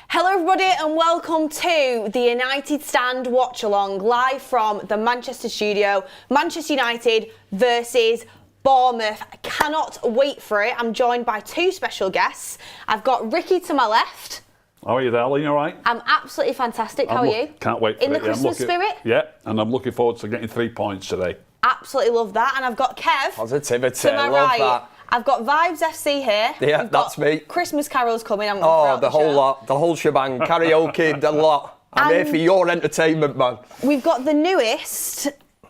Hello everybody and welcome to the United Stand Watch-Along live from the Manchester studio. Manchester United versus Bournemouth. I cannot wait for it. I'm joined by two special guests. I've got Ricky to my left. How are you there, Lee? You all right? I'm absolutely fantastic. How are you? Can't wait for In the Christmas spirit? Yeah, and I'm looking forward to getting 3 points today. Absolutely love that. And I've got Kev Positivity, to my love right. that. I've got Vibes FC here. Yeah, that's me. Christmas carols coming. Oh, the whole lot, the whole shebang, karaoke, the lot. I'm here for your entertainment, man. We've got the newest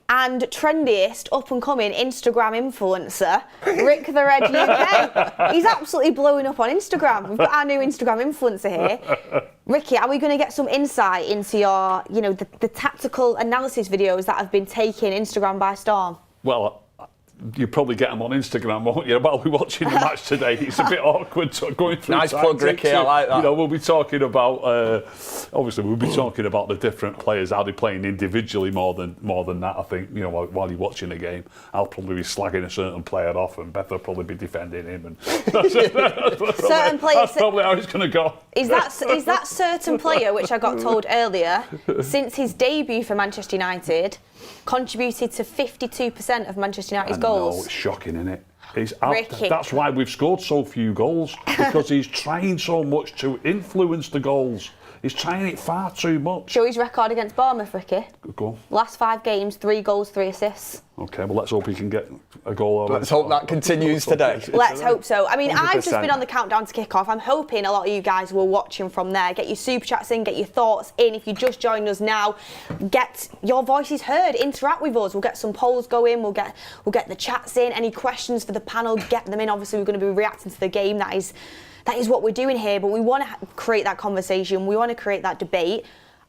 and trendiest up-and-coming Instagram influencer, Rick the Red UK. He's absolutely blowing up on Instagram. We've got our new Instagram influencer here. Ricky, are we going to get some insight into your, the tactical analysis videos that have been taking Instagram by storm? Well, you probably get them on Instagram, won't you? While we're watching the match today, it's a bit awkward going through. Nice plug, Ricky. I like that. We'll be talking about obviously we'll be talking about the different players, how they're playing individually more than that. I think while you're watching the game, I'll probably be slagging a certain player off, and Beth will probably be defending him. And certain players. That's probably how it's going to go. Is that certain player, which I got told earlier, since his debut for Manchester United, contributed to 52% of Manchester United's goals? No, it's shocking, isn't it? Ricky. That's why we've scored so few goals, because he's trying so much to influence the goals. He's trying it far too much. Show his record against Bournemouth, Ricky. Go on. Last 5 games, 3 goals, 3 assists. OK, well, let's hope he can get a goal. Let's hope that continues today. Let's hope so. I mean, 100%. I've just been on the countdown to kick off. I'm hoping a lot of you guys were watching from there. Get your super chats in, get your thoughts in. If you just joined us now, get your voices heard. Interact with us. We'll get some polls going. We'll get the chats in. Any questions for the panel, get them in. Obviously, we're going to be reacting to the game. That is what we're doing here, but we want to create that conversation. We want to create that debate.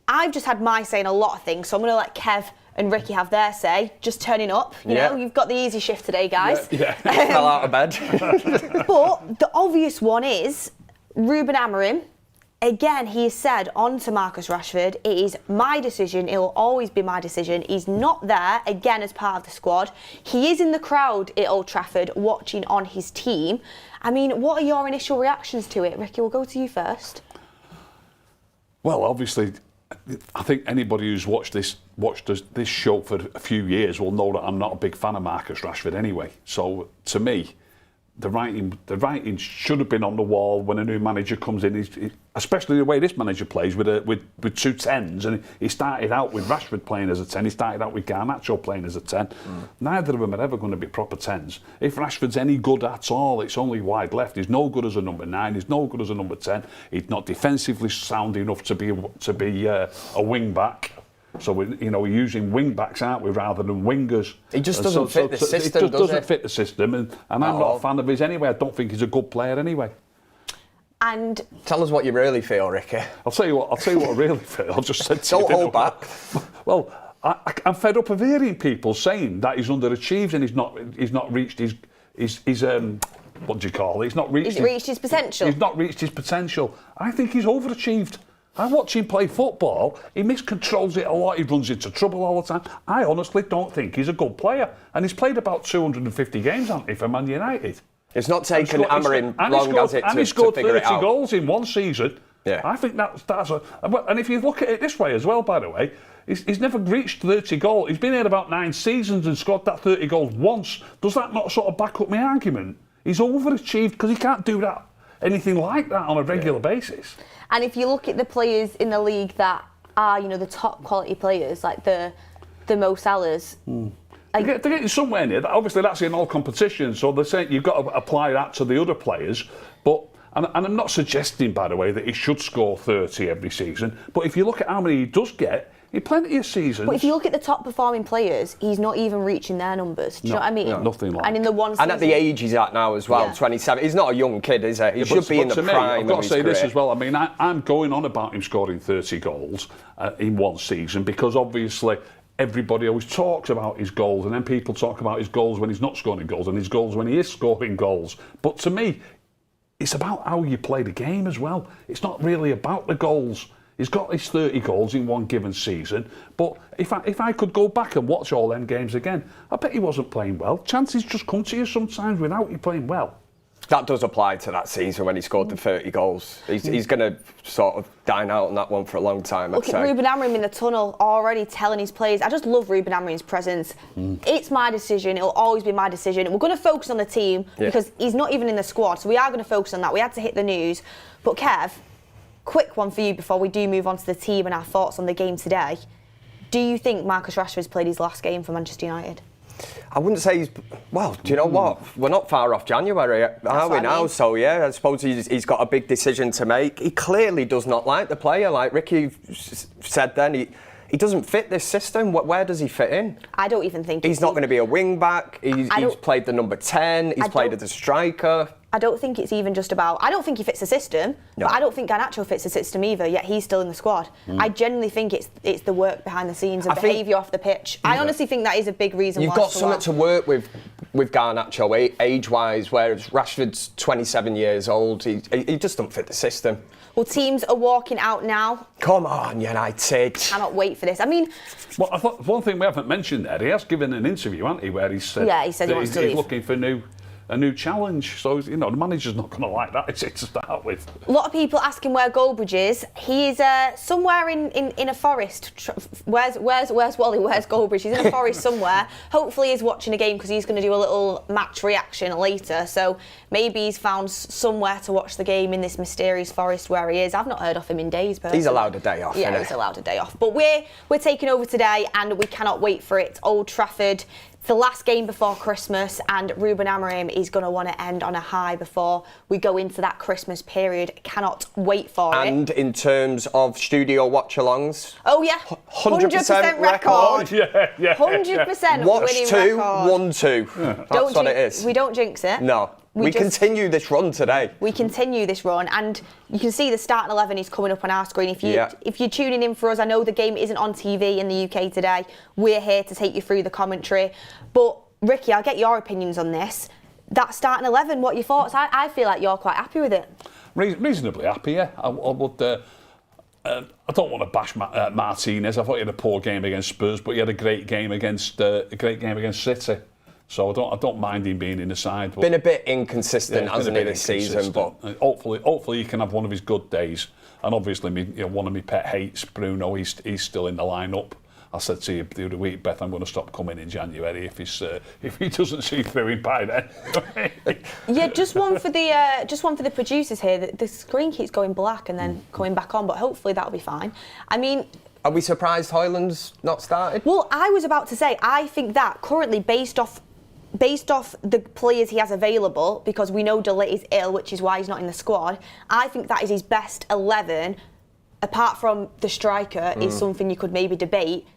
I've just had my say in a lot of things, so I'm going to let Kev and Ricky have their say. Just turning up, you know, you've got the easy shift today, guys. Yeah. Fell out of bed. But the obvious one is Ruben Amorim. Again, he has said on to Marcus Rashford, it is my decision, it will always be my decision. He's not there, again, as part of the squad. He is in the crowd at Old Trafford watching on his team. I mean, what are your initial reactions to it? Ricky, we'll go to you first. Well, obviously, I think anybody who's watched this show for a few years will know that I'm not a big fan of Marcus Rashford anyway. So, to me, the writing should have been on the wall when a new manager comes in, especially the way this manager plays with 2 10s. And he started out with Rashford playing as a 10, he started out with Garnacho playing as a 10. Neither of them are ever going to be proper 10s. If Rashford's any good at all, it's only wide left. He's no good as a number 9, he's no good as a number 10. He's not defensively sound enough to be a wing back. So we're using wing backs, aren't we, rather than wingers. He just doesn't fit the system, It just doesn't fit the system, and I'm not a fan of his anyway. I don't think he's a good player anyway. And tell us what you really feel, Ricky. I'll tell you what I really feel. I'll just said. Don't hold back. Well, I'm fed up of hearing people saying that he's underachieved and he's not reached his what do you call it? He's not reached his potential. He's not reached his potential. I think he's overachieved. I watch him play football, he miscontrols it a lot, he runs into trouble all the time. I honestly don't think he's a good player. And he's played about 250 games, hasn't he, for Man United? It's not taken Amorim long, has it, and he scored 30 it out. goals in one season. Yeah. I think that's and if you look at it this way as well, by the way, he's never reached 30 goals. He's been here about 9 seasons and scored that 30 goals once. Does that not sort of back up my argument? He's overachieved because he can't do that, anything like that on a regular basis. And if you look at the players in the league that are, the top quality players, like the Mo Salahs, they're getting somewhere near that. Obviously, that's in all competitions, so they're saying you've got to apply that to the other players. But and I'm not suggesting, by the way, that he should score 30 every season. But if you look at how many he does get, in plenty of seasons. But if you look at the top performing players, he's not even reaching their numbers. Do you know what I mean? No, nothing like. And in the one season, and at the age he's at now as well, 27. He's not a young kid, is he? He should be in the prime. I've got to say this as well. I mean, I'm going on about him scoring 30 goals in one season because obviously everybody always talks about his goals, and then people talk about his goals when he's not scoring goals and his goals when he is scoring goals. But to me, it's about how you play the game as well. It's not really about the goals. He's got his 30 goals in one given season, but if I could go back and watch all them games again, I bet he wasn't playing well. Chances just come to you sometimes without you playing well. That does apply to that season when he scored the 30 goals. He's going to sort of dine out on that one for a long time. Look at Ruben Amorim in the tunnel already telling his players. I just love Ruben Amorim's presence. It's my decision. It'll always be my decision. We're going to focus on the team because he's not even in the squad. So we are going to focus on that. We had to hit the news. But Kev, quick one for you before we do move on to the team and our thoughts on the game today. Do you think Marcus Rashford's played his last game for Manchester United? I wouldn't say he's... Well, do you know what? We're not far off January, are we now? So, yeah, I suppose he's got a big decision to make. He clearly does not like the player. Like Ricky said then, he doesn't fit this system. Where does he fit in? I don't even think... He's not going to be a wing-back. He's played the number 10. He's played as a striker. I don't think it's even just about... I don't think he fits the system, but I don't think Garnacho fits the system either, yet he's still in the squad. I genuinely think it's the work behind the scenes and behaviour off the pitch. I honestly think that is a big reason why... You've got something to work with Garnacho, age-wise, whereas Rashford's 27 years old. He just doesn't fit the system. Well, teams are walking out now. Come on, United. Cannot wait for this. I mean... Well, I thought one thing we haven't mentioned there, he has given an interview, hasn't he, where he said... Yeah, he said he wants to leave. He's looking for a new challenge. So, the manager's not going to like that, is it, to start with? A lot of people asking where Goldbridge is. He is somewhere in a forest. Where's Wally? Where's Goldbridge? He's in a forest somewhere. Hopefully he's watching a game because he's going to do a little match reaction later. So maybe he's found somewhere to watch the game in this mysterious forest where he is. I've not heard of him in days, personally. He's allowed a day off, yeah, he's allowed a day off. But we're taking over today and we cannot wait for it. Old Trafford. It's the last game before Christmas and Ruben Amorim is going to want to end on a high before we go into that Christmas period. Cannot wait for it. And in terms of studio watch-alongs... Oh, yeah. 100% record. Yeah. 100% Watch winning 2, record. 1-2. Yeah. That's what it is. We don't jinx it. No. We continue this run today. We continue this run, and you can see the starting 11 is coming up on our screen. If you're tuning in for us, I know the game isn't on TV in the UK today. We're here to take you through the commentary. But Ricky, I'll get your opinions on this. That starting 11, what are your thoughts? I feel like you're quite happy with it. Reasonably happy, yeah. I would. I don't want to bash Martinez. I thought he had a poor game against Spurs, but he had a great game against City. So I don't mind him being in the side. But been a bit inconsistent, hasn't he, this season? But hopefully he can have one of his good days. And obviously, one of my pet hates, Bruno. He's still in the lineup. I said to you the other week, Beth, I'm going to stop coming in January if he doesn't see through him by then. Yeah, just one for the producers here. The screen keeps going black and then coming back on, but hopefully that'll be fine. I mean. Are we surprised Højlund's not started? Well, I was about to say, I think that currently based off the players he has available, because we know De Ligt is ill, which is why he's not in the squad, I think that is his best 11, apart from the striker, is something you could maybe debate.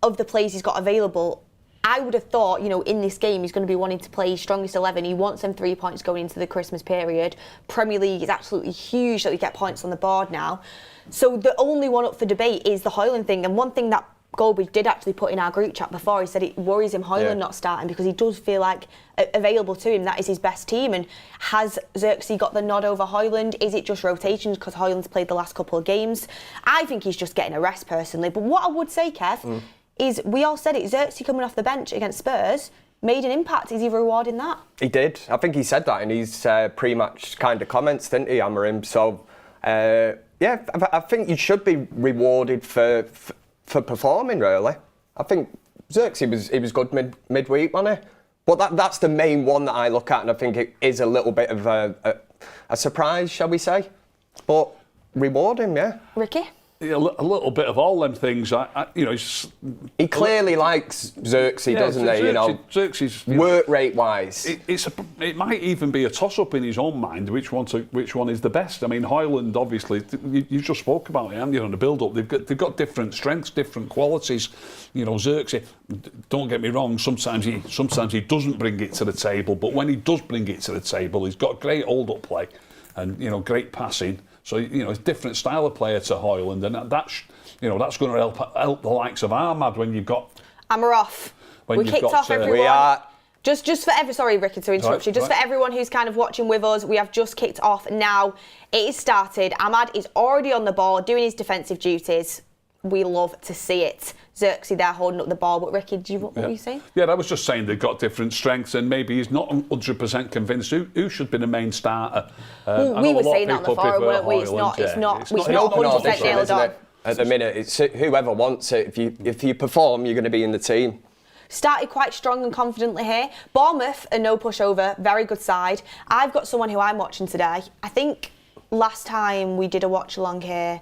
Of the players he's got available, I would have thought, in this game he's going to be wanting to play his strongest 11. He wants them 3 points going into the Christmas period. Premier League is absolutely huge that we get points on the board now. So the only one up for debate is the Højlund thing. And one thing that Goldbridge did actually put in our group chat before, he said it worries him Højlund not starting because he does feel like available to him, that is his best team. And has Xerxes got the nod over Højlund? Is it just rotations because Højlund's played the last couple of games? I think he's just getting a rest personally. But what I would say, Kev, is we all said it, Xerxes coming off the bench against Spurs made an impact. Is he rewarding that? He did. I think he said that in his pre-match kind of comments, didn't he, Amorim? So, I think you should be rewarded for performing, really. I think Xerxes was good midweek, wasn't he? But that's the main one that I look at, and I think it is a little bit of a surprise, shall we say. But reward him, yeah. Ricky? A little bit of all them things. He clearly likes Xerxes, doesn't he? Xerxes, work rate wise. It might even be a toss up in his own mind which one is the best. I mean, Højlund, obviously, you just spoke about it, haven't you? On the build up, they've got different strengths, different qualities. Xerxes, don't get me wrong. Sometimes he doesn't bring it to the table, but when he does bring it to the table, he's got great hold up play and great passing. So, it's a different style of player to Højlund, and that's going to help the likes of Ahmad when you've got... And we're off. We kicked off everyone. We are... Just for sorry, Ricky, to interrupt you. For everyone who's kind of watching with us, we have just kicked off now. It is started. Ahmad is already on the ball, doing his defensive duties. we love to see it. Xerxes there holding up the ball, but Ricky, what were you saying? Yeah, I was just saying they've got different strengths, and maybe he's not 100% convinced who should be the main starter. We were saying that on the forum, weren't we? It's not 100% nailed on. At the minute, it's whoever wants it. If you perform, you're going to be in the team. Started quite strong and confidently here. Bournemouth, a no pushover, very good side. I've got someone who I'm watching today. I think last time we did a watch along here,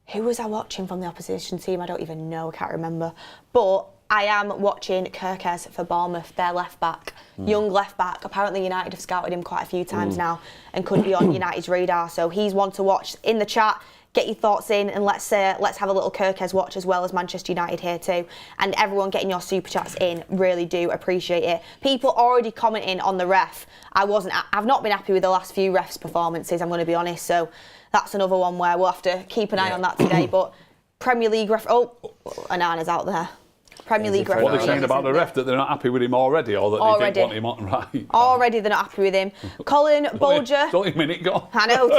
who was I watching from the opposition team? I don't even know, I can't remember. But I am watching Kirkes for Bournemouth, their left back, young left back. Apparently United have scouted him quite a few times now and could be on United's radar. So he's one to watch. In the chat, get your thoughts in, and let's have a little Kirkes watch as well as Manchester United here too. And everyone getting your super chats in, really do appreciate it. People already commenting on the ref. I've not been happy with the last few refs' performances, I'm going to be honest. So that's another one where we'll have to keep an eye on that today. But Premier League ref, Anana's out there. Premier League referee. What are they saying about the ref, that they're not happy with him already, or that they didn't want him on? Right. Already they're not happy with him. Colin Bolger. Don't let a minute go. I know.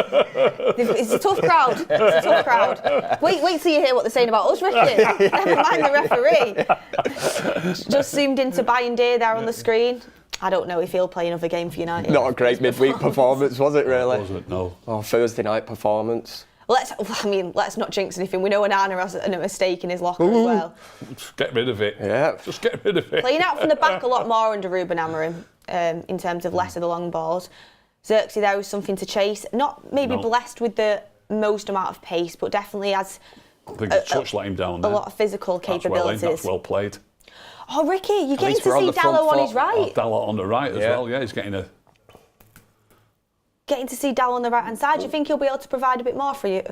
It's a tough crowd. It's a tough crowd. Wait till you hear what they're saying about us, Ricky. Never mind the referee. Just zoomed into Bayern there on the screen. I don't know if he'll play another game for United. Not a great midweek performance, was it really? Wasn't, no. Oh, Thursday night performance. Let's not jinx anything. We know Anana has a mistake in his locker as well. Just get rid of it. Yeah. Just get rid of it. Playing out from the back a lot more under Ruben Amorim in terms of less of the long balls. Xerxes there was something to chase. Not maybe blessed with the most amount of pace, but definitely has I think the touch let him down there. A lot of physical capabilities. That's well played. Oh, Ricky, you're getting to see Dallo on his right. Oh, Dallo on the right as well, yeah, he's getting a... Getting to see Dallo on the right-hand side, do you think he'll be able to provide a bit more for you,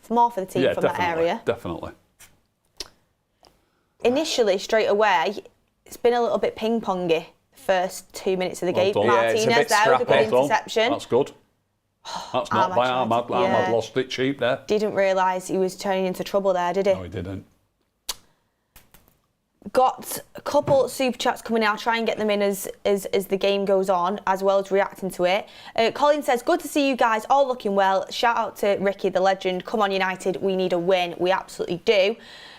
more for the team from that area? Definitely. Initially, straight away, it's been a little bit ping-pongy the first 2 minutes of the game. Martinez there with a good interception. That's good. That's not by Ahmad. Ahmad lost it cheap there. Didn't realise he was turning into trouble there, did he? No, he didn't. Got a couple super chats coming in. I'll try and get them in as the game goes on, as well as reacting to it. Colin says, good to see you guys all looking well. Shout out to Ricky, the legend. Come on, United, we need a win. We absolutely do.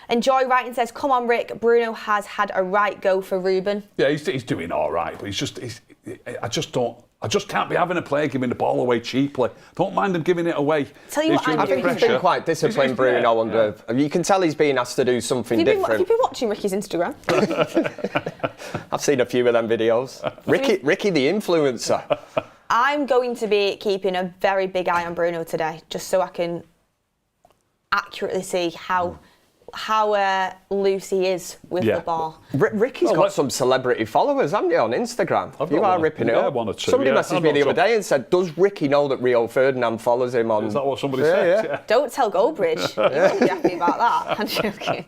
And Joy writing says, come on, Rick. Bruno has had a right go for Ruben. Yeah, he's doing all right, but I just can't be having a player giving the ball away cheaply. Don't mind him giving it away. Tell you what, I think he's been quite disciplined, Bruno. Under you can tell he's being asked to do something different. Have you been watching Ricky's Instagram? I've seen a few of them videos. Ricky the influencer. I'm going to be keeping a very big eye on Bruno today, just so I can accurately see how loose he is with the ball. Ricky's got some celebrity followers, haven't you, on Instagram? You are ripping it up. One or two. Somebody messaged me the other day and said, does Ricky know that Rio Ferdinand follows him on... Is that what somebody said? Yeah. Don't tell Goldbridge. He won't be happy about that. I'm joking.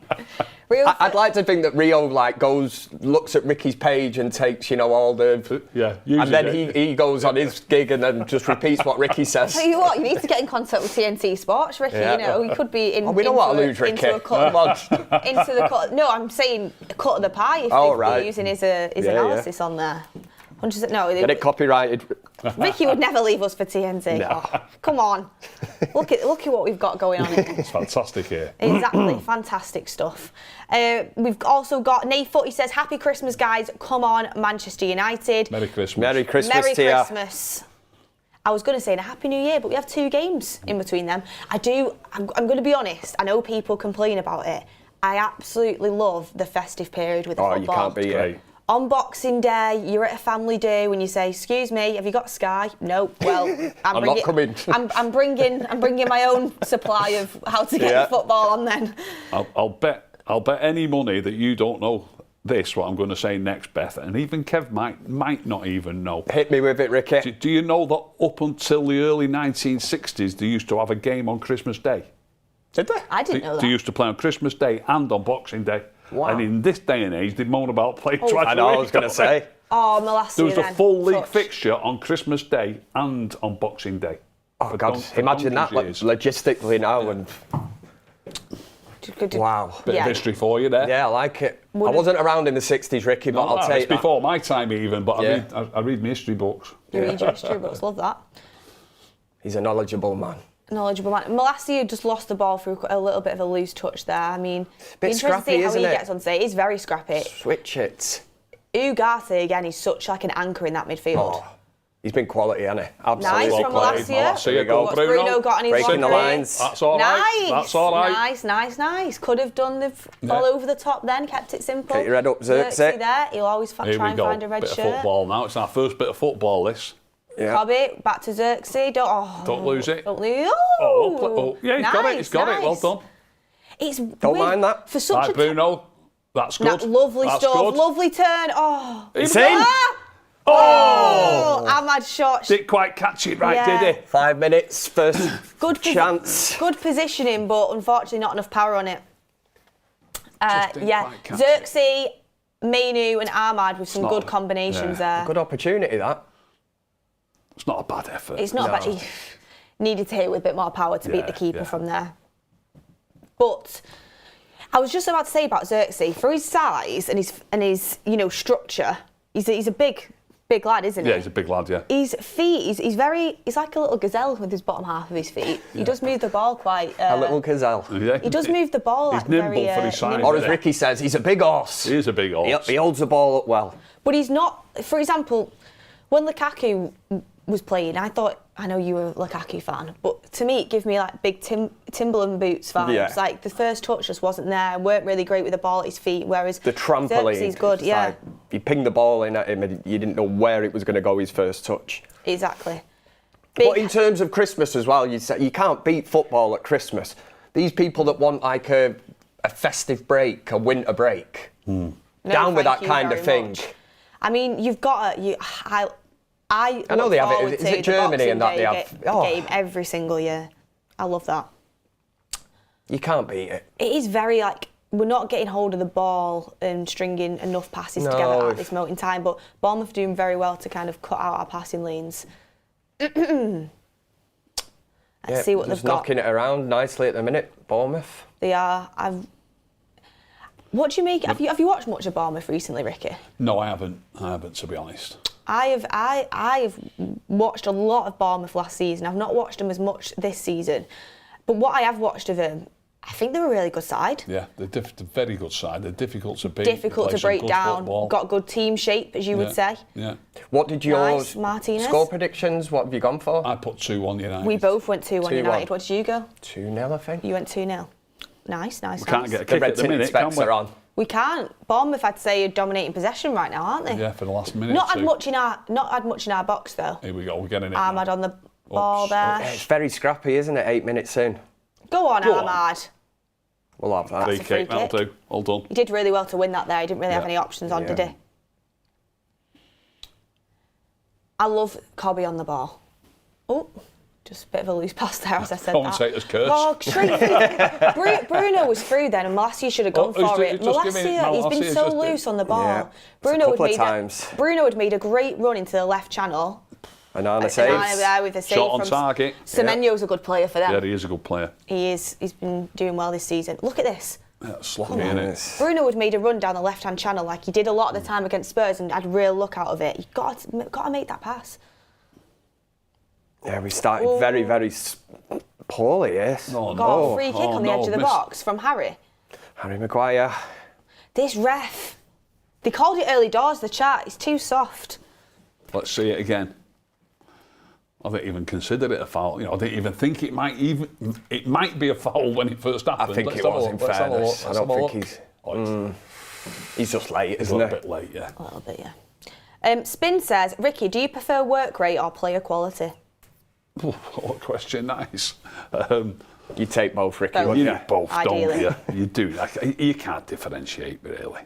I'd like to think that Rio looks at Ricky's page and takes, all the... Yeah. And then he goes on his gig and then just repeats what Ricky says. Tell you what, you need to get in contact with TNT Sports, Ricky. Yeah. He could be in. We don't want to lose Ricky. Into the cut. No, I'm saying cut of the pie if they're using his analysis on there. No, get it copyrighted. Ricky would never leave us for TNT. No. Oh, come on, look at what we've got going on here. It's fantastic here. Exactly, fantastic stuff. We've also got Nate Footy says, "Happy Christmas, guys! Come on, Manchester United! Merry Christmas! Merry Christmas! Merry Christmas!" I was going to say a Happy New Year, but we have 2 games in between them. I'm going to be honest. I know people complain about it. I absolutely love the festive period with the football. You can't beat it. On Boxing Day, you're at a family do and you say, "Excuse me, have you got Sky?" No. Well, I'm not coming. I'm bringing my own supply of how to get the football on. Then I'll bet any money that you don't know this, what I'm going to say next, Beth, and even Kev might not even know. Hit me with it, Ricky. Do you know that up until the early 1960s, they used to have a game on Christmas Day? Did they? I didn't know that. They used to play on Christmas Day and on Boxing Day. Wow. And in this day and age, they moan about playing twice a week. I know, I was going to say. Oh, Malassia. There was a full league fixture on Christmas Day and on Boxing Day. Oh, God, imagine that logistically now. And wow. Bit of history for you there. Yeah, I like it. I wasn't around in the 60s, Ricky, but I'll take that. It's before my time even, but I read my history books. You read your history books, love that. He's a knowledgeable man. knowledgeable man. Malacia just lost the ball through a little bit of a loose touch there. I mean, Bit interesting to scrappy, see how isn't he it? gets on today. He's very scrappy. Switch it. Ugarte, again, he's such like an anchor in that midfield. Oh, he's been quality, hasn't he? Absolutely. Nice Well from played. Malacia. There you go. What's Bruno got on his Breaking the one? lines. That's all right. Nice. That's all right. Nice. Could have done the all over the top then, kept it simple. Get your head up, Xerxes. there. He'll always Here try we and go. find a red Bit shirt. of football now. It's our first bit of football, this. Yeah. Bobby, back to Xerxes. Don't lose it. Don't lose. Yeah, he's got it. He's got it. Well done. It's Don't mind that. For such Right, a Bruno. That's good. lovely That's stuff. good. Lovely turn. Oh. It's in. Oh, Ahmad shot. Didn't quite catch it right, Yeah. did he? 5 minutes, first Good chance. Good positioning, but unfortunately not enough power on it. Just didn't Yeah, quite catch Xerxes, Mainu and Ahmad with some not good a- combinations yeah. there. Good opportunity, that. It's not a bad effort. It's not No. bad. He needed to hit with a bit more power to beat the keeper from there. But I was just about to say about Xerxes, for his size and his structure, he's a big lad, isn't he? Yeah, he's a big lad, yeah. His feet, he's like a little gazelle with his bottom half of his feet. He does move the ball quite. A little gazelle. Yeah. He does move the ball. He's like nimble very, for his size. nimble. Or as Ricky says, he's a big horse. He is a big horse. He holds the ball up well. But he's not. For example, when Lukaku was playing, I know you were a Lukaku fan, but to me it gave me like big Timberland boots vibes. Yeah. Like the first touch just wasn't there. Weren't really great with the ball at his feet. Whereas The trampoline. Xerxes good, it's yeah, like you pinged the ball in at him and you didn't know where it was going to go his first touch. exactly. But in terms of Christmas as well, you can't beat football at Christmas. These people that want like a festive break, a winter break, No, down with thank that you kind of very thing. much. I mean, you've got to. I know look they have it. forward Is to it the Germany Boxing and that they Day have? Oh. game every single year. I love that. You can't beat it. It is very like we're not getting hold of the ball and stringing enough passes No. together at this moment in time. But Bournemouth are doing very well to kind of cut out our passing lanes. Let's see what just they've got. knocking it around nicely at the minute, Bournemouth. They are. What do you make? Have you watched much of Bournemouth recently, Ricky? No, I haven't, to be honest. I have watched a lot of Bournemouth last season. I've not watched them as much this season, but what I have watched of them, I think they're a really good side. Yeah, they're a very good side. They're difficult to beat. Difficult They to play some break good down. football. Got good team shape, as you would say. Yeah. What did your Nice, Martinez. score predictions? What have you gone for? I put 2-1 United. We both went 2-1 2-1. United. What did you go? 2-0, I think. You went 2-0. Nice. We can't get a The kick red at the tinted minute, can specs we? are on. We can't. Bournemouth, I'd say, are dominating possession right now, aren't they? Yeah, for the last minute. Not or had two. much in our box though. Here we go. We're getting it. Ahmad now. on the ball there. It's very scrappy, isn't it? 8 minutes in. Go on, Go on. Ahmad. We'll have that. Free That's a free kick. That'll kick. do. All done. He did really well to win that there. He didn't really have Yeah. any options on, Yeah. did he? I love Cobby on the ball. Oh, just a bit of a loose pass there as I said that. Commentator's curse. Oh, straight through. Bruno was through then and Malacia should have gone Oh, for he's it. just giving it- Malacia, he's Malacia's been so just- loose on the ball. Yeah. Bruno It's a couple of had times. Bruno had made a great run into the left channel. Anana And saves. there with a save Shot on from target. Semenyo's a good player for them. Yeah, he is a good player. He is. He's been doing well this season. Look at this. Yeah, sloppy, innit? Yes. Bruno had made a run down the left-hand channel like he did a lot of the time against Spurs and had a real look out of it. You got to make that pass. Yeah, we started very, very poorly, yes. Oh, Got no. a free kick Oh, on the no. edge of the Missed. box from Harry. Harry Maguire. This ref, they called it early doors, the chat. It's too soft. Let's see it again. I didn't even consider it a foul. I didn't even think it might be a foul when it first happened. I think Let's it have a was, look, in let's have a look, fairness. I let's don't have a think look. he's... Oh, He's just late, it's a isn't little he? bit late, yeah. A little bit, yeah. Spin says, Ricky, do you prefer work rate or player quality? What a question that is. You take both, Ricky, Both. wouldn't You you? need both, Ideally. don't you? You do. You can't differentiate, really.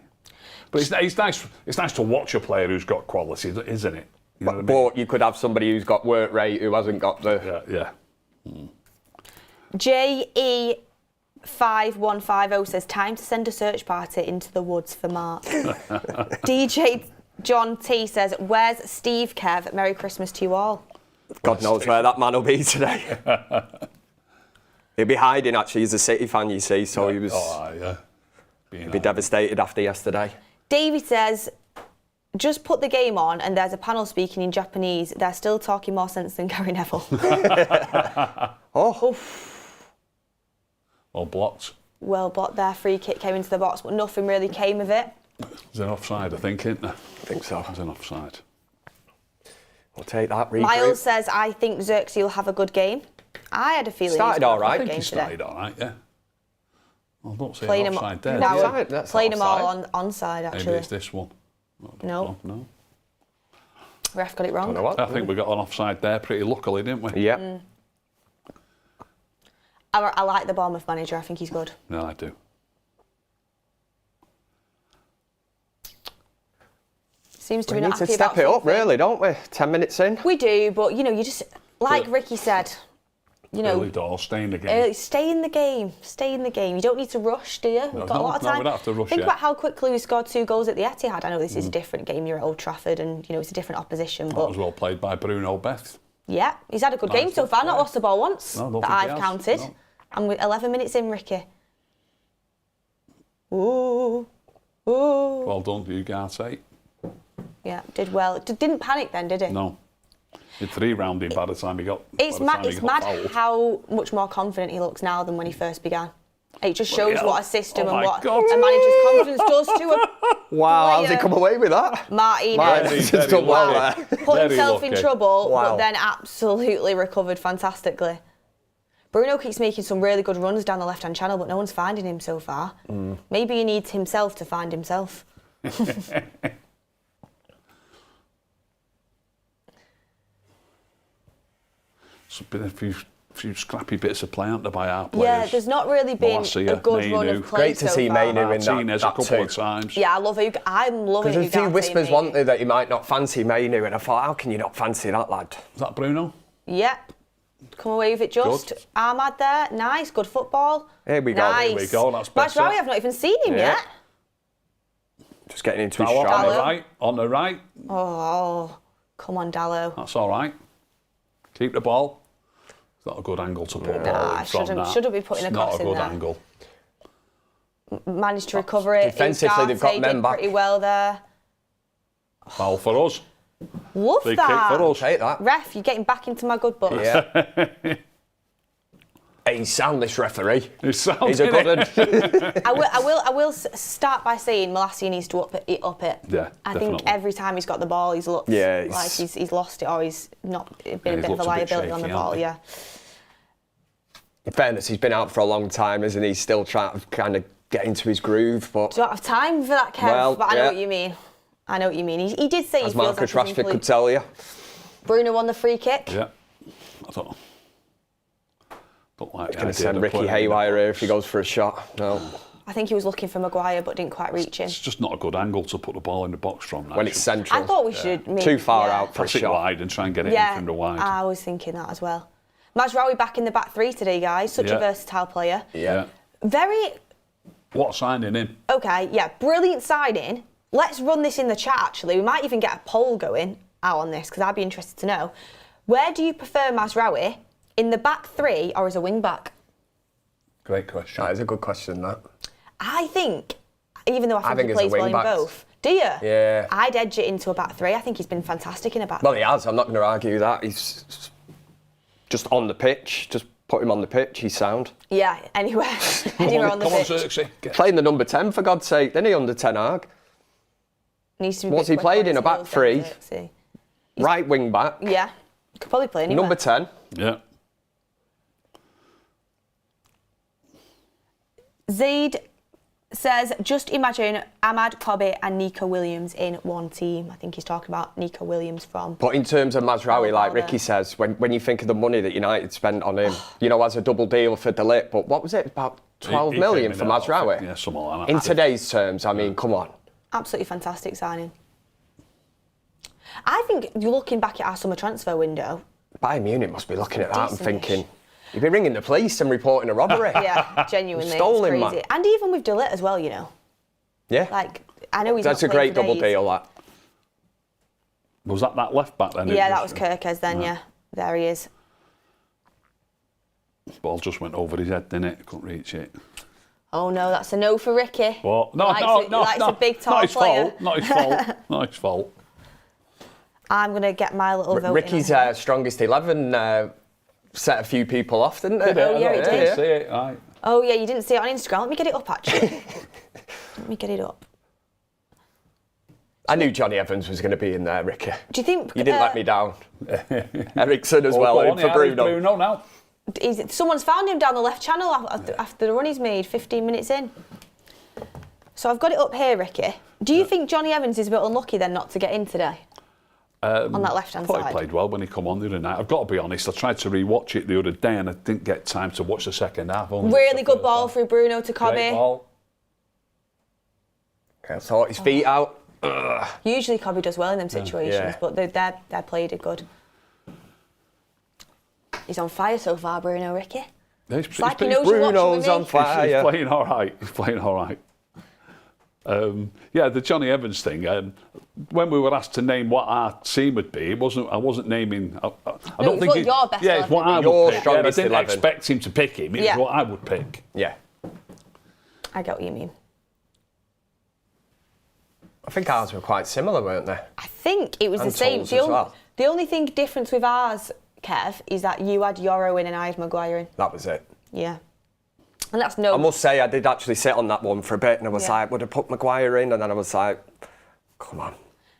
But it's nice. It's nice to watch a player who's got quality, isn't it? You know what I mean? But you could have somebody who's got work rate who hasn't got the... Yeah. JE5150 says, time to send a search party into the woods for Mark. DJ John T says, where's Steve Kev? Merry Christmas to you all. God knows where that man will be today. He'll be hiding, actually. He's a City fan, you see, so he was... Oh, yeah. He'd be devastated after yesterday. David says, Just put the game on and there's a panel speaking in Japanese. They're still talking more sense than Gary Neville. Well blocked. Well blocked there. Free kick came into the box, but nothing really came of it. There's an offside, I think, isn't there? I think so. There's an offside. We'll take that. Regroup. Miles says, I think Xerxes will have a good game. I had a feeling Started he all right. I think he started all right, yeah. Well, I don't see Playing an him offside there. no, Offside, that's playing them all offside. on onside, actually. Maybe it's this one. No. No. Ref got it wrong. Don't know what. I think we got an offside there pretty luckily, didn't we? Yeah. I like the Bournemouth manager. I think he's good. No, I do. Seems to We be need not to happy step about it up, something. really, don't we? 10 minutes in. We do, but you know, you just like Ricky said, you know, Early doors, stay in the game. stay in the game. Stay in the game. You don't need to rush, do you? We've got a lot of time. we don't have to rush Think yet. about how quickly we scored 2 goals at the Etihad. I know this is a different game. You're at Old Trafford, and you know it's a different opposition. That But was well played by Bruno Beth. yeah, he's had a good Nice game so good far. Not play. lost the ball once No, I don't that think he I've has. counted. No. And with 11 minutes in, Ricky. Ooh, ooh. Well done, Ugarte. Yeah, did well. Didn't panic then, did he? No. Did 3 rounding by the time he got. It's by the time mad. he It's got mad fouled. how much more confident he looks now than when he first began. It just shows hell. what a system Oh and my what God. a manager's confidence does to a Wow, how's he player. come away with that? Martinez. Martinez Very has done well lucky. there. Put Very himself in lucky. trouble, Wow. but then absolutely recovered fantastically. Bruno keeps making some really good runs down the left-hand channel, but no one's finding him so far. Maybe he needs himself to find himself. There's been a few scrappy bits of play, aren't there, by our players? Yeah, there's not really been Malacia, a good run Mainu. of play Great to so see far. Mainu in that Martinez a couple too. of times. Yeah, I love it. I'm loving There's a few Ugarte, whispers, mate. weren't there, that you might not fancy Mainu, and I thought, how can you not fancy that lad? Is that Bruno? Yep. Come away with it just. Good. Ahmad there. Nice. Good football. Here we go. Nice. Here we go, that's better. Mazraoui, I've not even seen him Yeah. yet. Just getting into his Dallo on shot. the Dallo. right. On the right. Oh, come on, Dallo. That's all right. Keep the ball. It's not a good angle to put a ball Nah, in from that. shouldn't be putting a It's cross not a in good there. angle. Managed to recover it. Defensively, they've got Ugarte men did back. pretty well there. Foul for us. Love Free that. kick for us. Take that. Ref, you're getting back into my good books. Yeah. Hey, he's sound, this referee. It sounds He's a good one. I will start by saying Malacia needs to up it. Yeah, I definitely. think every time he's got the ball, he's looked Yeah, like he's lost it or he's not been a he's bit of looked a a bit liability on the shaky, ball. hasn't he? Yeah. In fairness, he's been out for a long time, isn't he? He's still trying to kind of get into his groove, but Don't have time for that, Kev. Well, but I know yeah. what you mean. I know what you mean. He did say as he feels Marcus like he's Rashford could tell you. Bruno won the free kick. Yeah. I don't like He's going to send Ricky putting Haywire here if he goes for a shot. No. I think he was looking for Maguire but didn't quite reach him. It's just not a good angle to put the ball in the box from. When it's central. I thought we should maybe, Too far yeah. out for a Pass it shot. wide and try and get it Yeah, in from the wide. I was thinking that as well. Mazraoui back in the back 3 today, guys. Such a Yeah. versatile player. Yeah. Very What signing in? okay. Yeah, brilliant signing. Let's run this in the chat. Actually, we might even get a poll going out on this because I'd be interested to know. Where do you prefer Mazraoui, in the back 3 or as a wing back? Great question. That is a good question, that. I think, even though I think he as a plays well in wing-back. both. Do you? Yeah. I'd edge it into a back 3. I think he's been fantastic in a back Well, 3. he has. I'm not going to argue that. He's just on the pitch. Just put him on the pitch. He's sound. Yeah, anywhere on the Come on, pitch. Xerxes. Playing the number 10, for God's sake. Didn't he, under 10 arg? Needs to be What's bit he quicker played on in, his a back heels, 3? Xerxes. Right wing back. Yeah, could probably play anywhere. Number 10. Yeah. Zaid says, just imagine Ahmad, Kobe and Nico Williams in one team. I think he's talking about Nico Williams from... But in terms of Mazraoui, like Wilder. Ricky says, when you think of the money that United spent on him, you know, as a double deal for De Ligt, but what was it, about 12 He million came for in at, I Mazraoui? think, yeah, something like that. In today's terms, I mean, come on. Absolutely fantastic signing. I think you're looking back at our summer transfer window. Bayern Munich must be looking at that and Decent-ish. thinking, you'd be ringing the police and reporting a robbery. Yeah, genuinely, Stole it's him, crazy. man. And even with De Ligt as well, you know. Yeah. Like, I know he's That's a not played great for double days. deal, that. Was that left back then? Yeah, that was Kirkes then, yeah. There he is. Ball just went over his head, didn't it? Couldn't reach it. Oh no, that's a no for Ricky. What? No, He likes a big tall player. Not his fault. Not his fault. I'm going to get my little vote Ricky's in. strongest 11 set a few people off, didn't it? Oh, yeah, it did. See it, right. Oh yeah, you didn't see it on Instagram. Let me get it up, actually. Let me get it up. I knew Johnny Evans was going to be in there, Ricky. Do you think... You didn't let me down. Ericsson as well, on, for Bruno. Bruno now. Someone's found him down the left channel after the run he's made 15 minutes in. So I've got it up here, Ricky. Do you think Johnny Evans is a bit unlucky then not to get in today? On that left-hand side? I thought he played well when he come on the other night. I've got to be honest, I tried to re-watch it the other day and I didn't get time to watch the second half. Really good ball through Bruno to Cobby. Great ball. Okay, sort his feet out. Ugh. Usually Cobby does well in them situations, but their play did good. He's on fire so far, Bruno, Ricky. Yeah, it's like he knows you're watching Bruno's with me. on fire. He's playing all right. He's playing all right. Yeah, the Johnny Evans thing. When we were asked to name what our team would be, I wasn't naming. I don't think it's what your best it's what I Your would pick. Yeah, I strongest didn't 11. expect him to pick him. It's what I would pick. Yeah. I get what you mean. I think ours were quite similar, weren't they? I think it was And the same. Toles as well. The only thing difference with ours, Kev, is that you had Yoro in and I had Maguire in. That was it. Yeah. And that's no... I must say, I did actually sit on that one for a bit, and I was Yeah. like, would I put Maguire in? And then I was like, come on.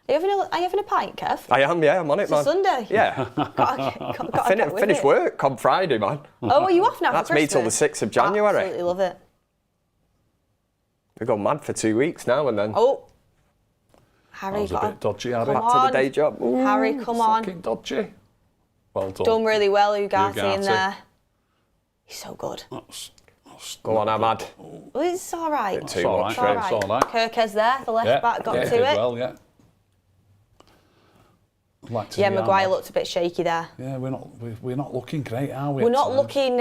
Are you having a pint, Kev? I am, yeah, I'm on it, It's man. a Sunday. Yeah. Gotta get with Finish it. work on Friday, man. Oh, are you off now That's for me till Christmas? the 6th of January. Absolutely love it. We go mad for 2 weeks now, and then Oh. That Harry, was a bit dodgy, Harry. Come back to on. the day job. Ooh. Harry, come on. Fucking dodgy. Well done. Done really well, Ugarte in Ugarte. there. He's so good. That's Go on, Ahmad. Well, it's all right. Bit It's too all much, right. right? It's all right. Kirkes there, the left back, got yeah, to did it. well, yeah. I'd like to Yeah, see Maguire Ahmad. looked a bit shaky there. Yeah, we're not looking great, are we? We're at not times? looking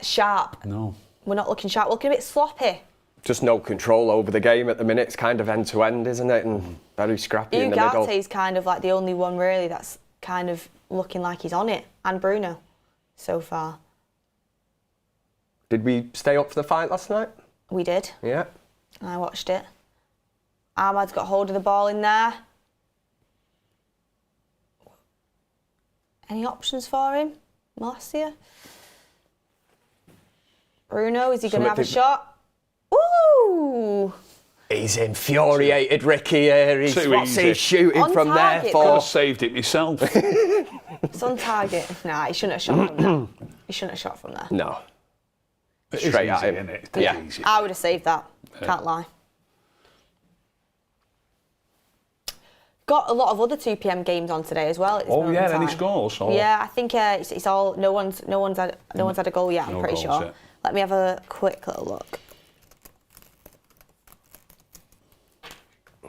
sharp. No. We're not looking sharp. We're looking a bit sloppy. Just no control over the game at the minute. It's kind of end to end, isn't it? And very scrappy in the middle. Ugarte's kind of like the only one really that's kind of looking like he's on it. And Bruno, so far. Did we stay up for the fight last night? We did. Yeah. I watched it. Ahmad's got hold of the ball in there. Any options for him? Malacia? Bruno, is he going to have a shot? Ooh! He's infuriated, Ricky here. What's he shooting On from there target, I for? saved it myself. It's on target. Nah, he shouldn't have shot from there. He shouldn't have shot from there. No. It is Straight at easy, him. innit? It's Yeah. easy. I would have saved that. Can't lie. Got a lot of other 2 p.m. games on today as well. At this moment in any time. scores? Or? Yeah, I think it's all. No one's had a goal yet. I'm No pretty goals sure. yet. Let me have a quick little look.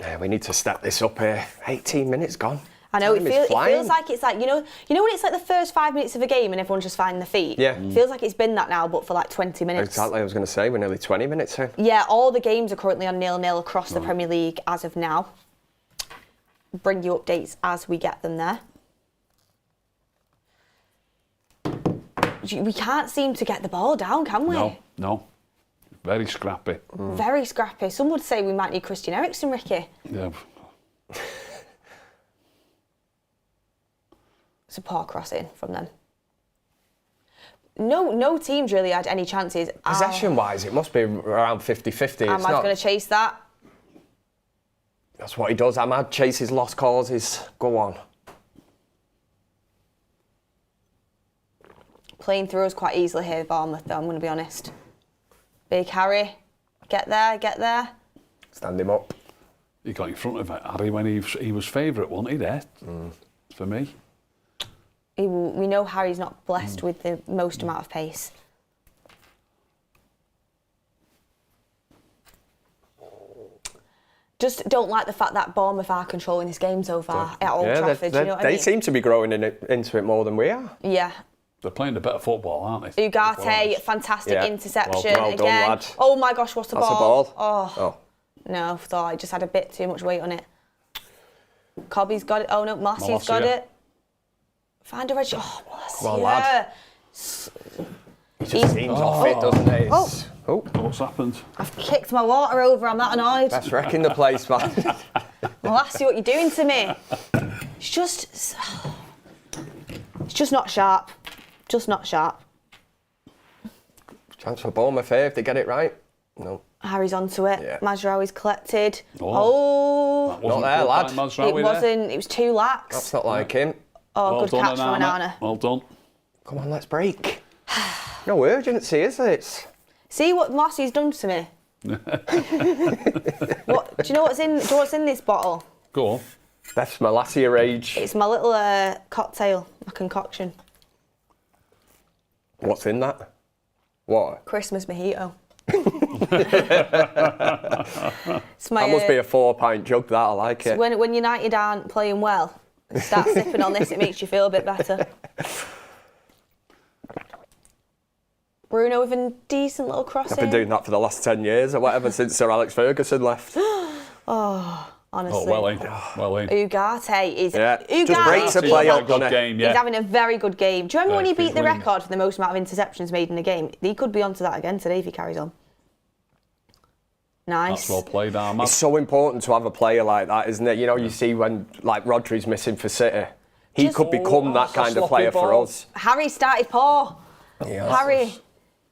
Yeah, we need to step this up here. 18 minutes gone. I know Time it is flying. feels like it's like you know when it's like the first 5 minutes of a game and everyone's just finding their feet. Yeah. It feels like it's been that now, but for like 20 minutes. Exactly, I was going to say, we're nearly 20 minutes here. Yeah, all the games are currently on 0-0 across the Premier League as of now. Bring you updates as we get them there. We can't seem to get the ball down, can we? No. Very scrappy. Very scrappy. Some would say we might need Christian Eriksen, Ricky. Yeah. It's a poor crossing from them. No teams really had any chances. Possession-wise, it must be around 50-50. Ahmad's going to chase that. That's what he does. Ahmad chases lost causes. Go on. Playing through us quite easily here, Bournemouth, though, I'm going to be honest. Big Harry. Get there, get there. Stand him up. He got in front of Harry when he was favourite, wasn't he, there? For me. We know Harry's not blessed with the most amount of pace. Just don't like the fact that Bournemouth are controlling this game so far at Old Trafford. Do you know what I they mean? seem to be growing into it more than we are. Yeah. They're playing a better football, aren't they? Ugarte, fantastic interception well done, again. lad. Oh my gosh, what's the That's ball? a ball. Oh. No, thought it just had a bit too much weight on it. Cobby's got it. Oh no, Marcy's got it. Find a red shot. Oh, Well, lad. He just seems off it, doesn't he? Oh. what's happened. I've kicked my water over. I'm that annoyed. That's wrecking the place, man. Well, ask you what you're doing to me. It's just not sharp. Just not sharp. Chance for Bournemouth here if they get it right. No. Harry's onto it. Yeah. Mazraoui's collected. That wasn't Not there, good lad. by Mazraoui It there. wasn't. It was too lax. That's not like him. Oh, Well good done, catch from Anana. Well done. Come on, let's break. No urgency, is it? See what Mossy's done to me. What? Do you know what's in? Do you know what's in this bottle? Go on. That's my lassie your age. It's my little cocktail, my concoction. What's in that? What? Christmas mojito. It's my, That must be a 4-pint jug, that, I like it. When United aren't playing well, start sipping on this, it makes you feel a bit better. Bruno with a decent little crossing. I've been doing that for the last 10 years or whatever since Sir Alex Ferguson left. Honestly. Oh, well in. Well in. Ugarte is... Yeah, Ugarte just breaks a is play like- up, doesn't it? game, He's yeah. having a very good game. Do you remember when he Yeah, beat he's the winning. record for the most amount of interceptions made in a game? He could be onto that again today if he carries on. Nice. That's well played, Ahmad. It's so important to have a player like that, isn't it? You know, you see when, like, Rodri's missing for City. He Just- could become that that's a kind of sloppy player for ball. us. Harry started poor. Yeah. Harry,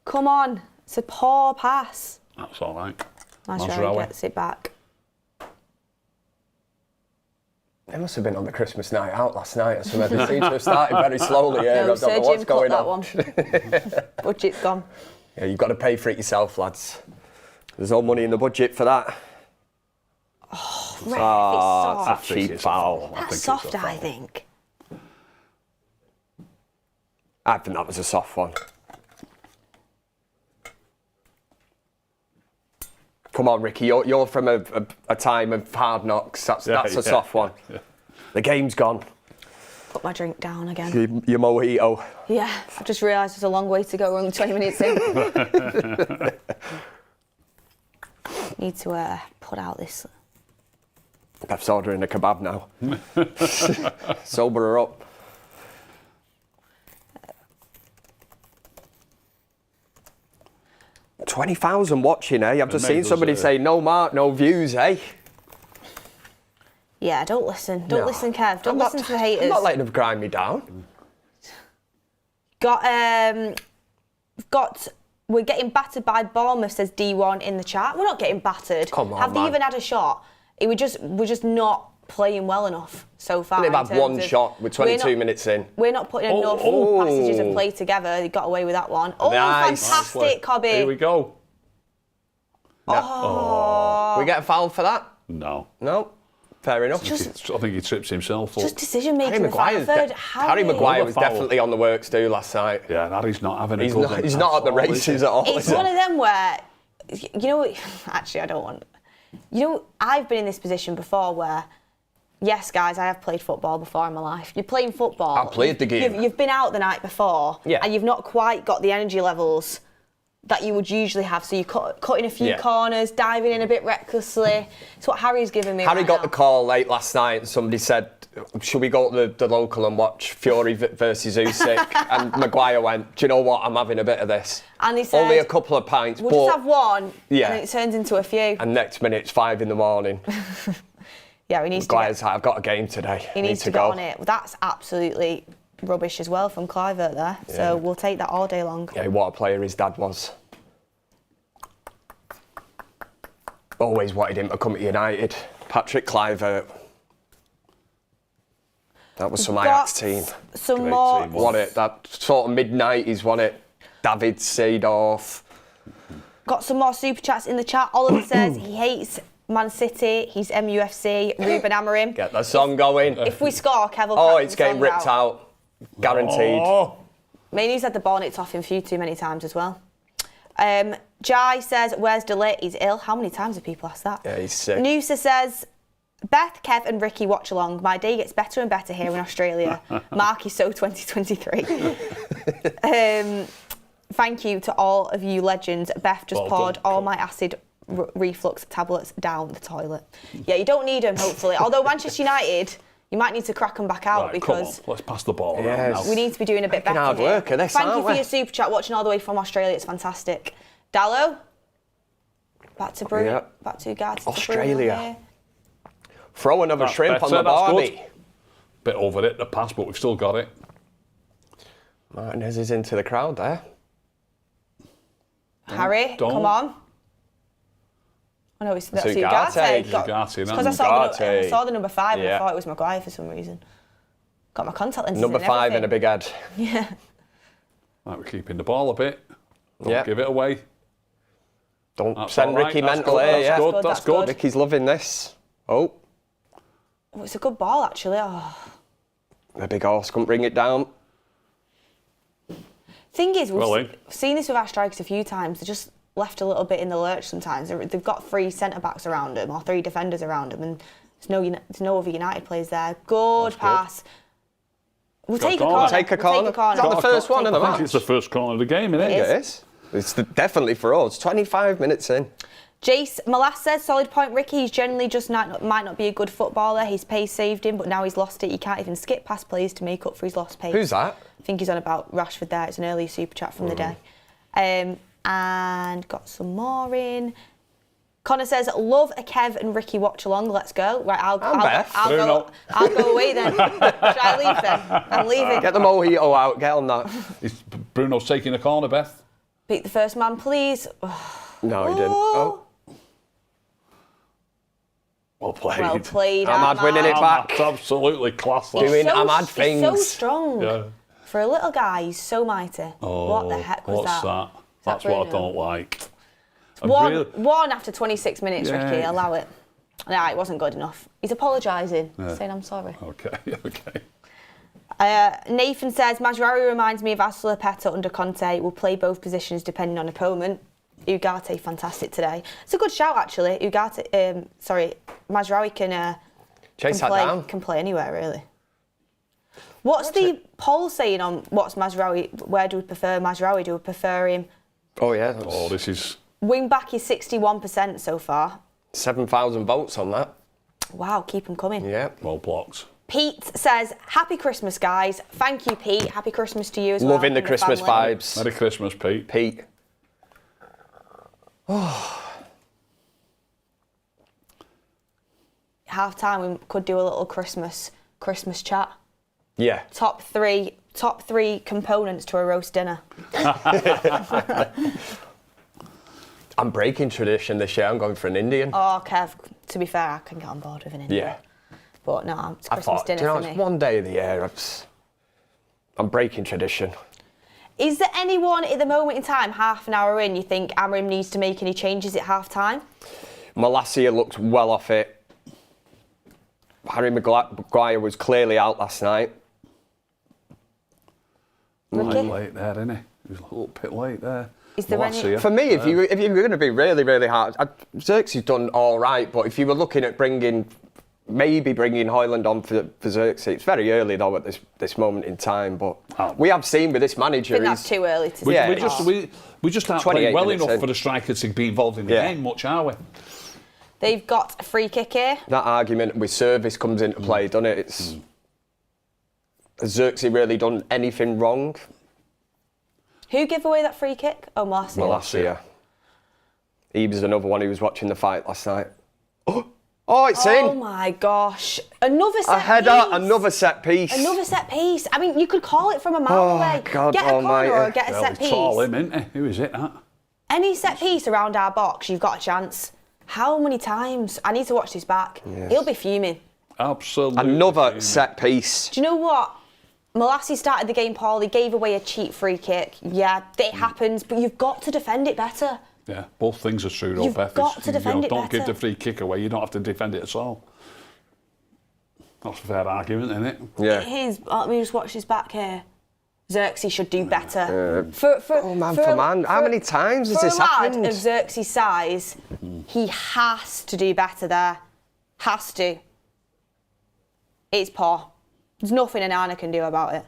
come on. It's a poor pass. That's all right. Mazraoui Mazraoui. gets it back. They must have been on the Christmas night out last night or something. They seem to have started very slowly here. No, I don't Sir know what's Jim cut going that on. one. Budget's gone. Yeah, you've got to pay for it yourself, lads. There's no money in the budget for that. Ref, it's That's soft. a cheap foul. That's soft, I think. I think that was a soft one. Come on, Ricky, you're from a time of hard knocks. That's a soft one. Yeah. The game's gone. Put my drink down again. Your mojito. Yeah, I've just realised there's a long way to go. We're only 20 minutes in. Need to put out this. Beth's ordering a kebab now. Sober her up. $20,000 watching, eh? I've just seen somebody say, no mark, no views, eh? Yeah, don't listen. Don't listen, Kev. Don't listen to the haters. I'm not letting them grind me down. We're getting battered by Bournemouth, says D1 in the chat. We're not getting battered. Come on, Have man. they even had a shot? We're just not playing well enough so far. They've in had one terms of- shot with 22 minutes in. We're not putting enough passages of play together. They got away with that one. Oh, Nice. fantastic, Cobby. Here we go. We get a foul for that? No. No. Fair enough. I think he trips himself up. Just decision making. Harry Maguire was foul. definitely on the works too last night. Yeah, Harry's not having a He's good not, one he's not at the all, is races he? at all. It's is one he? of them where, you know, actually I don't want. You know, I've been in this position before where, yes, guys, I have played football before in my life. You're playing football. I've played the game. You've been out the night before, Yeah. and you've not quite got the energy levels that you would usually have. So you're cutting a few corners, diving in a bit recklessly. It's what Harry's giving me. Harry right got now. the call late last night and somebody said, should we go to the local and watch Fury versus Usyk? And Maguire went, do you know what, I'm having a bit of this. And he said, only a couple of pints, we'll but... just have one, Yeah. and it turns into a few. And next minute it's 5 a.m. Yeah, he needs Maguire's to like, I've got a game today. He needs to get on it. Well, that's absolutely rubbish as well from Clivert there. Yeah. So we'll take that all day long. Yeah, what a player his dad was. Always wanted him to come to United. Patrick Clivert. That was some Ajax team. Some Great more. team, Won it. That sort of mid-90s, won it. David Seedorf. Got some more super chats in the chat. Oliver says he hates Man City. He's MUFC. Ruben Amorim. Get the song going. If we score, Kev will Oh, crack it's the getting song ripped out. Guaranteed. Oh, Mainly's had the bonnets off him too many times as well. Jai says, where's DeLay? He's ill. How many times have people asked that? Yeah, he's sick. Noosa says, Beth, Kev and Ricky watch along. My day gets better and better here in Australia. Mark is so 2023. Thank you to all of you legends. Beth just Well poured done. all my acid reflux tablets down the toilet. Yeah, you don't need them, hopefully. Although Manchester United, you might need to crack them back out right, come on. because Let's pass the ball around Yes. now. we need to be doing a bit Making better hard here. work of this, Thank you aren't for we? your super chat, watching all the way from Australia. It's fantastic. Dallo, Back to Bruno. Yeah. Back to Ugarte. Australia. Throw another That's shrimp better, on the that's barbie. good. Bit over it, the pass, but we've still got it. Martinez is into the crowd there. Harry, Don't. come on. Oh no, that's Ugarte. Ugarte. Ugarte, Because I saw the number 5 and I thought it was Maguire for some reason. Got my contact lenses Number in 5 and and a big head. Yeah. Right, we're keeping the ball a bit. Don't Yeah. give it away. Don't That's send all right, Ricky that's mental good, here, that's yeah. good, That's that's good. good. Ricky's loving this. Oh, Oh, it's a good ball actually. Oh. the big horse couldn't bring it down. Thing is, we've Well, seen this with our strikers a few times. They're just left a little bit in the lurch sometimes. They've got 3 centre-backs around them or 3 defenders around them and there's no other United players there. Good pass. We'll take a corner. Take a corner. Is that the first one in the I think match? it's the first corner of the game, isn't it? It It is. It's definitely for us. 25 minutes in. Jace Malas says, solid point, Ricky. He's generally just might not be a good footballer. His pace saved him, but now he's lost it. He can't even skip past players to make up for his lost pace. Who's that? I think he's on about Rashford there. It's an early super chat from the day. And got some more in. Connor says, love a Kev and Ricky Watchalong. Let's go. Right, I'll go away then. Should I leave then? I'm leaving. Get the mojito out. Get on that. Bruno's taking a corner, Beth. Beat the first man, please. No, he didn't. Oh. Well played. Well played. Ahmad winning it back. That's absolutely class. That. Doing Ahmad things. He's so strong. Yeah. For a little guy, he's so mighty. Oh, What the heck was what's that? That's what I Bruno? don't like. One after 26 minutes, Yeah. Ricky. Allow it. Nah, it wasn't good enough. He's apologising, saying I'm sorry. Okay, okay. Nathan says, Mazraoui reminds me of Azpilicueta under Conte. Will play both positions depending on opponent. Ugarte, fantastic today. It's a good shout, actually. Mazraoui can play anywhere, really. What's the poll saying on what's Mazraoui? Where do we prefer Mazraoui? Do we prefer him? Oh, yeah. Oh, this is... Wing back is 61% so far. 7,000 votes on that. Wow, keep them coming. Yeah. Well blocked. Pete says, happy Christmas, guys. Thank you, Pete. Happy Christmas to you as well. Loving the Christmas family. vibes. Merry Christmas, Pete. Pete. Half time, we could do a little Christmas chat. Yeah. Top three components to a roast dinner. I'm breaking tradition this year. I'm going for an Indian. Oh, Kev, to be fair, I can get on board with an Indian. Yeah. But no, it's I Christmas thought, dinner for me. it's one day of the year. I'm breaking tradition. Is there anyone at the moment in time, half an hour in, you think Amorim needs to make any changes at half time? Malacia looked well off it. Harry Maguire was clearly out last night. Ricky? Late there, didn't he? He was a little bit late there. Is there any... For me, if you were going to be really, really hard, Xerxes done all right, but if you were looking at maybe bringing Højlund on for Xerxes, it's very early though at this moment in time, but we have seen with this manager... I think that's too early to We say. we just aren't playing well enough in. for the striker to be involved in the game much, are we? They've got a free kick here. That argument with service comes into play, doesn't it? Has Xerxes really done anything wrong? Who gave away that free kick? Oh, Malacia. Malacia. He was another one who was watching the fight last night. Oh, it's in! Oh my gosh. Another set A header, another set piece. Another set piece. I mean, you could call it from a mile away. God get a almighty. corner or get a set It's piece. all him, isn't he? Who is it, that? Any set piece around our box, you've got a chance. How many times? I need to watch this back. Yes. He'll be fuming. Absolutely. Another set piece. Do you know what? Malacia started the game poorly, gave away a cheap free kick. Yeah, it happens, but you've got to defend it better. Yeah, both things are true though, You've Beth. got to defend it don't give better. the free kick away, you don't have to defend it at all. That's a fair argument, isn't it? Yeah. It is. Let me just watch this back here. Xerxes should do better. Man for man. How many times has this For a lad happened? of Xerxes' size, he has to do better there. Has to. It's poor. There's nothing Anana can do about it.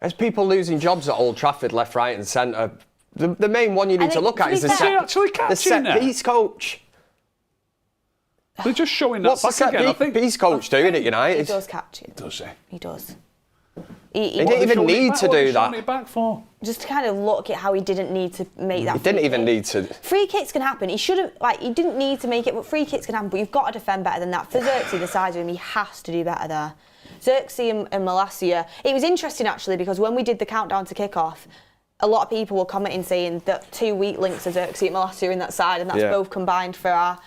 There's people losing jobs at Old Trafford, left, right and centre. The main one you need And to look at is the set piece coach. They're just showing that What's the back again, I set think. piece coach doing at He United? does catch it. Does he? He does. He didn't even need to do that. It back for? Just to kind of look at how he didn't need to make that. He didn't even need to. Free kicks can happen. He shouldn't, he didn't need to make it, but free kicks can happen. But you've got to defend better than that. For Xerxes, the size of him, he has to do better there. Xerxes and Malacia. It was interesting actually because when we did the countdown to kick-off, a lot of people were commenting saying that 2 weak links of Xerxes and Malacia in that side, and that's both combined for our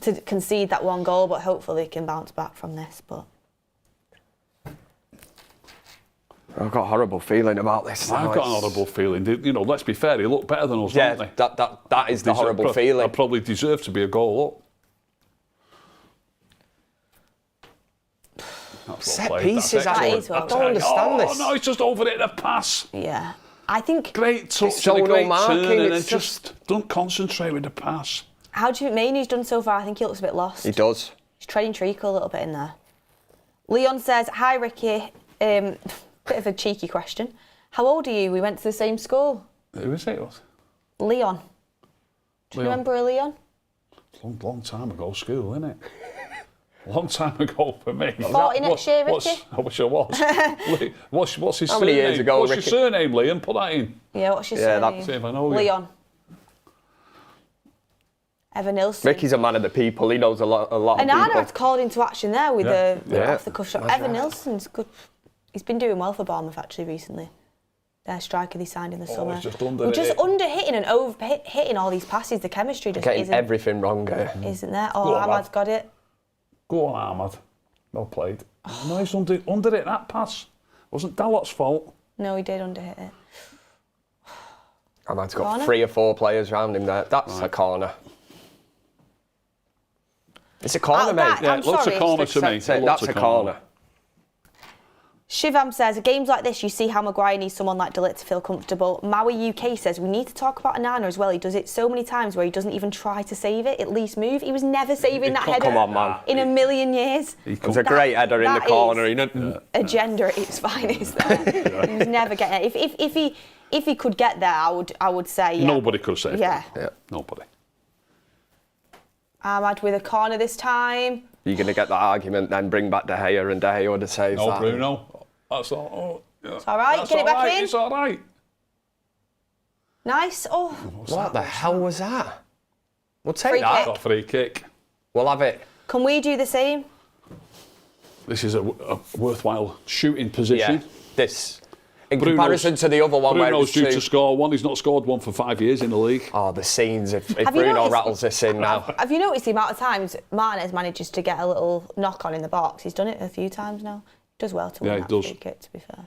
to concede that 1 goal. But hopefully, they can bounce back from this. But I've got a horrible feeling about this. I've got an horrible feeling. You know, let's be fair, they look better than us, don't they? That is the horrible feeling. They probably deserve to be a goal up. Set pieces, I don't understand this. No, it's just over it, a pass. yeah, I think Great touch and a great turn, and then just don't concentrate with the pass. How do you think Mainoo's done so far? I think he looks a bit lost. He does. He's treading treacle a little bit in there. Leon says, "Hi Ricky, bit of a cheeky question. How old are you? We went to the same school." Who is it? Leon. Do you remember a Leon? Long time ago, school, isn't it? Long time ago for me. 40 next year, Ricky? I wish I was. What's his How surname? many years ago, what's Ricky? your surname, Liam? Put that in. Yeah, what's your Yeah, surname? See if I know you. Leon. Evan Nilsson. Ricky's a man of the people. He knows a lot of and people. Arnold's called into action there with the off the cuff shot. That's Evan right. Nilsson's good. He's been doing well for Bournemouth actually recently. Their striker they signed in the summer. He's just under We're just under-hitting and over-hitting all these passes. The chemistry just Getting isn't, everything wrong here. isn't there. Oh, Go on, Ahmad's lad. got it. Go on, Ahmad. Well played. No, he's under it, that pass. Wasn't Dalot's fault. No, he did under-hit it. Ahmad's got Corner? 3 or 4 players around him there. That's a corner. It's a corner, mate. that- Yeah, I'm it looks sorry. a corner to me. That's it. It looks That's a corner. Shivam says, at games like this, you see how Maguire needs someone like De Ligt to feel comfortable. Maui UK says, we need to talk about Onana as well. He does it so many times where he doesn't even try to save it, at least move. He was never saving that header Come on, man. in a million years. It's a great header in the corner. Agenda at its finest there. He was never getting it. If he could get there, I would say, yeah. Nobody could save Yeah. him. Yeah. Nobody. Ahmad with a corner this time. You're going to get that argument then, bring back De Gea and De Gea would have saved No, that. Bruno. That's all. Oh, yeah. It's all right, That's get it back all right, in. It's all right. Nice. Oh, What the hell was that? We'll take Free that. kick. Got a free kick. We'll have it. can we do the same? This is a worthwhile shooting position. This. In comparison to the other one where it Bruno's was due 2. to score one. He's not scored one for 5 years in the league. Oh, the scenes if Have you Bruno noticed- rattles this in now. Have you noticed the amount of times Martinez manages to get a little knock on in the box? He's done it a few times now. Does well to win Yeah, that he does. free kick, to be fair.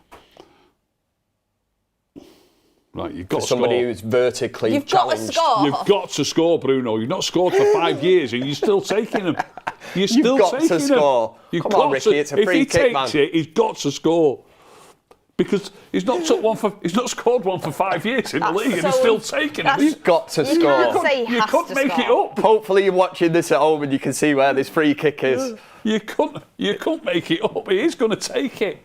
Right, you've got to Somebody score. who's vertically You've got to challenged. score. You've got to score, Bruno. You've not scored for 5 years and you're still taking them. You're still got to taking them. score. You've Come got on, Ricky, to, it's a free if he kick, takes man. it, he's got to score. Because he's not scored one for 5 years in the league and he's so- still taking that's- them. He's got to You score. can't say he You has couldn't to make it score. up. Hopefully you're watching this at home and you can see where this free kick is. You couldn't make it up. He is going to take it.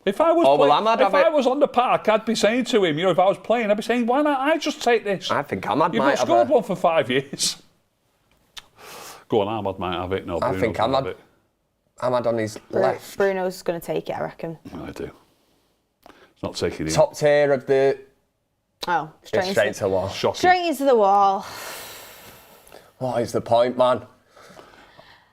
If I was, have I it. was on the park, I'd be saying to him, if I was playing, I'd be saying, why not I just take this? I think Ahmad You've might not have scored it. one for 5 years. Go on, Ahmad might have it. No, Bruno think can have Ahmad- it. Ahmad on his left. Bruno's going to take it, I reckon. I do. It's not taking it. Top tier of the... Oh, It's straight straight into to wall. Shocking. straight into the wall. What is the point, man?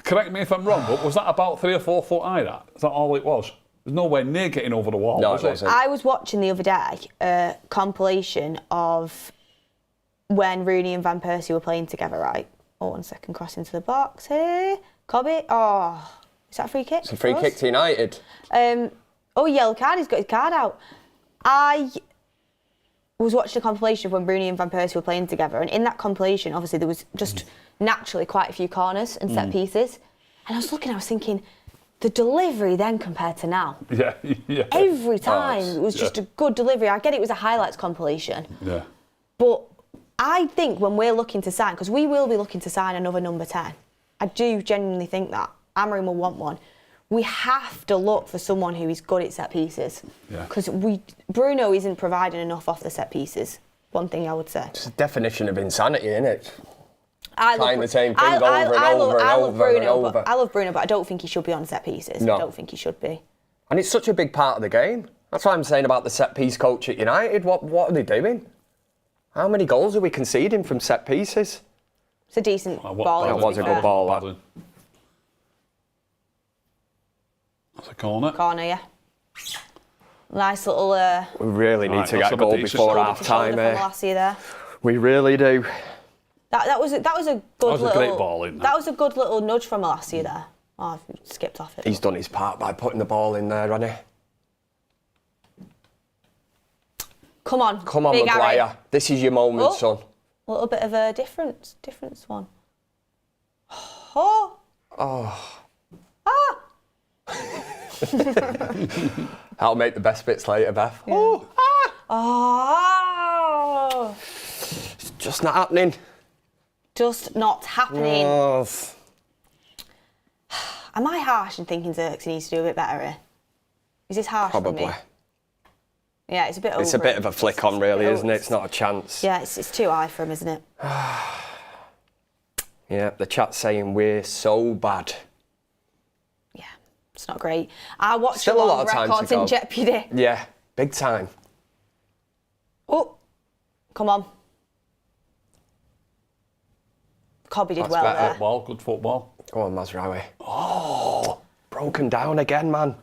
Correct me if I'm wrong, but was that about 3 or 4 foot high, that? Is that all it was? There's nowhere near getting over the wall, No, was it wasn't. I was watching the other day a compilation of when Rooney and Van Persie were playing together, right? Oh, 1 second, cross into the box here. Cobby. Oh, is that a free kick? It's a free for kick us? to United. Oh, yellow card. He's got his card out. I was watching a compilation of when Rooney and Van Persie were playing together, and in that compilation, obviously, there was just naturally quite a few corners and set pieces. And I was looking, I was thinking, the delivery then compared to now. Yeah, yeah. Every time it was just yeah. a good delivery. I get it was a highlights compilation, Yeah. but I think when we're looking to sign, because we will be looking to sign another number 10, I do genuinely think that Amorim will want one. We have to look for someone who is good at set pieces. Yeah. Because Bruno isn't providing enough off the set pieces. One thing I would say. It's a definition of insanity, isn't it? I Trying the same thing over and over and over and over. I love Bruno, but I don't think he should be on set pieces. No. I don't think he should be. And it's such a big part of the game. That's what I'm saying about the set-piece coach at United. What are they doing? How many goals are we conceding from set pieces? It's a decent ball. That was a good ball, that. That's a corner. Corner, yeah. Nice little... we really need to get a goal before half-time. There. We really do. That was a good little... a great ball in. That was a good little nudge from Malacia there. Oh, I've skipped off it. He's done his part by putting the ball in there, hasn't he? Come on, Maguire. Harry. This is your moment, son. A little bit of a different one. Oh. Oh. Ah. I'll make the best bits later, Beth. Yeah. Oh. Ah. Oh. It's just not happening. Just not happening. Oh. Am I harsh in thinking Xerxes needs to do a bit better here? Is this harsh Probably. for me? Yeah, it's a bit over. It's a bit of a flick on, really, isn't it? It's not a chance. Yeah, it's too high for him, isn't it? Yeah, the chat's saying we're so bad. Yeah, it's not great. I watched Still a lot of time records to go. in jeopardy. Yeah, big time. Oh, come on. Cobby did That's well better. there. Football, good football. Go on, Mazraoui. Oh, broken down again, man.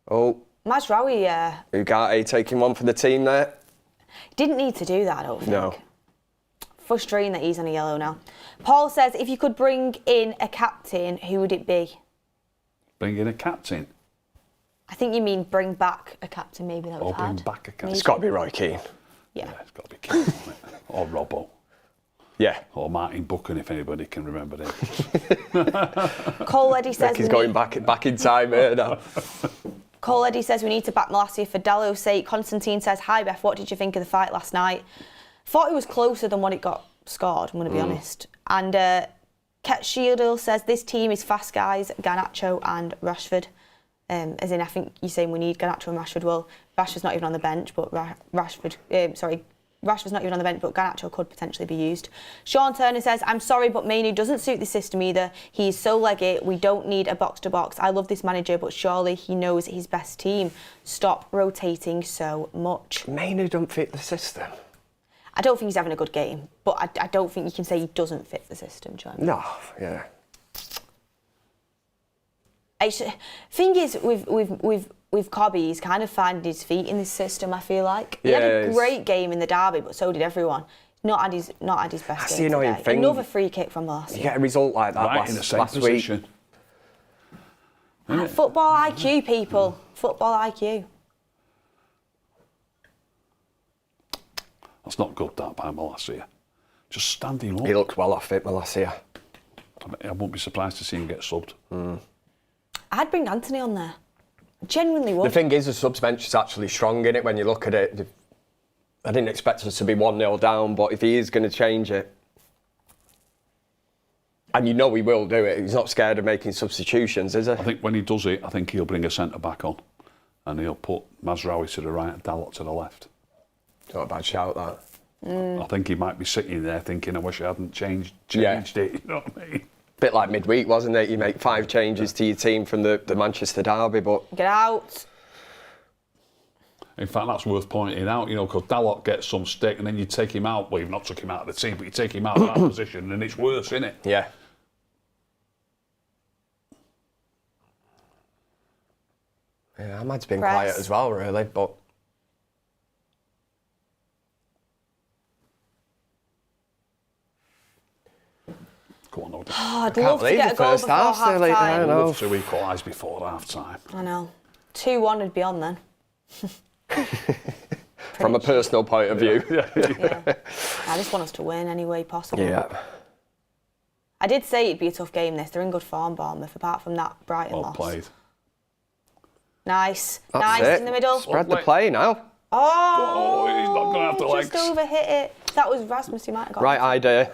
Oh. Mazraoui, Ugarte taking one for the team there. didn't need to do that, I don't think. No. Frustrating that he's on a yellow now. Paul says, if you could bring in a captain, who would it be? Bring in a captain. I think you mean bring back a captain, maybe that we've Bring had. back a captain. It's got to be Roy Keane. Yeah. It's got to be Keane, hasn't it? Or Robbo. Yeah. Or Martin Buchan, if anybody can remember him. Cole Eddy says... He's going back in time here now. Cole Eddy says we need to back Malacia for Dallo's sake. Constantine says, hi Beth, what did you think of the fight last night? Thought it was closer than what it got scored, I'm going to be honest. And Ket Shieldle says, this team is fast guys, Garnacho and Rashford. As in, I think you're saying we need Garnacho and Rashford. Well, Rashford's not even on the bench, but Rashford's not even on the bench, but Garnacho could potentially be used. Sean Turner says, I'm sorry, but Mainoo doesn't suit the system either. He's so leggy. We don't need a box-to-box. I love this manager, but surely he knows his best team. Stop rotating so much. Mainoo don't fit the system. I don't think he's having a good game, but I don't think you can say he doesn't fit the system, John. No, yeah. Thing is, with Cobby, he's kind of finding his feet in this system, I feel like. He had a great game in the derby, but so did everyone. Not had his best That's game the annoying today. thing. Another free kick from last You get a result like that Right in the same last week. position. Football IQ, people. Football IQ. That's not good, that, by Malacia. Just standing up. He looks well off it, Malacia. I won't be surprised to see him get subbed. I'd bring Anthony on there. I genuinely would. The thing is, the subs bench is actually strong in it when you look at it. I didn't expect us to be 1-0 down, but if he is going to change it, and you know he will do it, he's not scared of making substitutions, is he? I think when he does it, I think he'll bring a centre-back on and he'll put Mazraoui to the right and Dalot to the left. Not a bad shout, that. I think he might be sitting there thinking, I wish I hadn't changed it, you know what I mean? Bit like midweek, wasn't it? You make 5 changes to your team from the Manchester derby, but... Get out. In fact, that's worth pointing out, you know, because Dalot gets some stick and then you take him out. Well, you've not took him out of the team, but you take him out of that position and it's worse, isn't it? Yeah. Yeah, Ahmad's been quiet as well, really, but... Go on, Odie. Oh, I'd love to get a goal before half-time. I I'd know. love to equalise before half-time. I know. 2-1 would be on then. From a personal point of view. Yeah. I just want us to win any way possible. Yeah. I did say it'd be a tough game, this. They're in good form, Bournemouth, apart from that Brighton Well loss. played. Nice. That's nice it. in the middle. Spread the play now. Oh, he's not going to have the legs. Just overhit it. That was Rasmus, he might have got Right it. idea.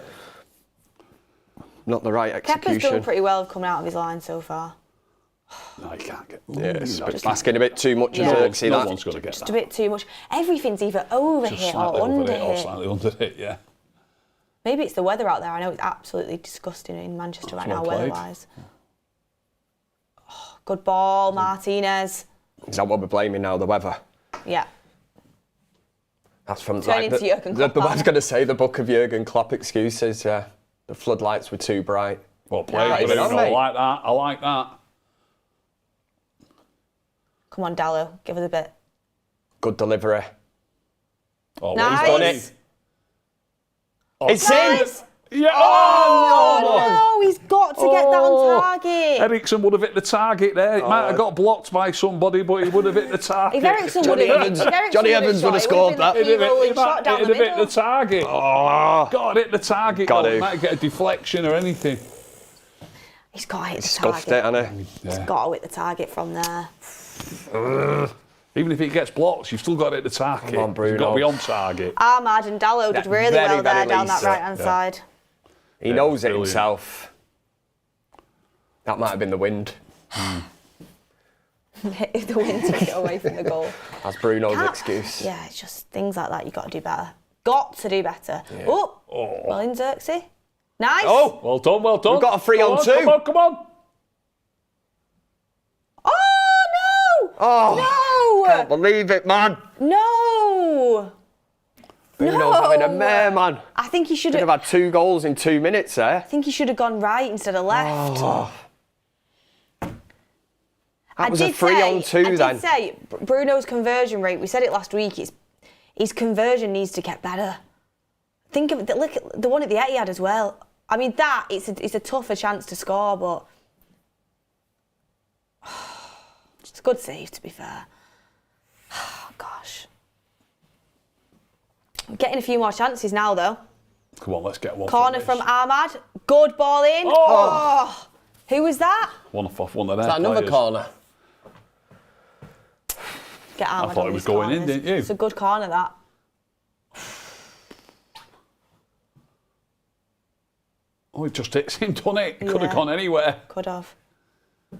Not the right Kepa's execution. done pretty well coming out of his line so far. No, you can't get... Yeah, it's asking a bit too much Yeah. of Xerxes, No that. one's going to get Just that. a bit too much. Everything's either overhit Just slightly or over it or underhit. slightly under it, yeah. Maybe it's the weather out there. I know it's absolutely disgusting in Manchester right now, well played. weather-wise. Oh, good ball, Martinez. Is that what we're blaming now, the weather? Yeah. That's from Turn into Jurgen Klopp, I was going to say the book of Jurgen Klopp excuses. Yeah, the floodlights were too bright. Well played, Nice. Bruno. I like that. I like that. Come on, Dallo, give us a bit. Good delivery. Oh, Nice. He's done it. Oh, It's Nice. in. Yeah. Oh, no, he's got to get that on target. Ericsson would have hit the target there. It might have got blocked by somebody, but he would have hit the target. If Ericsson would have, Johnny Evans would have scored that. He'd have hit the the target. Oh. Got to hit the target. Got though. to. He might get a deflection or anything. He's got to hit the Scuffed target. it, hasn't he? He's got to hit the target from there. Even if it gets blocked, you've still got to hit the target. Come on, Bruno. You've got to be on target. Ahmad and Dallo did really very, well there very down that least, right-hand side. He knows it brilliant. himself. That might have been the wind. If the wind took it away from the goal. That's Bruno's excuse. Yeah, it's just things like that you've got to do better. Got to do better. Yeah. Oh, well in Xerxes. Nice. Oh, Well done, well done. We've got a 3-on-2. Come on, come on. Oh, no! oh, can't believe it, man. No! Bruno's having a mare, man. I think he should Could have. have had 2 goals in 2 minutes there. I think he should have gone right instead of left. That was a 3-on-2 then. I did say Bruno's conversion rate. We said it last week. His conversion needs to get better. Think of it. Look at the one at the Etihad as well. I mean, it's a tougher chance to score, but it's a good save to be fair. Oh, gosh. We're getting a few more chances now, though. Come on, let's get one. Corner from Ahmad. Good ball in. Oh. Who was that? One off one of their Is that another players. corner? Get Ahmad thought on it was these going in, corners. didn't you? It's a good corner, that. Oh, it just hits him, doesn't it? Could Yeah. have gone anywhere. Could have. I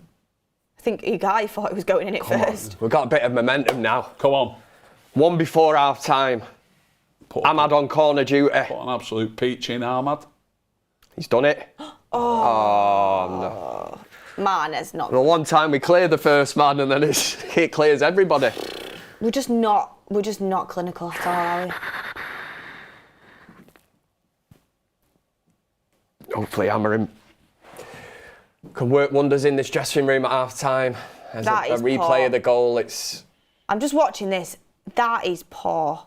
think Ugai thought it was going in first. We've got a bit of momentum now. Come on. 1 before half time. Put, Ahmad on corner duty. put an absolute peach in, Ahmad. He's done it. Man, it's not. The one time we clear the first man and then it clears everybody. We're just not clinical at all, are we? Hopefully Amorim can work wonders in this dressing room at half time. As That a is replay poor. of the goal, it's I'm just watching this. That is poor.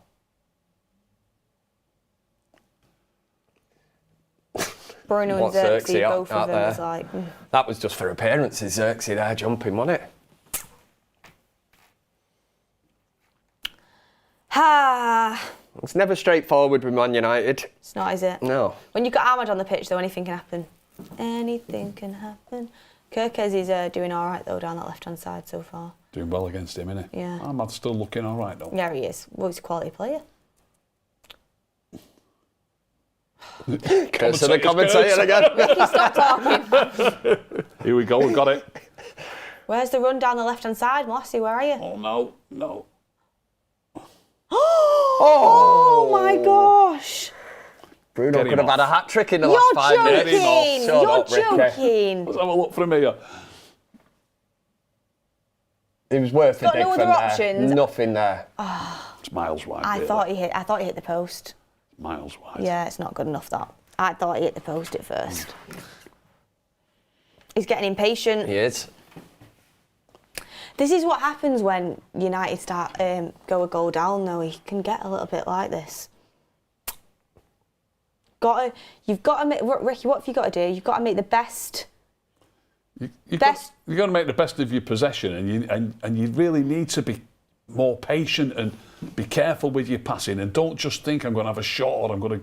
Bruno and What's Xerxes, Xerxes both of out them there? was like... that was just for appearances. Xerxes there jumping, wasn't it? It's never straightforward with Man United. It's not, is it? No. When you've got Ahmad on the pitch, though, anything can happen. Anything can happen. Kirkes is doing all right, though, down that left-hand side so far. Doing well against him, isn't he? Yeah. Ahmad's still looking all right, though. Yeah, he is. Well, he's a quality player. Curse of the commentator again. Ricky, stop talking. Here we go, we got it. Where's the run down the left-hand side? Mossy, where are you? Oh, no, no. Oh my gosh! Bruno Get him could have had a off. hat trick in the You're last 5 minutes. joking! Shut You're up, Ricky. joking! Let's have a look from here. It was worth a Got dig no from other there. options? Nothing there. It's miles wide. I really. thought he hit the post. Miles wide. Yeah, it's not good enough, that. I thought he hit the post at first. He's getting impatient. He is. This is what happens when United start go a goal down, though. He can get a little bit like this. You've got to make, Ricky, what have you got to do? You've got to make the best. You've got to make the best of your possession, and you really need to be more patient and be careful with your passing, and don't just think I'm going to have a shot or I'm going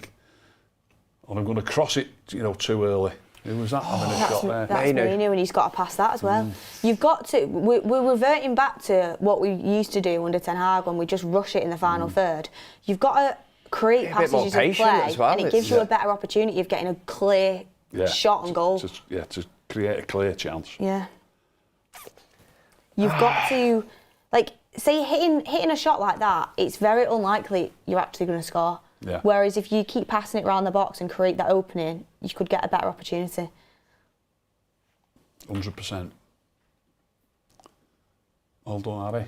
to cross it, too early. Who was that having a shot there? That's Mourinho, and he's got to pass that as well. You've got to. We're reverting back to what we used to do under Ten Hag when we just rush it in the final third. You've got to create a bit more passages of patient play, as well, and it gives you a better opportunity of getting a clear shot on goal. To create a clear chance. Yeah. You've got to, say hitting a shot like that, it's very unlikely you're actually going to score. Yeah. Whereas if you keep passing it around the box and create that opening, you could get a better opportunity. 100%. Well done, Harry.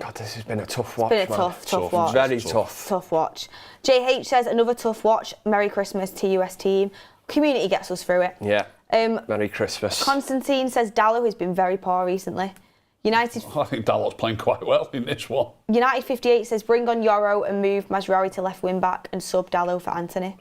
God, this has been a tough watch. It's been a tough watch. Very tough. Tough watch. JH says, another tough watch. Merry Christmas, TUS team. Community gets us through it. Yeah. Merry Christmas. Constantine says, Dallo has been very poor recently. United. I think Dalot's playing quite well in this one. United 58 says, bring on Yoro and move Mazraoui to left wing back and sub Dallo for Anthony.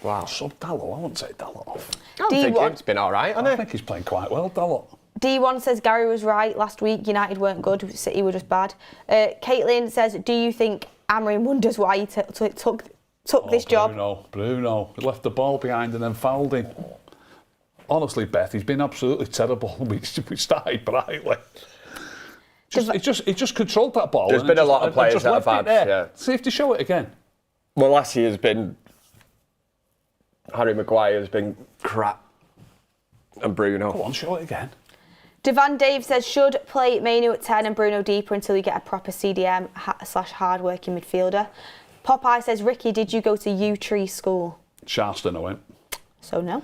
Wow. Sub Dalot, I wouldn't take Dalot off. I think it's been all right, hasn't I it? think he's playing quite well, Dalot. D1 says Gary was right last week. United weren't good. City were just bad. Caitlin says, do you think Amorim wonders why he took this job? Bruno. He left the ball behind and then fouled him. Honestly, Beth, he's been absolutely terrible. We started brightly. He just controlled that ball. There's been a lot of players that have had. Yeah. See if they show it again. Well, last year has been. Harry Maguire has been crap. And Bruno. Go on, show it again. Devan Dave says, should play Mainu at 10 and Bruno deeper until we get a proper CDM / hard-working midfielder. Popeye says, Ricky, did you go to U Tree School? Sharston, I went. So no.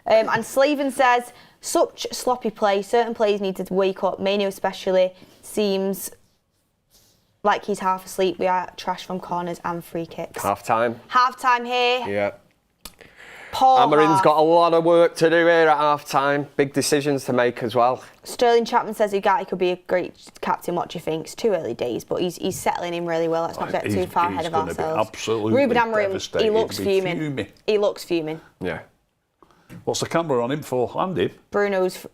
And Slaven says, such sloppy play. Certain players need to wake up. Mainu especially seems like he's half asleep. We are trash from corners and free kicks. Half-time. Half-time here. Yeah. Paul Amorim's got a lot of work to do here at half-time. Big decisions to make as well. Sterling Chapman says Ugarte could be a great captain. What do you think? It's too early days, but he's settling in really well. Let's not get too far ahead of ourselves. Absolutely. Ruben Amorim, he looks fuming. He looks fuming. Yeah. What's the camera on him for? And him? Bruno's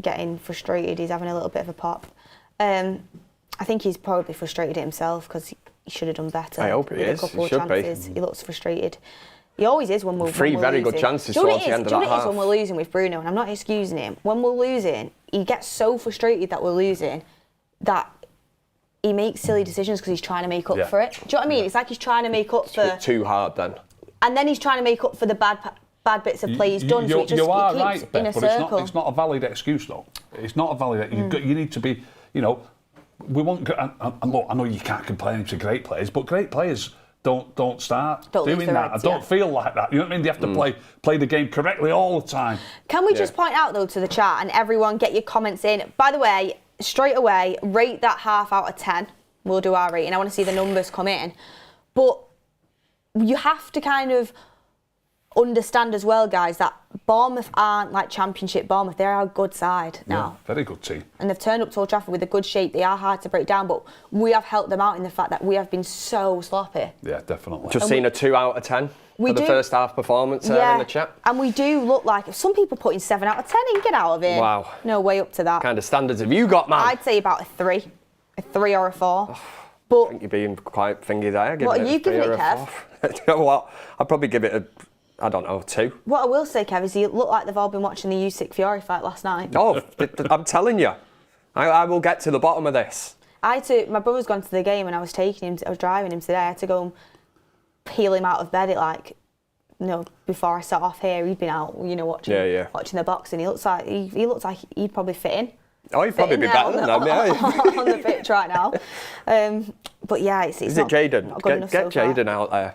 getting frustrated. He's having a little bit of a pop. I think he's probably frustrated at himself because he should have done better. I hope he is. A couple He should of chances. He looks frustrated. He always is when we're Three very good chances towards the end of that half. Do you know what it is when we're losing with Bruno? And I'm not excusing him. When we're losing, he gets so frustrated that we're losing that he makes silly decisions because he's trying to make up for it. Do you know what I mean? It's like he's trying to make up for... It's too hard then. And then he's trying to make up for the bad bits of play he's done. So it just you are keeps right, in a but circle. it's not a valid excuse, though. It's not a valid... You need to be, we won't... And look, I know you can't complain to great players, but great players... Don't start doing that. I don't feel like that. You know what I mean? They have to play the game correctly all the time. Can we just point out, though, to the chat and everyone get your comments in? By the way, straight away, rate that half out of 10. We'll do our rating. I want to see the numbers come in. But you have to kind of understand as well, guys, that Bournemouth aren't like Championship Bournemouth. They're a good side now. Yeah, very good team. And they've turned up to Old Trafford with a good shape. They are hard to break down, but we have helped them out in the fact that we have been so sloppy. Yeah, definitely. Just seen a 2 out of 10 for the first half performance in the chat. And we do look like, some people put in 7 out of 10 and get out of it. Wow. No way up to that. What kind of standards have you got, man? I'd say about a 3 or a 4. But I think you're being quite thingy there. What are you giving it, Kev? You know what? I'd probably give it a, I don't know, 2. What I will say, Kev, is you look like they've all been watching the Usyk Fury fight last night. Oh, I'm telling you. I will get to the bottom of this. My brother's gone to the game and I was driving him today. I had to go and peel him out of bed at before I set off here. He'd been out, watching the boxing. He looks like he'd probably fit in. Oh, he'd probably be better than them, yeah. On the pitch right now. But yeah, it's Is it Jaden? Get Jaden out there.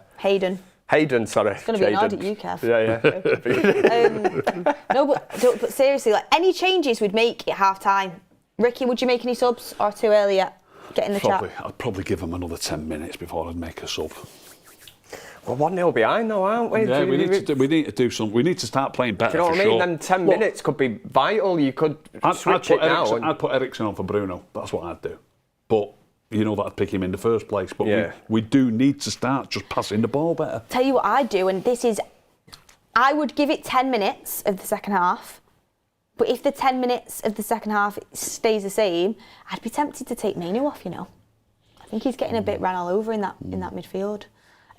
Hayden, sorry. It's going to be an odd at you, Kev. Yeah. No, but seriously, like any changes we'd make at half time. Ricky, would you make any subs or too early yet? Get in the chat. I'd probably give them another 10 minutes before I'd make a sub. We're 1-0 behind though, aren't we? Yeah, we need to do something. We need to start playing better. Do you know what I mean? Then 10 minutes could be vital. You could switch it now. I'd put Eriksen on for Bruno. That's what I'd do. But you know that I'd pick him in the first place. But we do need to start just passing the ball better. Tell you what I'd do, and I would give it 10 minutes of the second half. But if the 10 minutes of the second half stays the same, I'd be tempted to take Mainu off, I think he's getting a bit ran all over in that midfield.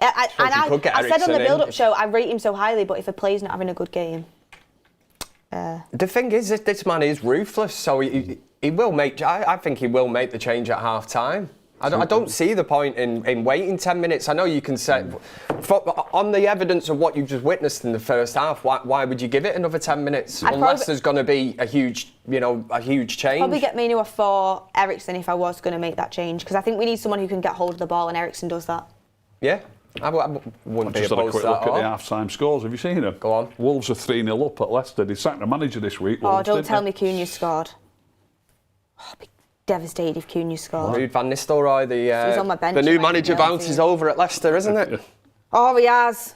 I said on the build-up show, I rate him so highly, but if a player's not having a good game... The thing is, this man is ruthless, so he will make... I think he will make the change at half-time. I don't see the point in waiting 10 minutes. I know you can say... On the evidence of what you've just witnessed in the first half, why would you give it another 10 minutes? Unless there's going to be a huge change. Probably get Mainu off for Eriksen if I was going to make that change, because I think we need someone who can get hold of the ball, and Eriksen does that. Yeah. I wouldn't I be just had a opposed quick to that look at at all. the half-time scores. Have you seen them? Go on. Wolves are 3-0 up at Leicester. They sacked the manager this week. Oh, Wolves, don't didn't tell they? me Cunha scored. Oh, I'd be devastated if Cunha scored. Ruud van Nistelrooy, He's on my bench the new in my manager fantasy. bounces over at Leicester, isn't it? Oh, he has.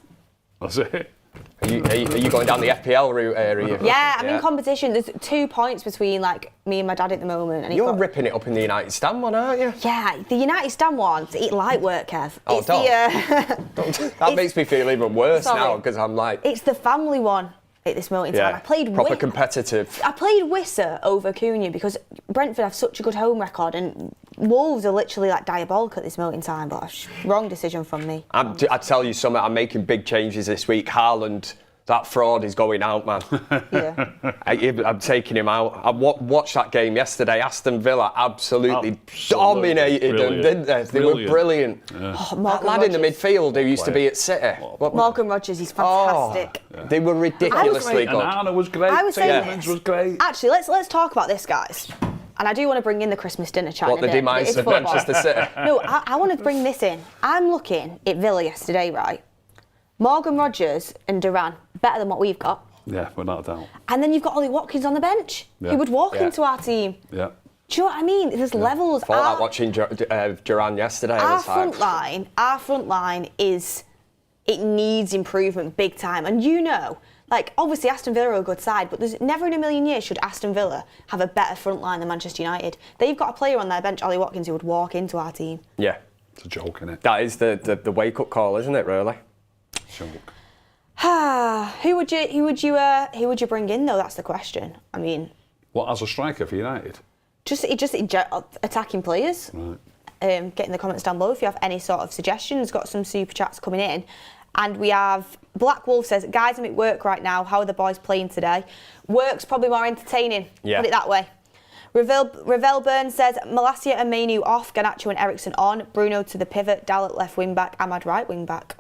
That's it. Are you going down the FPL route area? Yeah, I'm in competition. There's 2 points between like me and my dad at the moment. And You're ripping it up in the United Stand one, aren't you? Yeah, the United Stand ones, eat light work, Kev. Oh, It's don't. That It's- makes me feel even worse Sorry. now because I'm like, It's the family one at this moment in time. I played proper competitive. I played Wissa over Cunha because Brentford have such a good home record and Wolves are literally like diabolical at this moment in time, but wrong decision from me. I tell you something, I'm making big changes this week. Haaland, that fraud is going out, man. Yeah. I'm taking him out. I watched that game yesterday. Aston Villa absolutely dominated them, didn't they? They were brilliant. Yeah. Oh, That Morgan lad in the Rogers. midfield who used to be at City. Morgan Rogers, he's fantastic. They were ridiculously And good. Anna was great. I was saying Tielemans this. was great. Actually, let's talk about this, guys. And I do want to bring in the Christmas dinner chat. What, in a the bit, demise but it's of football. Manchester City? No, I want to bring this in. I'm looking at Villa yesterday, right? Morgan Rogers and Duran, better than what we've got. Yeah, without a doubt. And then you've got Ollie Watkins on the bench. Yeah. He would walk Yeah. into our team. Yeah. Do you know what I mean? There's levels. I thought that watching Duran yesterday. I Our was like, front line it needs improvement big time. And you know, like obviously Aston Villa are a good side, but there's never in a million years should Aston Villa have a better front line than Manchester United. They've got a player on their bench, Ollie Watkins, who would walk into our team. yeah, It's a joke, isn't it? that is the wake-up call, isn't it, really? Joke. Who would you bring in though? That's the question. I mean, What, as a striker for United? just attacking players. Right. Get in the comments down below if you have any sort of suggestions. Got some super chats coming in. And we have Black Wolf says, guys, I'm at work right now. How are the boys playing today? Work's probably more entertaining. Yeah. Put it that way. Ravel Burns says, Malacia and Mainu off, Garnacho and Ericsson on, Bruno to the pivot, Dal at left wing back, Ahmad right wing back.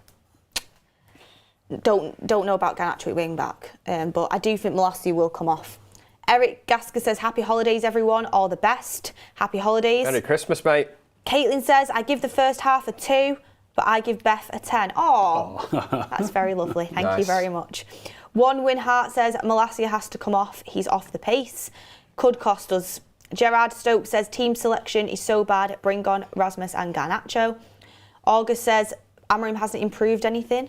Don't know about Garnacho at wing back, but I do think Malacia will come off. Eric Gasker says, happy holidays everyone, all the best. Happy holidays. Merry Christmas, mate. Caitlin says, I give the first half a 2, but I give Beth a 10. Oh, that's very lovely. Thank you Nice. very much. One Win Heart says, Malacia has to come off. He's off the pace. Could cost us. Gerard Stokes says, team selection is so bad. Bring on Rasmus and Garnacho. August says, Amorim hasn't improved anything.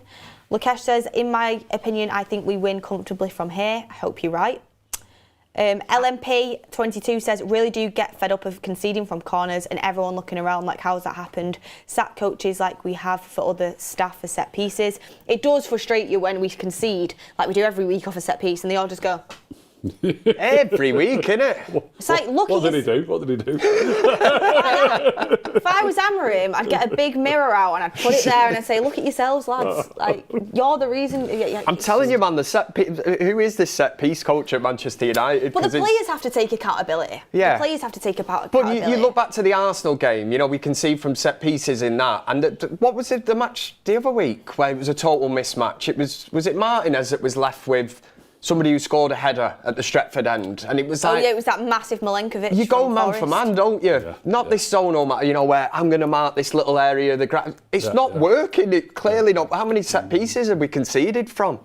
Lukesh says, in my opinion, I think we win comfortably from here. I hope you're right. LMP22 says, really do get fed up of conceding from corners and everyone looking around like, how's that happened? Sack coaches like we have for other staff for set pieces. It does frustrate you when we concede, like we do every week off a set piece, and they all just go, Every week, innit? it's like, look What at did he your... do? What did he do? If I was Amorim, I'd get a big mirror out and I'd put it there and I'd say, look at yourselves, lads. Like, you're the reason... I'm telling you, man, who is this set piece coach at Manchester United? But the 'Cause it's- players have to take accountability. Yeah. The players have to take accountability. But you look back to the Arsenal game, you know, we concede from set pieces in that. And what was it, the match the other week where it was a total mismatch? It was it Martinez that was left with somebody who scored a header at the Stretford end? And it was like... Oh, yeah, it was that massive Milenkovic. You go from man Forest. for man, don't you? Yeah, Not this zonal, you know, where I'm going to mark this little area of the ground. It's not working. It clearly not. How many set pieces have we conceded from?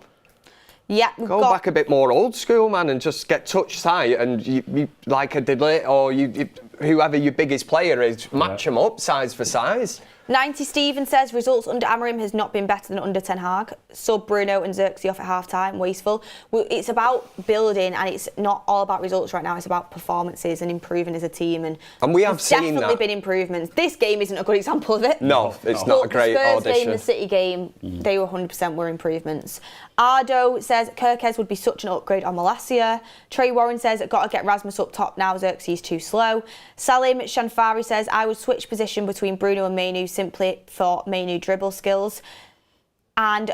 Yeah, we've Go got... back a bit more old school, man, and just get touch tight and you like a delay or whoever your biggest player is, match them up size for size. 90 Stephen says, results under Amorim has not been better than under Ten Hag. Sub Bruno and Xerxes off at half-time, wasteful. Well, it's about building and it's not all about results right now. It's about performances and improving as a team. And we have there's seen definitely that. been improvements. This game isn't a good example of it. No, it's not a great the Spurs audition. game, the City game, they were 100% were improvements. Ardo says, Kirkes would be such an upgrade on Malacia. Trey Warren says, got to get Rasmus up top now, Xerxes too slow. Salim Shanfari says, I would switch position between Bruno and Mainu simply for Mainu dribble skills. And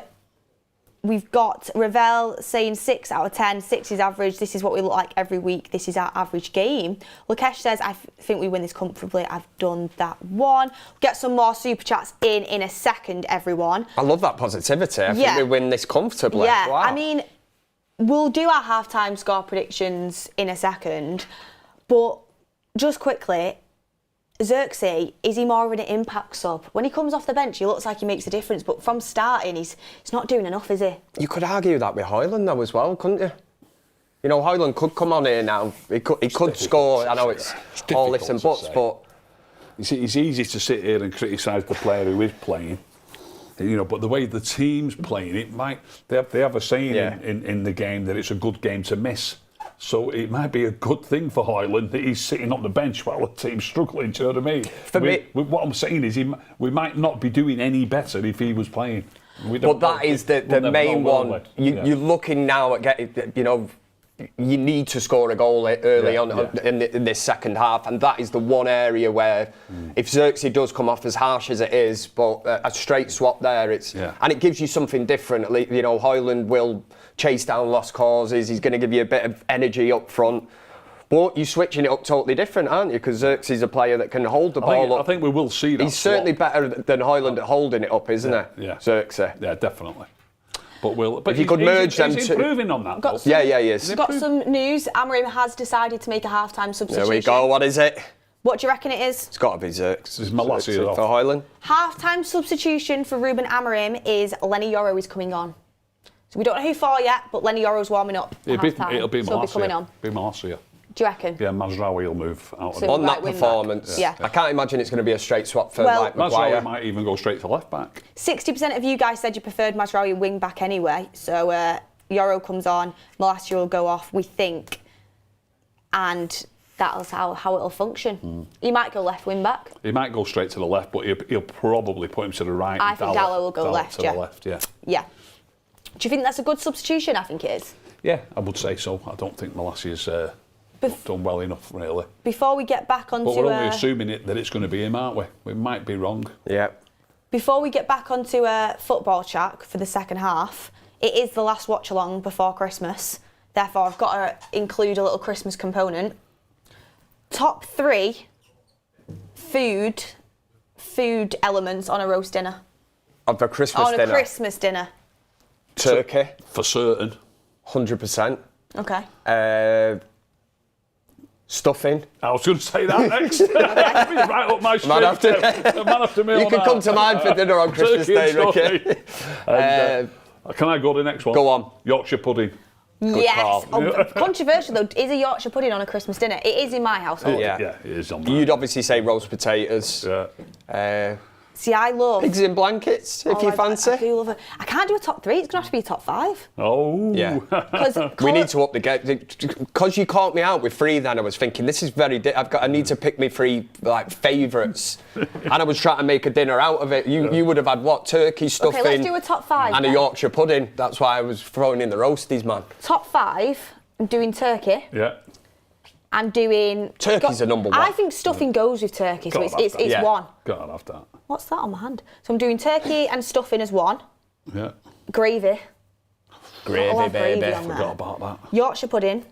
we've got Ravel saying 6 out of 10. 6 is average. This is what we look like every week. This is our average game. Lukesh says, I think we win this comfortably. I've done that one. Get some more super chats in a second, everyone. I love that positivity. I think we win this comfortably. Yeah, Wow. I mean, we'll do our halftime score predictions in a second, but just quickly, Xerxes, is he more of an impact sub? When he comes off the bench, he looks like he makes a difference, but from starting, he's not doing enough, is he? You could argue that with Højlund though as well, couldn't you? You know, Højlund could come on here now. He could score. I know it's all ifs and buts, but it's easy to sit here and criticise the player who is playing. You know, but the way the team's playing, it might. They have a saying in the game that it's a good game to miss. So it might be a good thing for Højlund that he's sitting on the bench while the team's struggling. Do you know what I mean? What I'm saying is, we might not be doing any better if he was playing. But that is the main one. You're looking now at getting, you know, you need to score a goal early on in this second half, and that is the one area where if Xerxes does come off as harsh as it is, but a straight swap there, and it gives you something different. At least, you know, Højlund will chase down lost causes. He's going to give you a bit of energy up front. But you're switching it up totally different, aren't you? Because Xerxes is a player that can hold the ball up. I think we will see that. He's certainly better than Højlund at holding it up, isn't he? Yeah. Xerxes. Yeah, definitely. But if you could merge them, he's improving on that. He is. Got some news. Amorim has decided to make a half-time substitution. There we go. What is it? What do you reckon it is? It's got to be Xerxes. It's Malacia for Højlund. Half-time substitution for Ruben Amorim is Lenny Yoro is coming on. So we don't know who for yet, but Lenny Yoro's warming up. It'll be Malacia. So he'll be coming on. Be Malacia. Do you reckon? Yeah, Mazraoui will move out. So on that performance, yeah. I can't imagine it's going to be a straight swap for Mazraoui Maguire. might even go straight to left back. 60% of you guys said you preferred Mazraoui wing back anyway, so Yoro comes on, Malacia will go off, we think, and that's how it'll function. He might go left wing back. He might go straight to the left, but he'll probably put him to the right. I think Dallo will go left, to the left, yeah. Yeah. Do you think that's a good substitution? I think it is. Yeah, I would say so. I don't think Malacia's done well enough, really. Before we get back onto... But we're only assuming that it's going to be him, aren't we? We might be wrong. Yeah. Before we get back onto football chat for the second half, it is the last watch-along before Christmas. Therefore, I've got to include a little Christmas component. Top 3 food elements on a roast dinner. Of a Christmas dinner? On a Christmas dinner. Turkey. For certain. 100%. Okay. Stuffing. I was going to say that next. Right up my street. Man after me. You can come to mine for dinner on Christmas Day, Ricky. Can I go to the next one? Go on. Yorkshire pudding. Yes. Controversial though, is a Yorkshire pudding on a Christmas dinner? It is in my household. Yeah, it is on mine. You'd obviously say roast potatoes. Yeah. See, I love... Pigs in blankets, if you fancy. I do love it. I can't do a top 3, it's going to have to be a top 5. Oh. Yeah. We need to up the game. Because you caught me out with 3 then, I was thinking, this is very... I need to pick me 3, favourites. And I was trying to make a dinner out of it. You would have had what? Turkey, stuffing... Okay, let's do a top 5 And then. a Yorkshire pudding. That's why I was throwing in the roasties, man. Top 5, I'm doing turkey. Yeah. I'm doing... Turkey's a number 1. I think stuffing goes with turkey, so it's 1. Gotta have that. What's that on my hand? So I'm doing turkey and stuffing as 1. Yeah. Gravy. Gravy, baby. Gravy on Forgot about that. Yorkshire pudding.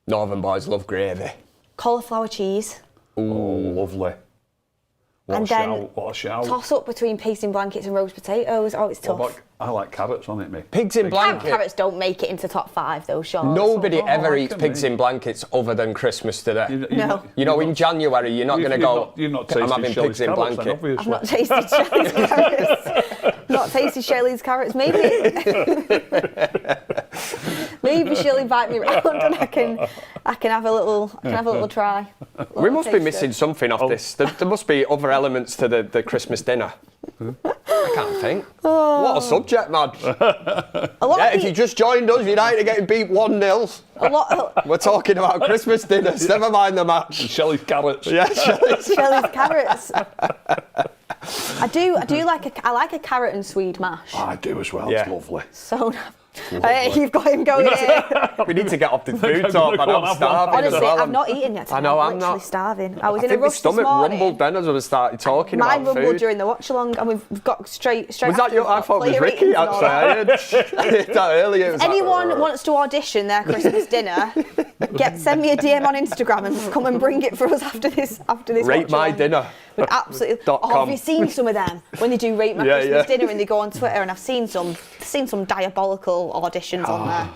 Northern boys love gravy. Cauliflower cheese. Ooh, lovely. What a shout. Toss up between pigs in blankets and roast potatoes. Oh, it's tough. I like carrots on it, mate. Pigs in blankets. Carrots don't make it into top 5 though, Sean. Nobody ever eats pigs in blankets other than Christmas today. No. You know, in January, you're not going to go, you're not I'm having pigs in blankets. I've not tasted Shelley's carrots. Not tasted Shelley's carrots, maybe. Maybe she'll invite me round and I can have a little try. We must be missing something off this. There must be other elements to the Christmas dinner. I can't think. What a subject, man. If you just joined us, United are getting beat 1-0. We're talking about Christmas dinners, never mind the match. Shelley's carrots. Yeah, Shelley's carrots. I like a carrot and swede mash. I do as well, Yeah. it's lovely. So hey, you've got him going here. We need to get off the food talk, man. I'm starving. Honestly, as well. I've not eaten yet. I know, I'm I'm literally not. starving. I was I in a think my rush this stomach morning. rumbled then as I started talking Mine about rumbled food. during the watch along, and we've got straight. Was that after you? I thought it was player Ricky, ratings and all actually. that. I heard that earlier. It was Anyone wants to audition their Christmas dinner, send me a DM on Instagram and come and bring it for us after this. Rate my watch-along. dinner. Would absolutely. .com. Have you seen some of them when they do rate my Christmas dinner and they go on Twitter? And I've seen some diabolical auditions on there.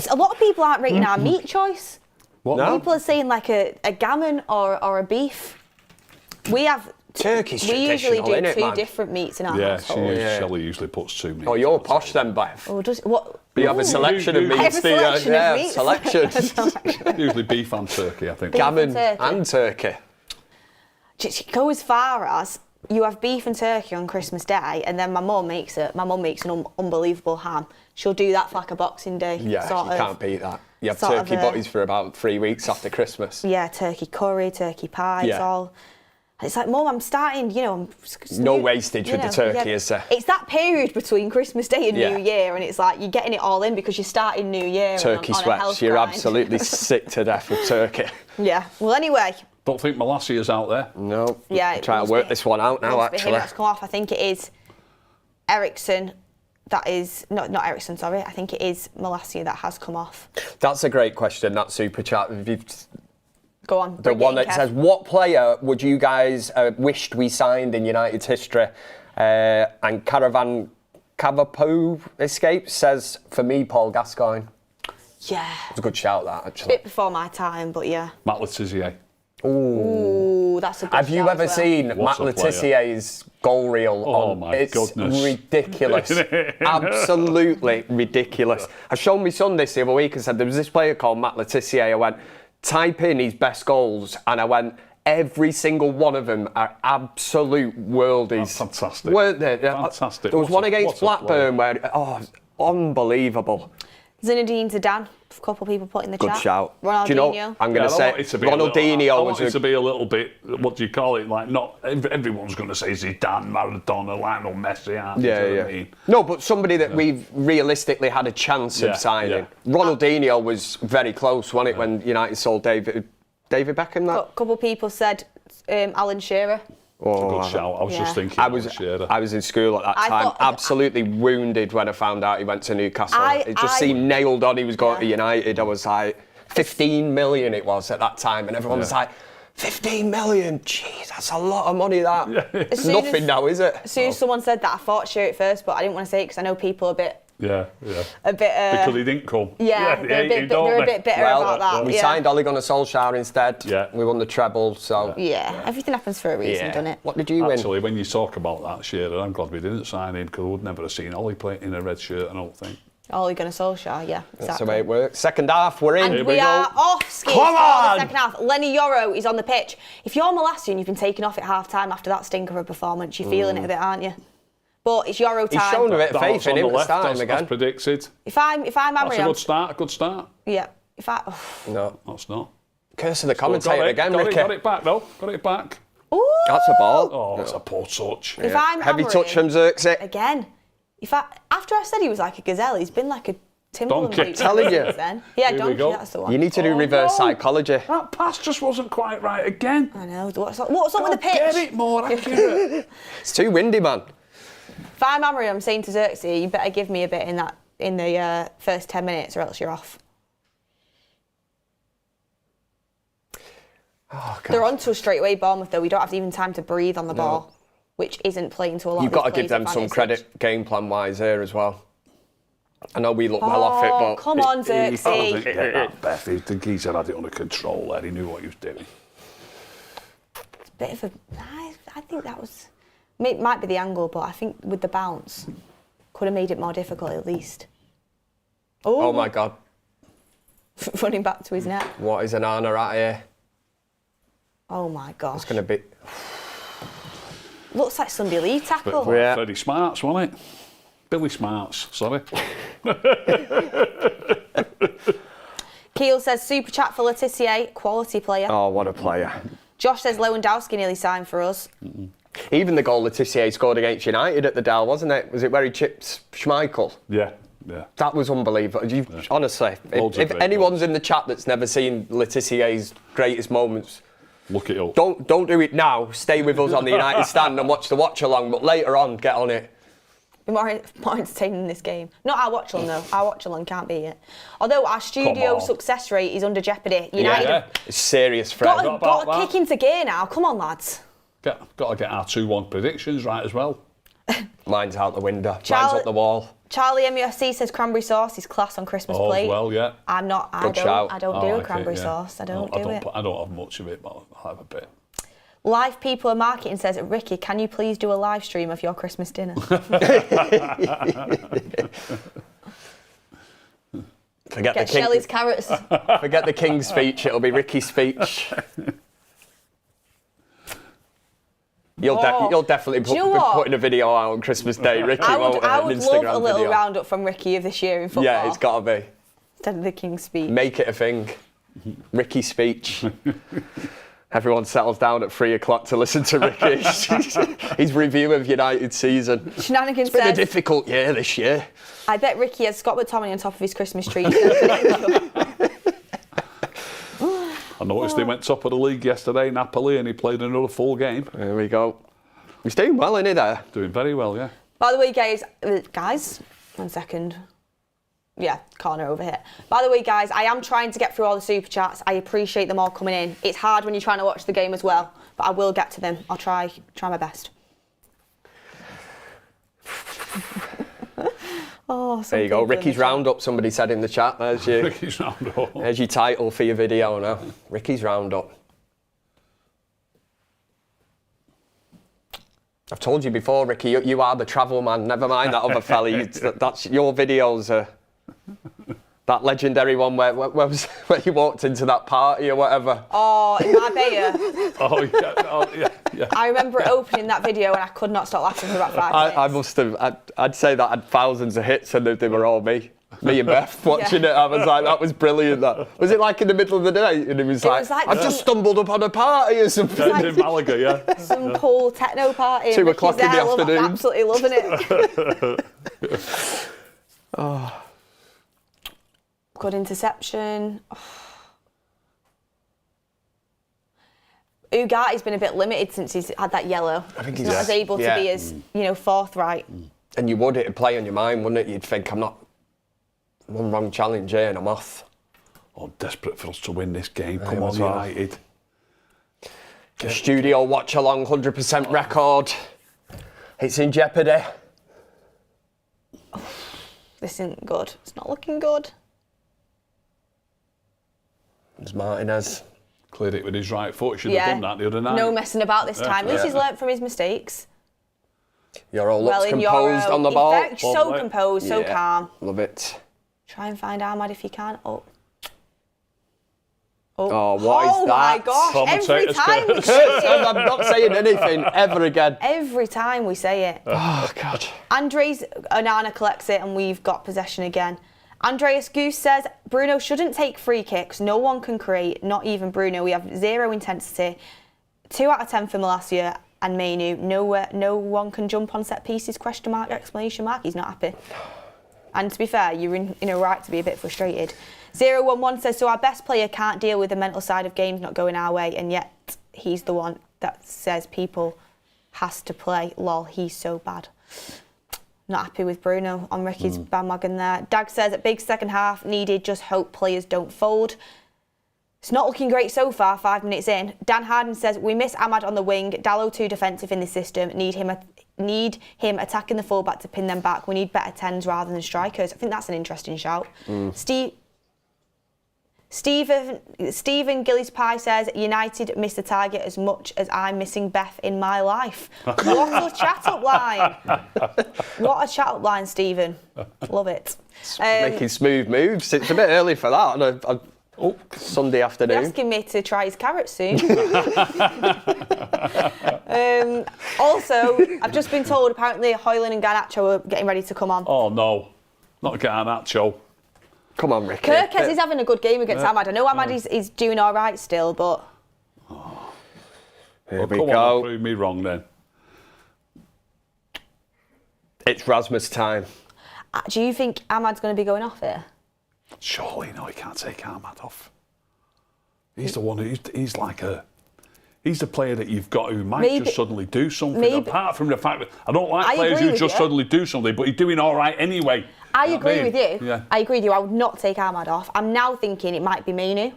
A lot of people aren't rating our meat choice. What? No? People are saying like a gammon or a beef. We have... Turkey's We usually traditional, do innit, two man? different meats in our Yeah, household. Shelley usually puts 2 meats. Oh, you're on the posh table. then, Beth. Oh, does what? But you have a Ooh. selection of I meats, have a do you? selection of Yeah, meats. selection. Usually beef and turkey, I think. Beef Gammon turkey. and turkey. Go as far as you have beef and turkey on Christmas Day, and then my mum makes an unbelievable ham. She'll do that for like a Boxing Day. Yeah, sort you of. can't beat that. You have sort turkey of a- butties for about 3 weeks after Christmas. Yeah, turkey curry, turkey pie, it's Yeah. all. It's like, Mum, I'm starting, No wastage with the turkey, is there? It's that period between Christmas Day and Yeah. New Year, and it's like you're getting it all in because you're starting New Year. Turkey on a sweats. health You're grind. absolutely sick to death of turkey. Yeah. Well, anyway. Don't think Malassia's out there. No. Yeah. it Try to must work be- this one out now, must be him actually. that's come off. I think it is Ericsson. That is not Ericsson. Sorry. I think it is Malassia that has come off. That's a great question, that super chat. Go on. The bring it one in, that Kev. says, what player would you guys wished we signed in United's history? And Caravan Cavapo Escape says, for me, Paul Gascoigne. Yeah. It's a good shout, that, actually. Bit before my time, but yeah. Matt Letizia. Ooh, that's a good Have you shout ever as well. seen What Matt a player. Letizier's goal reel? Oh, on? my It's goodness. ridiculous. Absolutely ridiculous. I showed my son this the other week and said, there was this player called Matt Letizia. I went, type in his best goals, and I went, every single one of them are absolute worldies. That's fantastic. Weren't they? Fantastic. There was one What against a player. Blackburn where, unbelievable. Zinedine Zidane. A couple of people put in the Good chat. shout. Ronaldinho. Do you know, I'm going to say, Ronaldinho was to be a little bit, what do you call it? Like, not everyone's going to say Zidane, Maradona, Lionel Messi, aren't they? Yeah, Do you know yeah. what I mean? No, but somebody that we've realistically had a chance Yeah, of signing. yeah. Ronaldinho was very close, wasn't it, when United sold David Beckham? That. A couple of people said Alan Shearer. Oh, Good shout. I was Yeah. just thinking. I was Shearer. I was in school at that I time, thought- absolutely wounded when I found out he went to Newcastle. It just seemed nailed on. He was going to United. I was like, 15 million it was at that time, and everyone was like, 15 million, jeez, that's a lot of money. That it's soon nothing as- now, is it? As soon as someone said that, I thought Shearer at first, but I didn't want to say it because I know people are Yeah. a bit. Because he didn't come. Yeah, they they're, hate him, they're don't a they? bit bitter about that. we yeah. signed Ole Gunnar Solskjaer instead. Yeah. We won the treble, so Yeah, everything happens for a reason, doesn't it? What did you win? Actually, when you talk about that Shearer, I'm glad we didn't sign him because I would never have seen Ollie play in a red shirt and all thing. Ole Gunnar Solskjaer, yeah, exactly. That's the way it works. Second half, we're in. And Here we we go. are off skis Come for on! the second half. Lenny Yoro is on the pitch. If you're Malassian and you've been taken off at half time after that stinker of a performance, you're feeling it a bit, aren't you? But it's Yoro He's time. shown a bit of Dart's faith in on him the this left, time as again. predicted. If I'm That's a Amorim, good start. A good start. yeah. If I, No. That's not. Curse of the commentator again, Ricky. Got it back though. Got it back. ooh, That's a ball. Oh, it's a poor touch. If I'm Heavy Amorim, touch from Xerxes. again. After I said he was like a gazelle, he's been like a Timberland Donkey. boot Telling you. since then. Yeah, Here we donkey. go. That's the one. You need to do reverse no. psychology. That pass just wasn't quite right again. I know. What's up with the pitch? Get it more accurate. It's too windy, man. If I'm Amorim, I'm saying to Xerxes, you better give me a bit in the first 10 minutes, or else you're off. Oh, God. They're onto us straight away, Bournemouth, though. We don't have even time to breathe on the ball, which isn't playing to a lot You've of got to give them some credit game plan wise here as well. I know we look well off it, but Come on, I Xerxes. didn't get that, Beth. The geezer had it under control there. He knew what he was doing. Bit of a. I think that was. It might be the angle, but I think with the bounce, could have made it more difficult at least. oh my God, Running back to his net. what is an Anna at here? Oh my gosh. It's going to be. Looks like Sunday Lee Bit tackle. like Yeah. Freddie Smarts, wasn't it? Billy Smarts, sorry. Keel says super chat for Letizia, quality player. Oh, what a player. Josh says Lewandowski nearly signed for us. Even the goal Letizia scored against United at the Dell, wasn't it? Was it where he chipped Schmeichel? Yeah. That was unbelievable. Honestly, Loads of if great anyone's in the chat that's never seen Letizier's greatest moments, Look it up. don't do it now. Stay with us on the United stand and watch the watch along. But later on, get on it. Be more entertaining in this game. Not our watch along though. Our watch along can't beat it. Although our studio on. success rate is under jeopardy. United have It's serious, Fred. got to kick into gear now. Come on, lads. Got to get our 2-1 predictions right as well. Mine's out the window. Mine's up the wall. Charlie MUFC says cranberry sauce is class on Christmas plate. Well, yeah. I'm not. I don't do a cranberry sauce. I don't do it. I don't have much of it, but I'll have a bit. Live People and Marketing says, Ricky, can you please do a live stream of your Christmas dinner? Get Shelley's carrots. Forget the King's speech. It'll be Ricky's speech. You'll definitely be putting a video out on Christmas Day, Ricky. I would love a little video. roundup from Ricky of this year in football. Yeah, it's got to be. Instead of the King's speech. Make it a thing. Ricky's speech. Everyone settles down at 3 o'clock to listen to Ricky. His review of United's season. Shenanigans It's been a difficult year this year. I bet Ricky has Scott McTominay on top of his Christmas tree. I noticed he went top of the league yesterday, Napoli, and he played another full game. There we go. He's doing well, isn't he, there? Doing very well, yeah. By the way, guys, 1 second. Yeah, corner over here. By the way, guys, I am trying to get through all the super chats. I appreciate them all coming in. It's hard when you're trying to watch the game as well, but I will get to them. I'll try my best. There you go, Ricky's Roundup, somebody said in the chat. There's your, Ricky's Roundup. There's your title for your video now. Ricky's Roundup. I've told you before, Ricky, you are the travel man. Never mind that other fella. That's your videos. That legendary one where you walked into that party or whatever. Oh, in Marbella. Yeah. I remember opening that video and I could not stop laughing for about 5 minutes. I must have. I'd say that had thousands of hits and they were all me. Me and Beth watching it. I was like, that was brilliant. That was it. Like in the middle of the night, and it was like I've just stumbled up on a party or something. In Malaga, yeah. Some cool techno party. 2 o'clock in the afternoon. Absolutely loving it. Oh. Good interception. Ugati's been a bit limited since he's had that yellow. I think he's not as able to be as forthright. And you would, it'd play on your mind, wouldn't it? You'd think, I'm not one wrong challenge here and I'm off. Oh, desperate for us to win this game. Come on, United. Studio watch-along 100% record. It's in jeopardy. This isn't good. It's not looking good. It's Martinez. Cleared it with his right foot. Should have done that the other night. No messing about this time. At least he's learnt from his mistakes. Euro looks composed on the ball. So composed, so calm. Love it. Try and find Ahmad if you can. Oh, what is that? Oh my gosh, every time we say it. I'm not saying anything ever again. Every time we say it. Oh, God. Andres Onana collects it and we've got possession again. Andreas Goose says, Bruno shouldn't take free kicks. No one can create, not even Bruno. We have 0 intensity. 2 out of 10 for Malacia and Mainu. No one can jump on set pieces, ? He's not happy. And to be fair, you're in a right to be a bit frustrated. 011 says, so our best player can't deal with the mental side of games not going our way, and yet he's the one that says people has to play. Lol, he's so bad. Not happy with Bruno on Ricky's bandwagon there. Dag says, a big second half needed, just hope players don't fold. It's not looking great so far, 5 minutes in. Dan Harden says, we miss Ahmad on the wing, Dallo too defensive in the system, need him attacking the fullback to pin them back. We need better 10s rather than strikers. I think that's an interesting shout. Stephen Gillies Pie says, United missed the target as much as I'm missing Beth in my life. What a chat-up line. What a chat-up line, Stephen. Love it. Making smooth moves. It's a bit early for that on a Sunday afternoon. You're asking me to try his carrots soon. Also, I've just been told apparently Hoyland and Garnacho are getting ready to come on. Oh, no. Not Garnacho. Come on, Ricky. Kirkes is having a good game against Ahmad. I know Ahmad is doing all right still, but... Here we come go. On, prove me wrong then. It's Rasmus time. Do you think Ahmad's going to be going off here? Surely, no, he can't take Ahmad off. He's the one he's like a... He's the player that you've got who might just suddenly do something. Apart from the fact that I don't like players who just suddenly do something, but he's doing all right anyway. I agree with you. Yeah. I agree with you. I would not take Ahmad off. I'm now thinking it might be Mainu.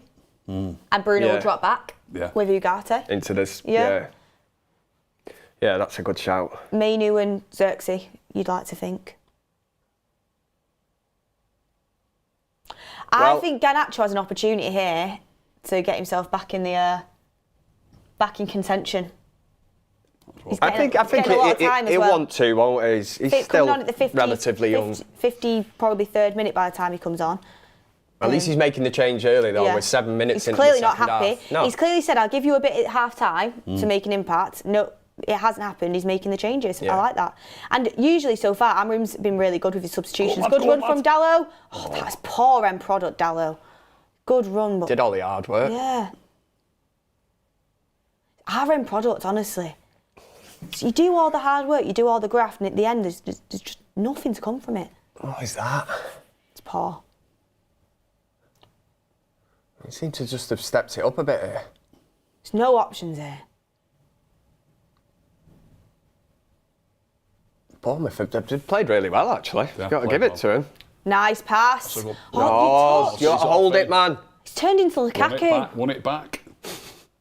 And Bruno will drop back with Ugarte. Into this. Yeah. Yeah, that's a good shout. Mainu and Xerxes, you'd like to think. I think Garnacho has an opportunity here to get himself back in the back in contention. I think he'll want to, won't he? He's still on at the 50, relatively young. probably third minute by the time he comes on. At least he's making the change early, though, with 7 minutes into the second half. He's clearly not happy. No. He's clearly said, I'll give you a bit at half-time to make an impact. No, it hasn't happened. He's making the changes. I like that. And usually, so far, Amorim's been really good with his substitutions. Good run from Dallo. Oh, that's poor end product, Dallo. Good run. But did all the hard work. Yeah. Our end product, honestly. So you do all the hard work, you do all the graft, and at the end, there's just nothing to come from it. What is that? It's poor. He seemed to just have stepped it up a bit here. There's no options here. Bournemouth have played really well, actually. Yeah, You've got to give it to him. Nice pass. You got to hold it, man. He's turned into Lukaku. Won it back.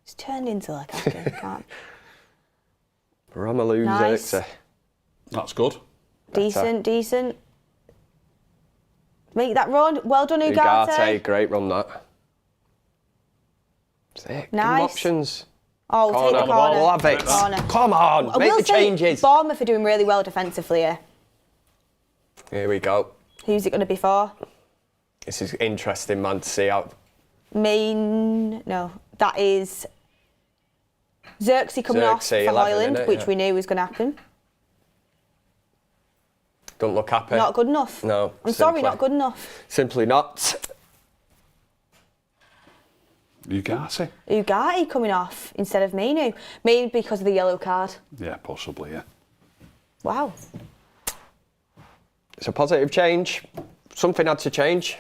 He's turned into Lukaku. Can't. Romelu Xerxes. That's good. Decent. Make that run. Well done, Ugarte. Great run, that. Sick. Nice. Options. Oh, corner. take the corner. We'll have it. Corner. Come on, make the changes. Bournemouth are doing really well defensively here. Here we go. Who's it going to be for? This is interesting, man, to see how... No, that is Xerxes coming off for Hoyland, which we knew was going to happen. Don't look happy. Not good enough. No. I'm sorry, not good enough. Simply not. Ugarte coming off instead of Mainu. Maybe because of the yellow card. Yeah, possibly, yeah. Wow. It's a positive change. Something had to change.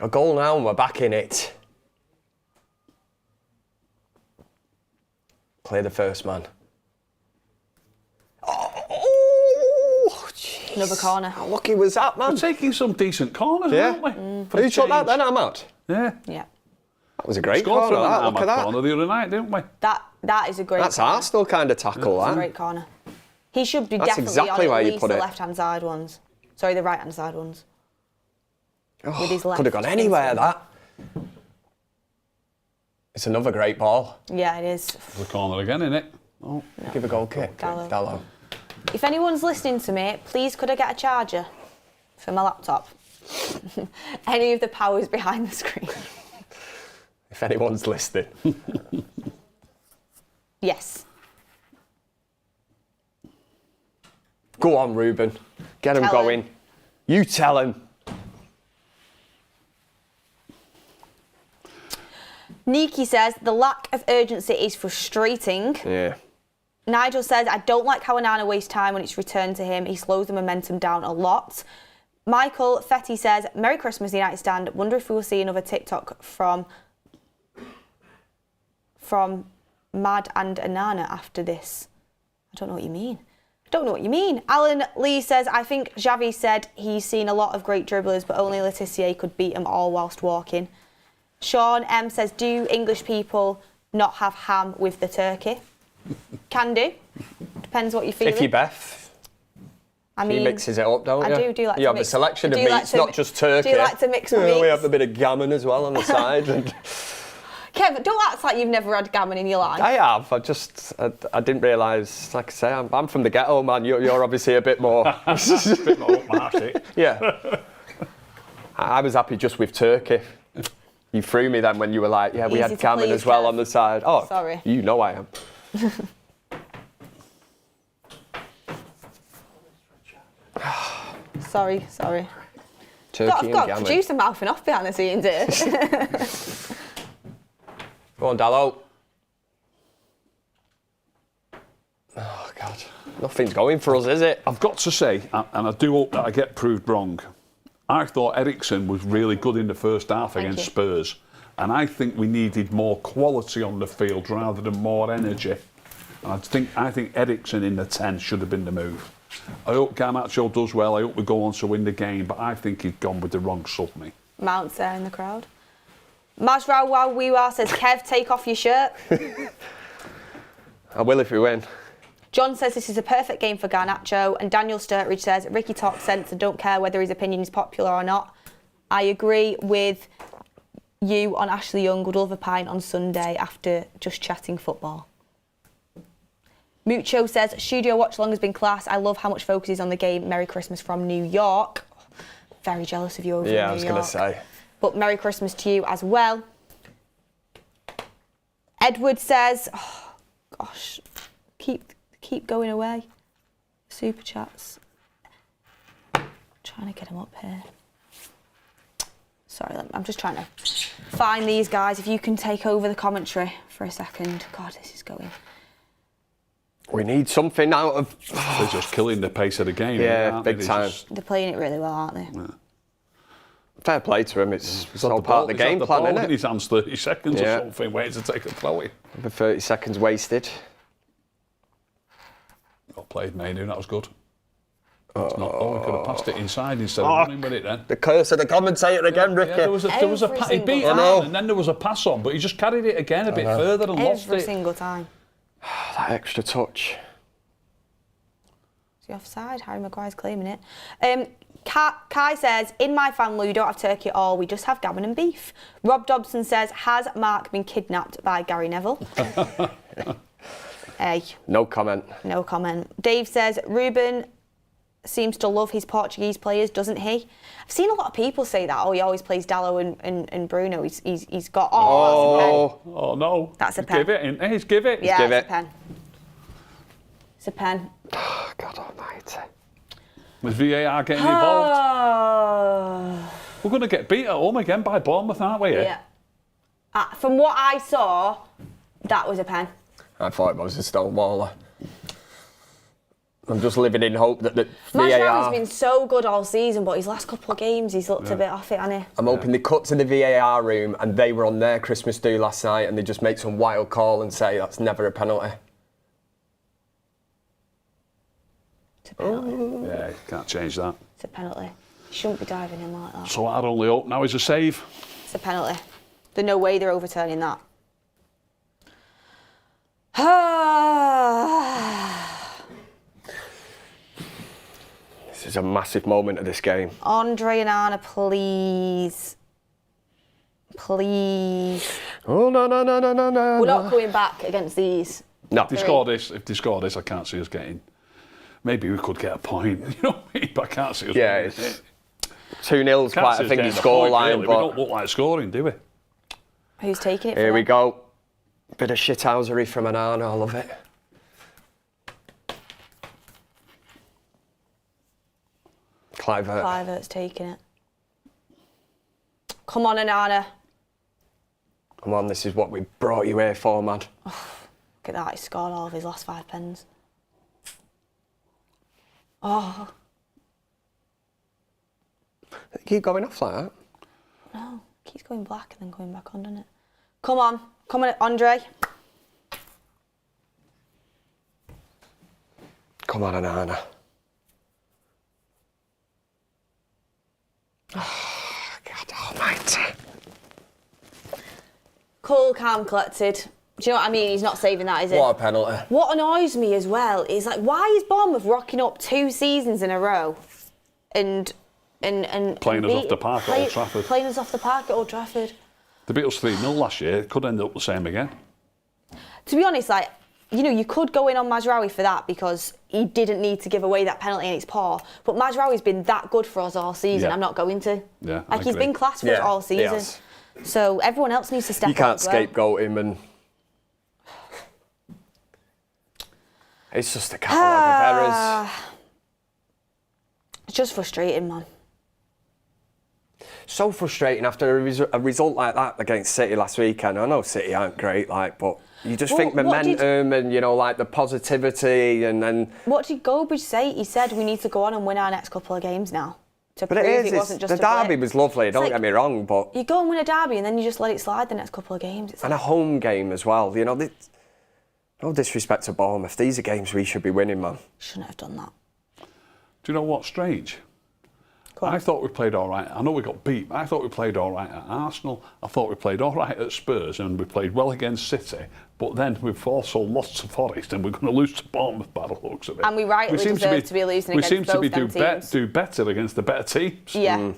A goal now and we're back in it. Clear the first man. Oh, jeez. Another corner. How lucky was that, man? We're taking some decent corners, aren't we? Who took that then, Ahmad? Yeah. That was a great Scored corner, from that. an Look at that. corner the other night, didn't we? That is a great That's corner. Arsenal kind of tackle, That's that. a great corner. He should be That's definitely exactly on where at you least put the it. left-hand side ones. Sorry, the right-hand side ones. Oh, With his left. could have gone anywhere, that. It's another great ball. Yeah, it is. The corner again, innit? Oh. No. Give a goal kick. Dallo. If anyone's listening to me, please could I get a charger for my laptop? Any of the powers behind the screen. If anyone's listening. Yes. Go on, Ruben. Get him Tell going. him. You tell him. Niki says, the lack of urgency is frustrating. Yeah. Nigel says, I don't like how Onana wastes time when it's returned to him. He slows the momentum down a lot. Michael Fetty says, Merry Christmas, the United Stand. Wonder if we will see another TikTok from Mad and Onana after this. I don't know what you mean. Alan Lee says, I think Xavi said he's seen a lot of great dribblers, but only Letitia could beat them all whilst walking. Sean M says, do English people not have ham with the turkey? Can do. Depends what you're feeling. If you're Beth, she mixes it up, don't you? I do like to mix. You have a selection of meats, not just turkey. Do you like to mix my meats? We have a bit of gammon as well on the side. And Kev, don't act like you've never had gammon in your life. I have. I didn't realise, like I say, I'm from the ghetto, man. You're obviously a bit more... A bit more upmarket. Yeah. I was happy just with turkey. You threw me then when you were like, yeah, we Easy had to gammon please, as well Kev. on the side. Oh, sorry. You know I am. Sorry. Turkey and got gammon. producer mouthing off behind the scenes here. Go on, Dallo. Oh, God. Nothing's going for us, is it? I've got to say, and I do hope that I get proved wrong, I thought Eriksen was really good in the first half against Spurs. And I think we needed more quality on the field rather than more energy. And I think Eriksen in the 10 should have been the move. I hope Garnacho does well. I hope we go on to win the game. But I think he'd gone with the wrong sub, me. Mount's there in the crowd. Mazraoui says, Kev, take off your shirt. I will if we win. John says this is a perfect game for Garnacho. And Daniel Sturridge says, Ricky talks sense and don't care whether his opinion is popular or not. I agree with you on Ashley Young. Would love a pint on Sunday after just chatting football. Mucho says, Studio Watchalong has been class. I love how much focus is on the game. Merry Christmas from New York. Very jealous of you over in New York. Yeah, I was going to say. But Merry Christmas to you as well. Edward says, oh, gosh, keep going away. Super chats. Trying to get him up here. Sorry, I'm just trying to find these guys. If you can take over the commentary for a second. God, this is going. We need something out of... They're just killing the pace of the game. Yeah, big time. They're playing it really well, aren't they? Yeah. Fair play to him. It's all part of the game plan, isn't it? In his hands 30 seconds or something, waiting to take a throw in. Number 30 seconds wasted. Well played, Mainu. That was good. It's not going. We could have passed it inside instead of running with it then. The curse of the commentator again, Ricky. Yeah, there was a he beat it and then there was a pass on, but he just carried it again a bit further and lost it. Every single time. That extra touch. Is he offside? Harry Maguire's claiming it. Kai says, in my family we don't have turkey at all, we just have gammon and beef. Rob Dobson says, has Mark been kidnapped by Gary Neville? Hey. No comment. No comment. Dave says, Ruben seems to love his Portuguese players, doesn't he? I've seen a lot of people say that. Oh, he always plays Dallo and Bruno. He's got... Oh, no. That's a pen. Give it. He's give it. Yeah, give it's it. a pen. It's a pen. Oh, God almighty. Was VAR getting involved? We're going to get beat at home again by Bournemouth, aren't we? Yeah. From what I saw, that was a pen. I thought it was a stonewaller. I'm just living in hope that Mazraoui's VAR... been so good all season, but his last couple of games, he's looked a bit off it, hasn't he? I'm hoping they cut to the VAR room and they were on their Christmas do last night and they just make some wild call and say that's never a penalty. It's a penalty. Yeah, you can't change that. It's a penalty. You shouldn't be diving in like that. So our only hope now is a save. It's a penalty. There's no way they're overturning that. This is a massive moment of this game. Andre and Anna, please. Please. Oh, no. We're not coming back against these. No. If they score this, I can't see us getting... Maybe we could get a point, you know what I mean? But I can't see us Yeah, winning it. 2-0's quite a thingy scoreline, really. but... We don't look like scoring, do we? Who's taking it Here for we them? go. Bit of shithousery from Anana, I love it. Clivert's taking it. Come on, Anana. Come on, this is what we brought you here for, man. Look at that, he scored all of his last 5 pens. Oh. Keep going off like that. No, keeps going black and then going back on, doesn't it? Come on, Andre. Come on, Anana. Oh, God almighty. Cool, calm, collected. Do you know what I mean? He's not saving that, is it? What a penalty. What annoys me as well is, like, why is Bournemouth rocking up 2 seasons in a row and Playing us off the park at Old Trafford. Playing us off the park at Old Trafford. They beat us 3-0 last year. It could end up the same again. To be honest, like, you know, you could go in on Mazraoui for that because he didn't need to give away that penalty and it's poor. But Mazraoui's been that good for us all season. Yeah. I'm not going to. Yeah, like, he's been class for us all season. Yes. So everyone else needs to step up. You can't as well. scapegoat him and... It's just a catalogue of errors. It's just frustrating, man. So frustrating after a result like that against City last weekend. I know City aren't great, like, but you just think momentum and, you know, like the positivity and then... What did Goldbridge say? He said we need to go on and win our next couple of games now. To But prove it wasn't just the a blip. derby was lovely, don't like, get me wrong, but... You go and win a derby and then you just let it slide the next couple of games. It's And a home game as well, you know. No disrespect to Bournemouth, these are games we should be winning, man. Shouldn't have done that. Do you know what's strange? I thought we played all right. I know we got beat, but I thought we played all right at Arsenal. I thought we played all right at Spurs, and we played well against City. But then we've also lost to Forest, and we're going to lose to Bournemouth by the looks of it. And we rightly deserve to be losing against both them teams. We seem to do better against the better teams. Yeah.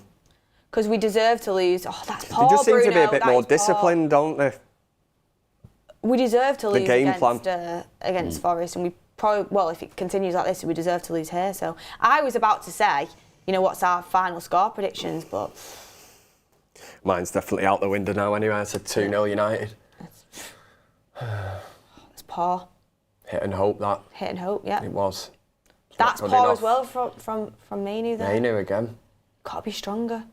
Because we deserve to lose. Oh, that's poor, They just seem Bruno. to be a bit more That is disciplined, don't they? We deserve to lose game against Forest, and we probably, well, if it continues like this, we deserve to lose here. So I was about to say, you know, what's our final score predictions, but Mine's definitely out the window now anyway. I said 2-0 United. it's poor. Hit and hope that. Hit and hope, yeah. It was. That's poor as well from Manu there. Manu again. Got to be stronger.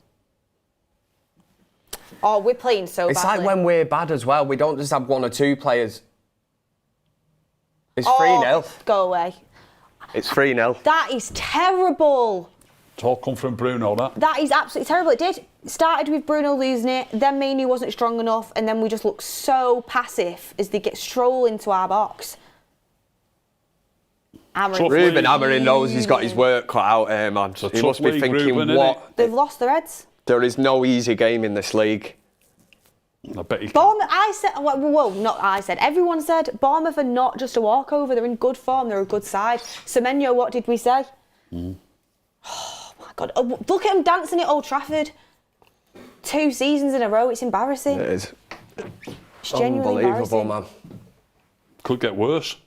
Oh, we're playing so badly. It's like when we're bad as well. We don't just have one or two players. It's 3-0. Go away. It's 3-0. That is terrible. It's all come from Bruno, that. That is absolutely terrible. It did. Started with Bruno losing it, then Manu wasn't strong enough, and then we just look so passive as they stroll into our box. Ruben Amorim knows he's got his work cut out here, man. He must be thinking, Ruben, what? They've lost their heads. There is no easy game in this league. I bet you can. Bournemouth, I said, well, not I said, everyone said Bournemouth are not just a walkover, they're in good form, they're a good side. Semenyo, what did we say? Oh my God, look at him dancing at Old Trafford. 2 seasons in a row, it's embarrassing. It is. It's genuinely Unbelievable, embarrassing. man. Could get worse.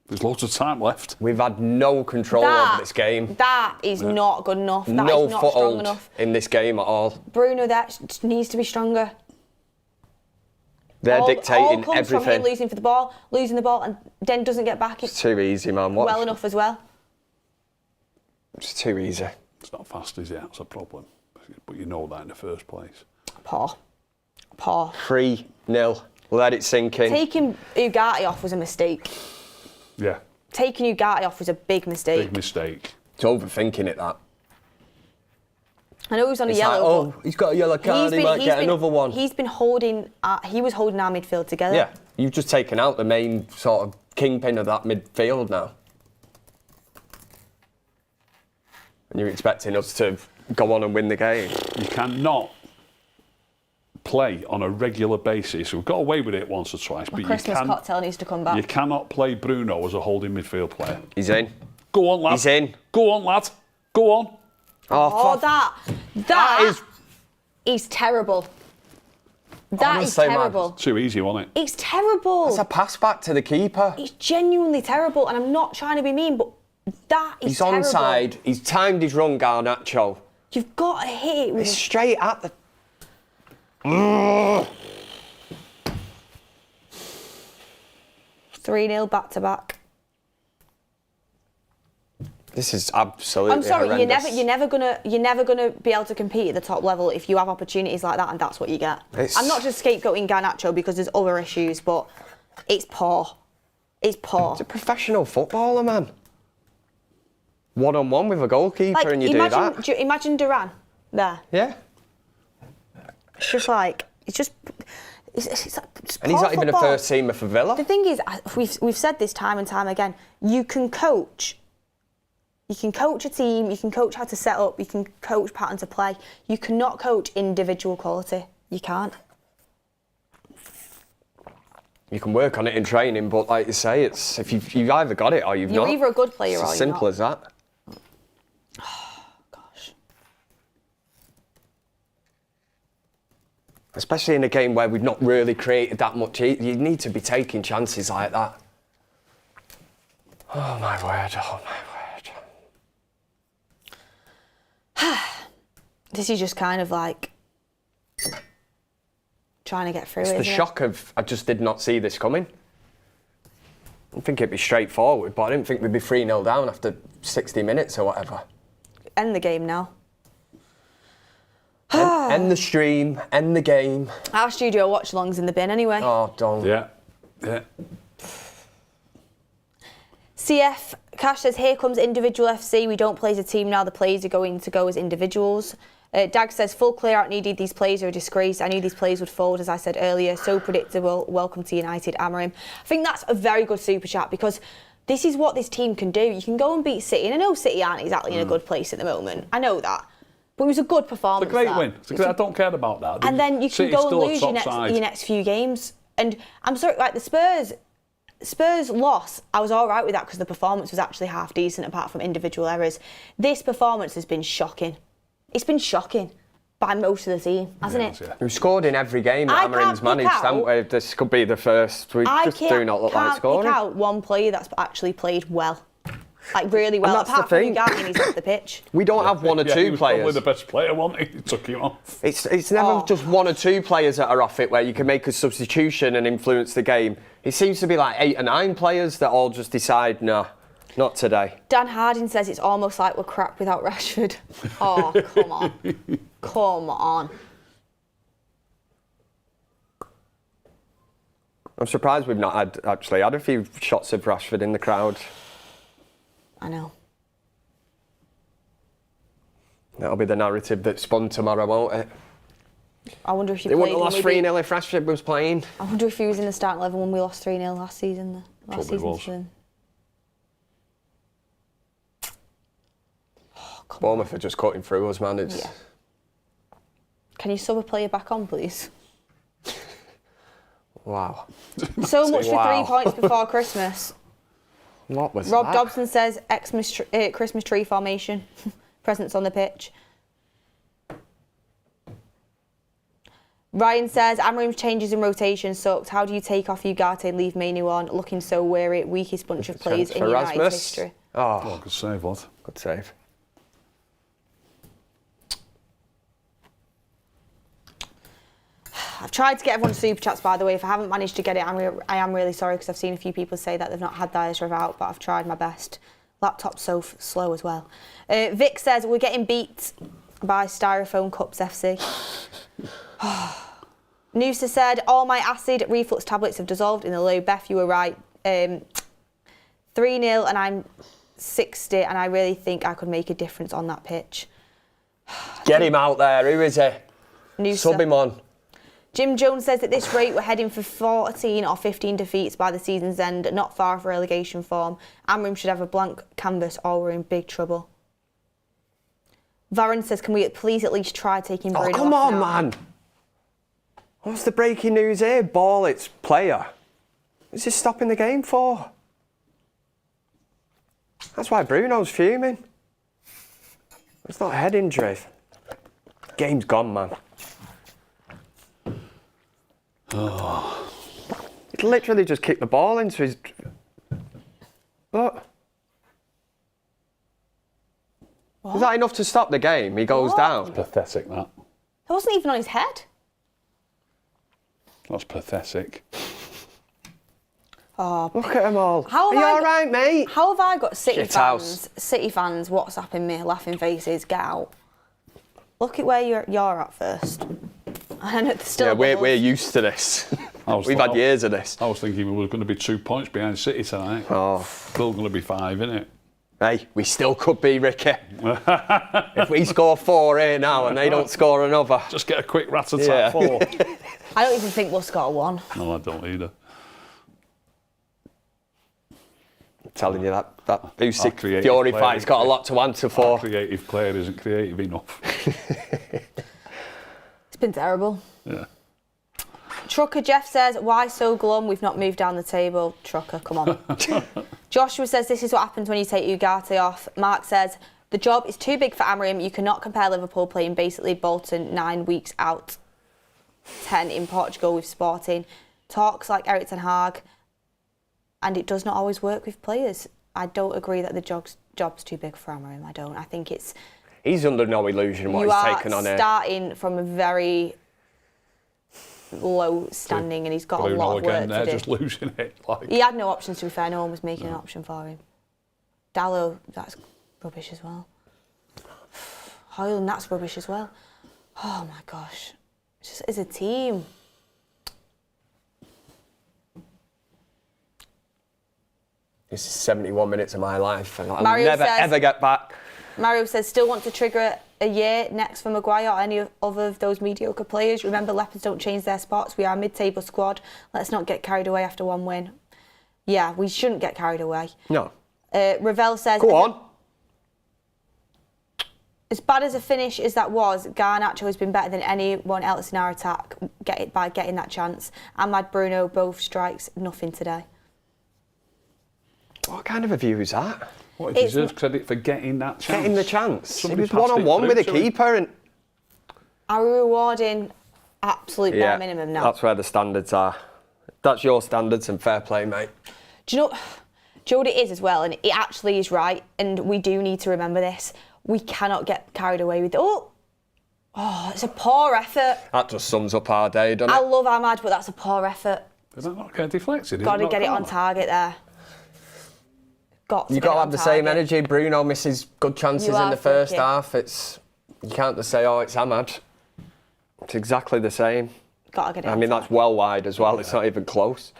There's loads of time left. We've had no control over this game. That is not good enough. That No is not strong foothold enough. in this game at all. Bruno, that needs to be stronger. They're dictating all comes everything. from him losing the ball, and then doesn't get back. It's too easy, man. Well enough as well. It's too easy. It's not fast, is it? That's a problem. But you know that in the first place. Poor. 3-0. Let it sink in. Taking Ugarte off was a mistake. Yeah. Taking Ugarte off was a big mistake. Big mistake. It's overthinking it, that. I know he was on a It's yellow. like, he's got a yellow card, he might get another one. He was holding our midfield together. Yeah, you've just taken out the main sort of kingpin of that midfield now. And you're expecting us to go on and win the game. You cannot play on a regular basis. We've got away with it once or twice, but Christmas cocktail needs to come back. You cannot play Bruno as a holding midfield player. He's in. Go on, lad. He's in. Go on, lad. Go on. That is terrible. That is Honestly, terrible. man. Too easy, wasn't it? It's terrible. It's a pass back to the keeper. It's genuinely terrible, and I'm not trying to be mean, but that is He's terrible. onside. He's timed his run, Garnacho. You've got to hit it with It's straight at the... 3-0 back to back. This is absolutely I'm sorry, horrendous. you're never gonna be able to compete at the top level if you have opportunities like that, and that's what you get. I'm not just scapegoating Garnacho because there's other issues, but it's poor. It's poor. He's a professional footballer, man. 1-on-1 with a goalkeeper, and you do that. Imagine Duran there. Yeah. It's just like it's And he's not even a football. first teamer for Villa. The thing is, we've said this time and time again. You can coach a team. You can coach how to set up. You can coach patterns of play. You cannot coach individual quality. You can't. You can work on it in training, but like you say, it's if you've either got it or you've not. You're either a good player it's or as you're simple not. as that. Gosh. Especially in a game where we've not really created that much. You need to be taking chances like that. Oh my word! Oh my word! This is just kind of like trying to get through It's it. the isn't shock of I just did not see this coming. I didn't think it'd be straightforward, but I didn't think we'd be 3-0 down after 60 minutes or whatever. End the game now. End the stream, end the game. Our studio watch-along's in the bin anyway. Oh, don't. Yeah. CF Cash says, here comes individual FC. We don't play as a team now. The players are going to go as individuals. Dag says, full clear out needed. These players are a disgrace. I knew these players would fold, as I said earlier. So predictable. Welcome to United, Amorim. I think that's a very good super chat because this is what this team can do. You can go and beat City, and I know City aren't exactly in a good place at the moment. I know that. But it was a good performance. It's a great win. I don't care about that. And then you can City's go and still a lose top your side. next few games. And I'm sorry, like the Spurs loss, I was all right with that because the performance was actually half decent apart from individual errors. This performance has been shocking. It's been shocking by most of the team, hasn't it? Yeah. We've scored in every game that Amorim's managed, haven't we? This could be the first. We just do not look like scoring. I can't pick out one player that's actually played well. Like really well, And that's apart the from thing. Ugarte, and he's off the pitch. We don't have one or He two was players. probably the best player, wasn't he? He took him off. It's never just one or two players that are off it where you can make a substitution and influence the game. It seems to be like 8 or 9 players that all just decide, no, not today. Dan Harding says it's almost like we're crap without Rashford. Oh, come on. Come on. I'm surprised we've not actually had a few shots of Rashford in the crowd. I know. That'll be the narrative that's spun tomorrow, won't it? I wonder if you They played wouldn't have lost 3-0 if Rashford was playing. I wonder if he was in the starting 11 when we lost 3-0 last season. Probably was. To them. Oh, come Bournemouth are just cutting through us, man. It's... Yeah. Can you sub a player back on, please? Wow. So much for Wow. 3 points before Christmas. What was Rob that? Dobson says Christmas tree formation. Presents on the pitch. Ryan says Amorim's changes in rotation sucked. How do you take off Ugarte and leave Mainu on? Looking so weary. Weakest bunch of players in United's history. Oh, Good save, lad. good save. I've tried to get everyone's super chats, by the way. If I haven't managed to get it, I am really sorry because I've seen a few people say that they've not had theirs rev out, but I've tried my best. Laptop's so slow as well. Vic says we're getting beat by Styrofoam Cups FC. Noosa said all my acid reflux tablets have dissolved in the loo. Beth, you were right. 3-0 and I'm 60 and I really think I could make a difference on that pitch. Get him out there. Who is he? Noosa. Sub him on. Jim Jones says at this rate we're heading for 14 or 15 defeats by the season's end, not far off relegation form. Amorim should have a blank canvas or we're in big trouble. Varron says, can we please at least try taking Bruno off Oh, come on, now? man. What's the breaking news here? Ball, it's player. What's this stopping the game for? That's why Bruno's fuming. It's not a head injury. Game's gone, man. Oh. He literally just kicked the ball into his... What? Is that enough to stop the game? He goes down. Pathetic, that. It wasn't even on his head. That's pathetic. Oh, Look at them all. How Are have you I all right, mate? How have I got City Shit house. fans WhatsApping me, laughing faces, get out. Look at where you're at first. I know there's still We're used to this. We've had years of this. I was thinking we were going to be 2 points behind City tonight. Oh. Still going to be 5, isn't it? Hey, we still could be, Ricky. If we score 4 here now and they don't score another. Just get a quick rat-a-tat 4. I don't even think we'll score 1. No, I don't either. I'm telling you that Usyk creative Fury player, fight's got a lot to answer Our for. creative player isn't creative enough. It's been terrible. Yeah. Trucker Jeff says, why so glum? We've not moved down the table. Trucker, come on. Joshua says, this is what happens when you take Ugarte off. Mark says, the job is too big for Amorim. You cannot compare Liverpool playing basically Bolton 9 weeks out, 10 in Portugal with Sporting. Talks like Eric Ten Hag, and it does not always work with players. I don't agree that the job's too big for Amorim. I don't. I think it's... He's under no illusion what he's taken on You here. are starting from a very low standing and he's got a lot of work to do. Just losing it. He had no options, to be fair. No one was making an option for him. Dallo, that's rubbish as well. Hoyland, that's rubbish as well. Oh my gosh. It's just as a team. This is 71 minutes of my life and I'll Mario never says- ever get back. Mario says, still want to trigger a year next for Maguire or any other of those mediocre players. Remember, Leopards don't change their spots. We are a mid-table squad. Let's not get carried away after one win. Yeah, we shouldn't get carried away. No. Ravel says... Go on. As bad as a finish as that was, Garnacho has been better than anyone else in our attack by getting that chance. Ahmad, Bruno, both strikes, nothing today. What kind of a view is that? What, he deserves credit for getting that chance? Getting the chance. Somebody He was one-on-one with the keeper. And Are we rewarding absolute bare minimum now? That's where the standards are. That's your standards and fair play, mate. Do you know what it is as well? And it actually is right, and we do need to remember this. We cannot get carried away with it's a poor effort. That just sums up our day, doesn't I it? love Ahmad, but that's a poor effort. Did that not get deflected? Got to get it on target there. You've got to have the same energy. Bruno misses good chances in the first half. You can't just say, it's Ahmad. It's exactly the same. Got to get it. I mean, that's well wide as well. It's not even close.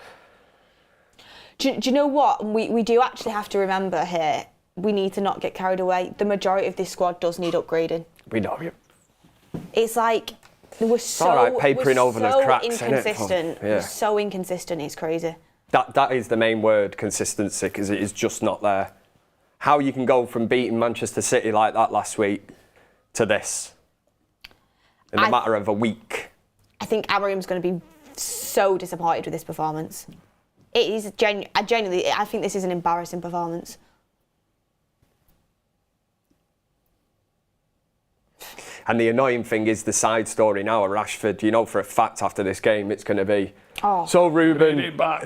Do you know what? We do actually have to remember here. We need to not get carried away. The majority of this squad does need upgrading. We know you. It's like we're so, all right, papering over the cracks, inconsistent. innit? Yeah. We're so inconsistent. It's crazy. That is the main word, consistency, because it is just not there. How you can go from beating Manchester City like that last week to this in the matter of a week. I think Amorim's going to be so disappointed with this performance. It is genuinely. I think this is an embarrassing performance. And the annoying thing is the side story now at Rashford. You know for a fact after this game it's going to be, so Ruben,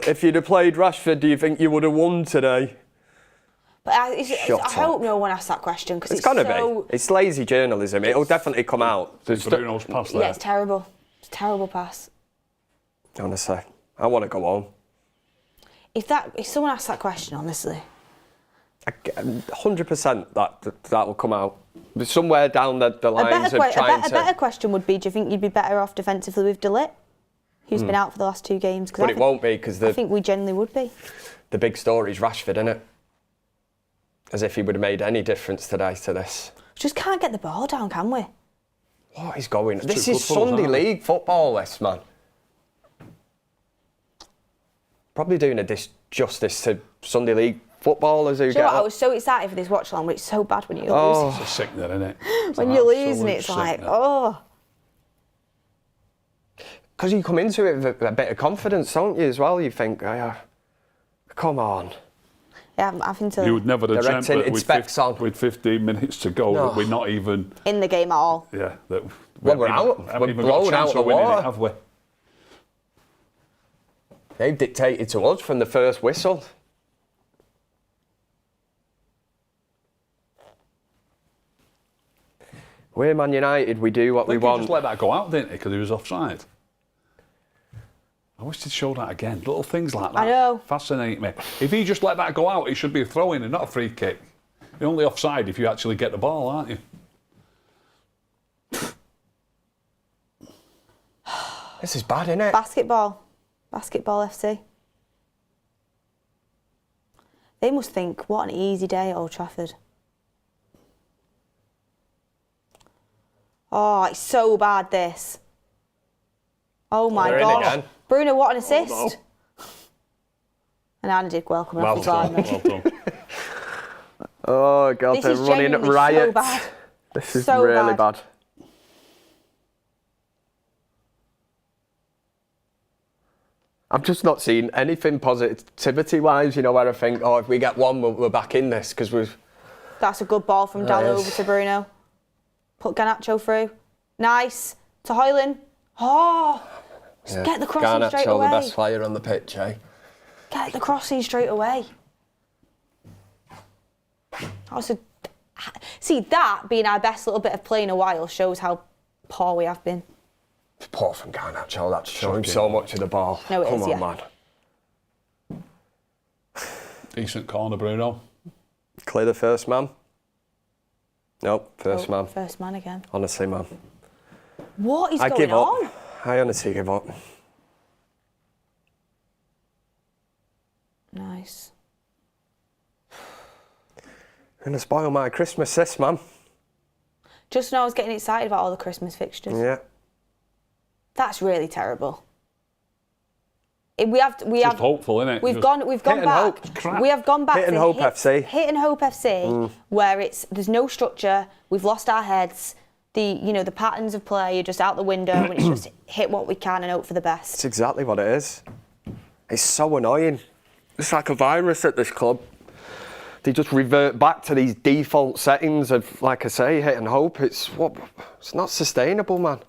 if you'd have played Rashford, do you think you would have won today? But I hope no one asks that question because it's going to be. It's lazy journalism. It'll definitely come out. There's Bruno's pass there. Yeah, it's terrible. It's a terrible pass. Honestly, I want to go home. If someone asks that question, honestly. 100% that will come out. Somewhere down the lines of trying to... A better question would be, do you think you'd be better off defensively with De Ligt, who's been out for the last 2 games? But it won't be, because I think we genuinely would be. The big story is Rashford, isn't it? As if he would have made any difference today to this. Just can't get the ball down, can we? What is going on? This is Sunday League football, this, man. Probably doing a disjustice to Sunday League footballers who get... I was so excited for this watch along, but it's so bad when you lose. It's a sickener, isn't it? When you lose and it's like, Because you come into it with a bit of confidence, don't you, as well? You think, come on. Yeah, I'm having to... You would never have dreamt that with 15 minutes to go that we're not even... in the game at all. Yeah. We're out. We're blown out of the water. Have we? They've dictated to us from the first whistle. We're Man United, we do what we want. He just let that go out, didn't he, because he was offside? I wish they'd show that again. Little things like that. I know. Fascinate me. If he just let that go out, it should be a throw-in and not a free kick. You're only offside if you actually get the ball, aren't you? This is bad, isn't it? Basketball FC. They must think, what an easy day at Old Trafford. Oh, it's so bad, this. Oh my God. Bruno, what an assist. Oh, no. And Anna did welcome him. Well done. Oh, God, they're running riot. So bad. This is so really bad. I've just not seen anything positivity-wise, where I think, if we get one, we're back in this, because we've... That's a good ball from Dallo over to Bruno. Put Garnacho through. Nice. To Hoyland. Just get the crossing straight away. Garnacho, the best player on the pitch, eh? Get the crossing straight away. See, that being our best little bit of play in a while shows how poor we have been. It's poor from Garnacho, that's showing so much of the ball. No, it is, Come on, man. Decent corner, Bruno. Clear the first man. Nope, first man. First man again. Honestly, man. What is going on? I honestly give up. Nice. Gonna spoil my Christmas, this, man. Just now I was getting excited about all the Christmas fixtures. Yeah. That's really terrible. We have. Just hopeful, innit? We've gone and back. hope. We have gone back Hit to and hope FC. Hit and hope FC, where there's no structure. We've lost our heads. The patterns of play are just out the window, and it's just hit what we can and hope for the best. It's exactly what it is. It's so annoying. It's like a virus at this club. They just revert back to these default settings of, like I say, hit and hope. It's not sustainable, man.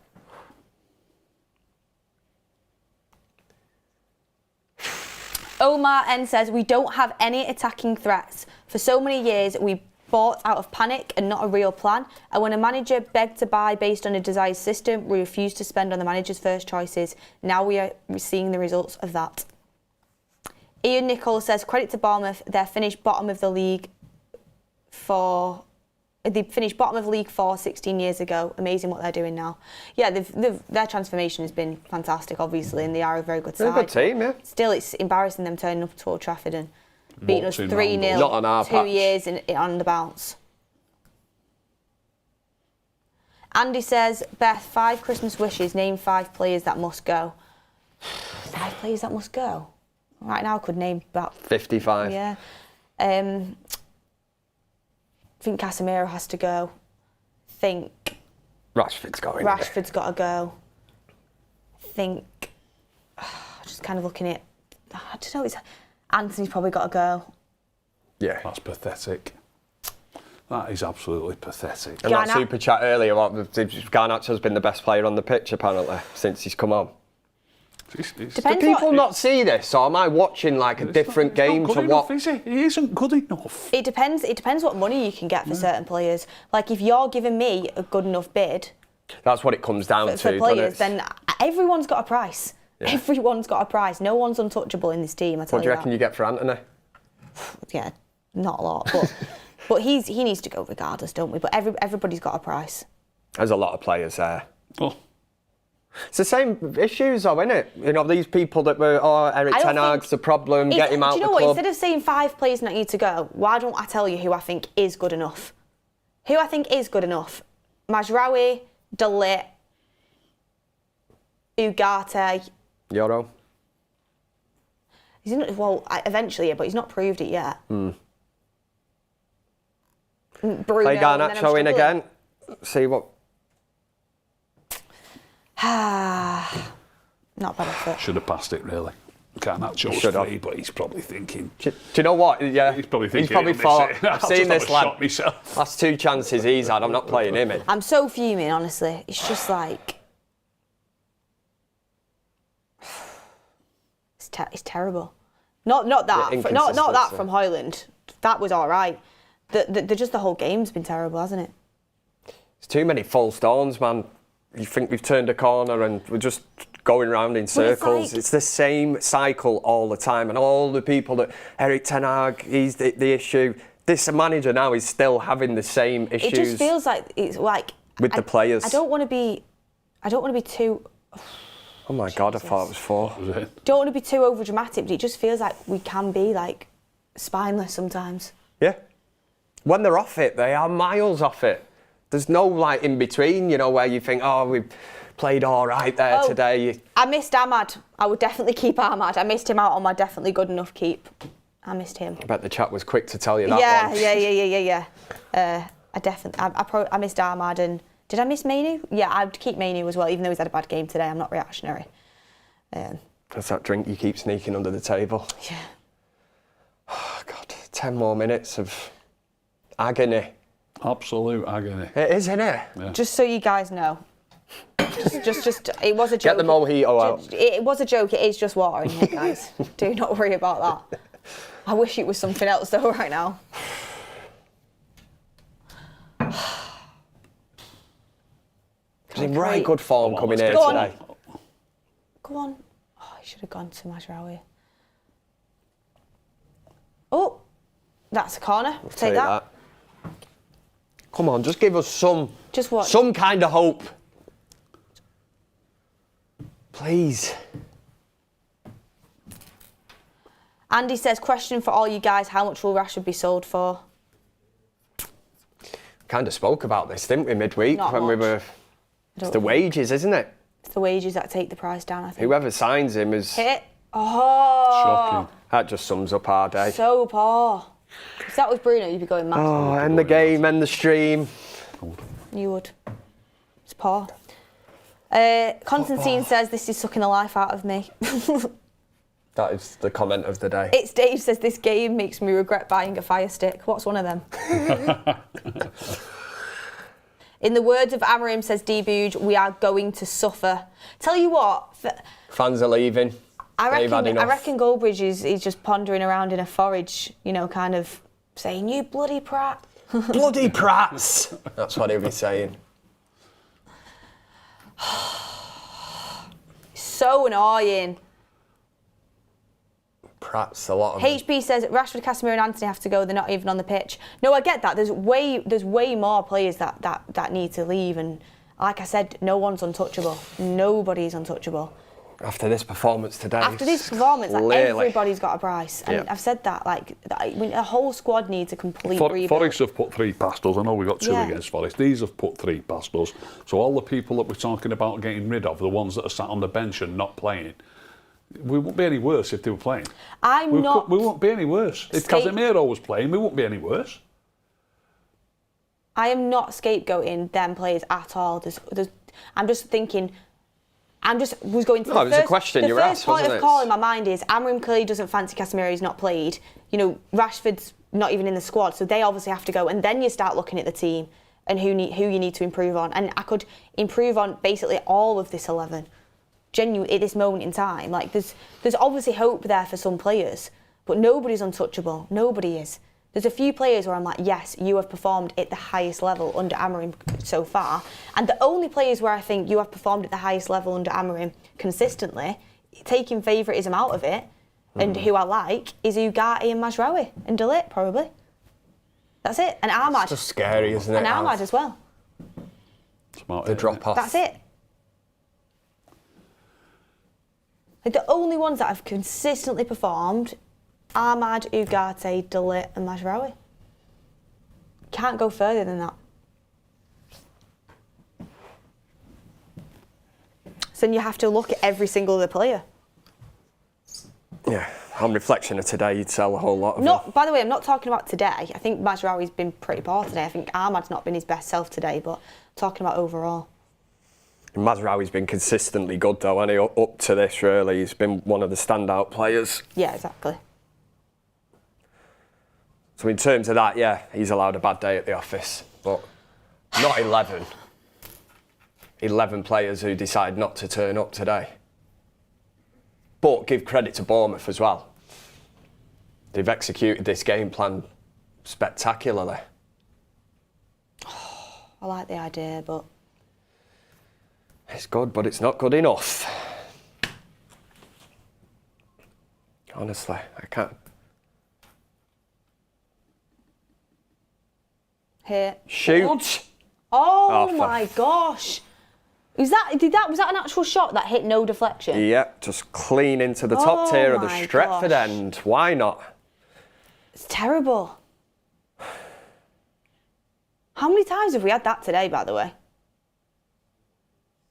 Omar N says, we don't have any attacking threats. For so many years, we bought out of panic and not a real plan. And when a manager begged to buy based on a desired system, we refused to spend on the manager's first choices. Now we are seeing the results of that. Ian Nichols says, credit to Bournemouth, they finished bottom of the league for 16 years ago. Amazing what they're doing now. Yeah, their transformation has been fantastic, obviously, and they are a very good side. They're a good team, yeah. Still, it's embarrassing them turning up to Old Trafford and beating us 3-0, Not on our 2 patch. years on the bounce. Andy says, Beth, 5 Christmas wishes, name 5 players that must go. 5 players that must go? Right now I could name about 55. Yeah. I think Casemiro has to go. Rashford's going. Rashford's got to go. Just kind of looking at, I don't know, Anthony's probably got to go. Yeah. That's pathetic. That is absolutely pathetic. And that super chat earlier, Garnacho's been the best player on the pitch, apparently, since he's come on. Depends Do people not see this, or am I watching like a different game to what? Is he? He isn't good enough. It depends what money you can get for certain players. Like if you're giving me a good enough bid, that's what it comes down to, for players, doesn't it? then everyone's got a price. Yeah. Everyone's got a price. No one's untouchable in this team. I tell What do you reckon you get for Anthony? Yeah, not a lot, but he needs to go regardless, don't we? But everybody's got a price. There's a lot of players there. Oh. It's the same issues, though, isn't it? You know, these people that were, Eric Ten Hag's the problem, get him out of the club. Do you know what? Instead of saying 5 players that need to go, why don't I tell you who I think is good enough? Who I think is good enough? Mazraoui, De Ligt, Ugarte. Euro. Eventually, yeah, but he's not proved it yet. Bruno, Play Garnacho in again. See what... Not bad effort. Should have passed it, really. Garnacho's free, but he's probably thinking... Do you know what? Yeah, he's probably thinking... He's probably thought, I've seen this lad. Myself. Last 2 chances he's had, I'm not playing him in. I'm so fuming, honestly. It's just like... It's terrible. Not that from Hoyland. That was all right. The whole game's been terrible, hasn't it? There's too many false dawns, man. You think we've turned a corner and we're just going around in circles. It's the same cycle all the time, and all the people that Eric Ten Hag, he's the issue. This manager now is still having the same issues. It just feels like it's like with the players. I don't want to be too. Oh my God! I thought it was 4. Don't want to be too over dramatic, but it just feels like we can be like spineless sometimes. Yeah. When they're off it, they are miles off it. There's no like in between, you know, where you think, oh, we've played all right there today. I missed Ahmad. I would definitely keep Ahmad. I missed him out on my definitely good enough keep. I missed him. I bet the chat was quick to tell you that one. Yeah. I missed Ahmad, and did I miss Mainu? Yeah, I'd keep Mainu as well, even though he's had a bad game today. I'm not reactionary. That's that drink you keep sneaking under the table. Yeah. Oh God, 10 more minutes of agony. Absolute agony. It is, isn't it? Yeah. Just so you guys know. Just it was a joke. Get the mojito out. It was a joke. It is just water in here, guys. Do not worry about that. I wish it was something else though right now. He's in very good form coming here today. Go on. Oh, he should have gone to Mazraoui. Oh, that's a corner. Take that. Come on, just give us some kind of hope. Please. Andy says, question for all you guys, how much will Rashford be sold for? Kind of spoke about this, didn't we, midweek? Not when much. we were... It's the wages, isn't it? It's the wages that take the price down, I think. Whoever signs him is... Hit it. Oh. Shocking. That just sums up our day. So poor. If that was Bruno, you'd be going mad. Oh, end the game, end the stream. You would. It's poor. Constantine says, this is sucking the life out of me. That is the comment of the day. It's Dave says, this game makes me regret buying a Fire Stick. What's one of them? In the words of Amorim, says D-Booge, we are going to suffer. Tell you what. Fans are leaving. I They've had enough. reckon Goldbridge is just pondering around in a forage, you know, kind of saying, you bloody prat. Bloody prats! That's what he'll be saying. So annoying. Prats, a lot of them. HB says Rashford, Casemiro and Anthony have to go. They're not even on the pitch. No, I get that. There's way more players that need to leave. And like I said, no one's untouchable. Nobody's untouchable. After this performance today. After this performance, like, clearly. everybody's got a price. And I've said that. Like, a whole squad needs a complete rebuild. Forest have put 3 past us. I know we got 2 Yeah. against Forest. These have put 3 past us. So all the people that we're talking about getting rid of, the ones that are sat on the bench and not playing, we wouldn't be any worse if they were playing. We wouldn't be any worse. If Casemiro was playing, we wouldn't be any worse. I am not scapegoating them players at all. I'm just thinking. Was going to No, it was a question you asked, The first point wasn't of it? call in my mind is Amorim clearly doesn't fancy Casemiro, he's not played. You know, Rashford's not even in the squad, so they obviously have to go. And then you start looking at the team and who you need to improve on. And I could improve on basically all of this 11. Genuinely, at this moment in time. Like, there's obviously hope there for some players, but nobody's untouchable. Nobody is. There's a few players where I'm like, yes, you have performed at the highest level under Amorim so far. And the only players where I think you have performed at the highest level under Amorim consistently, taking favouritism out of it, and who I like, is Ugarte and Mazraoui and De Ligt, probably. That's it. And Ahmad. It's just scary, isn't it? And Ahmad as well. The drop off. That's it. Like, the only ones that have consistently performed, Ahmad, Ugarte, De Ligt and Mazraoui. Can't go further than that. So then you have to look at every single other player. Yeah, on reflection of today, you'd sell a whole lot of them. By the way, I'm not talking about today. I think Mazraoui's been pretty poor today. I think Ahmad's not been his best self today, but talking about overall. Mazraoui's been consistently good though, hasn't he? Up to this, really. He's been one of the standout players. Yeah, exactly. So in terms of that, yeah, he's allowed a bad day at the office, but not 11. 11 players who decide not to turn up today. But give credit to Bournemouth as well. They've executed this game plan spectacularly. I like the idea, but... It's good, but it's not good enough. Honestly, I can't. Here. Shoot! Oh my gosh! Was that an actual shot that hit no deflection? Yep, just clean into the top tier of the my Stretford gosh. end. Why not? It's terrible. How many times have we had that today, by the way?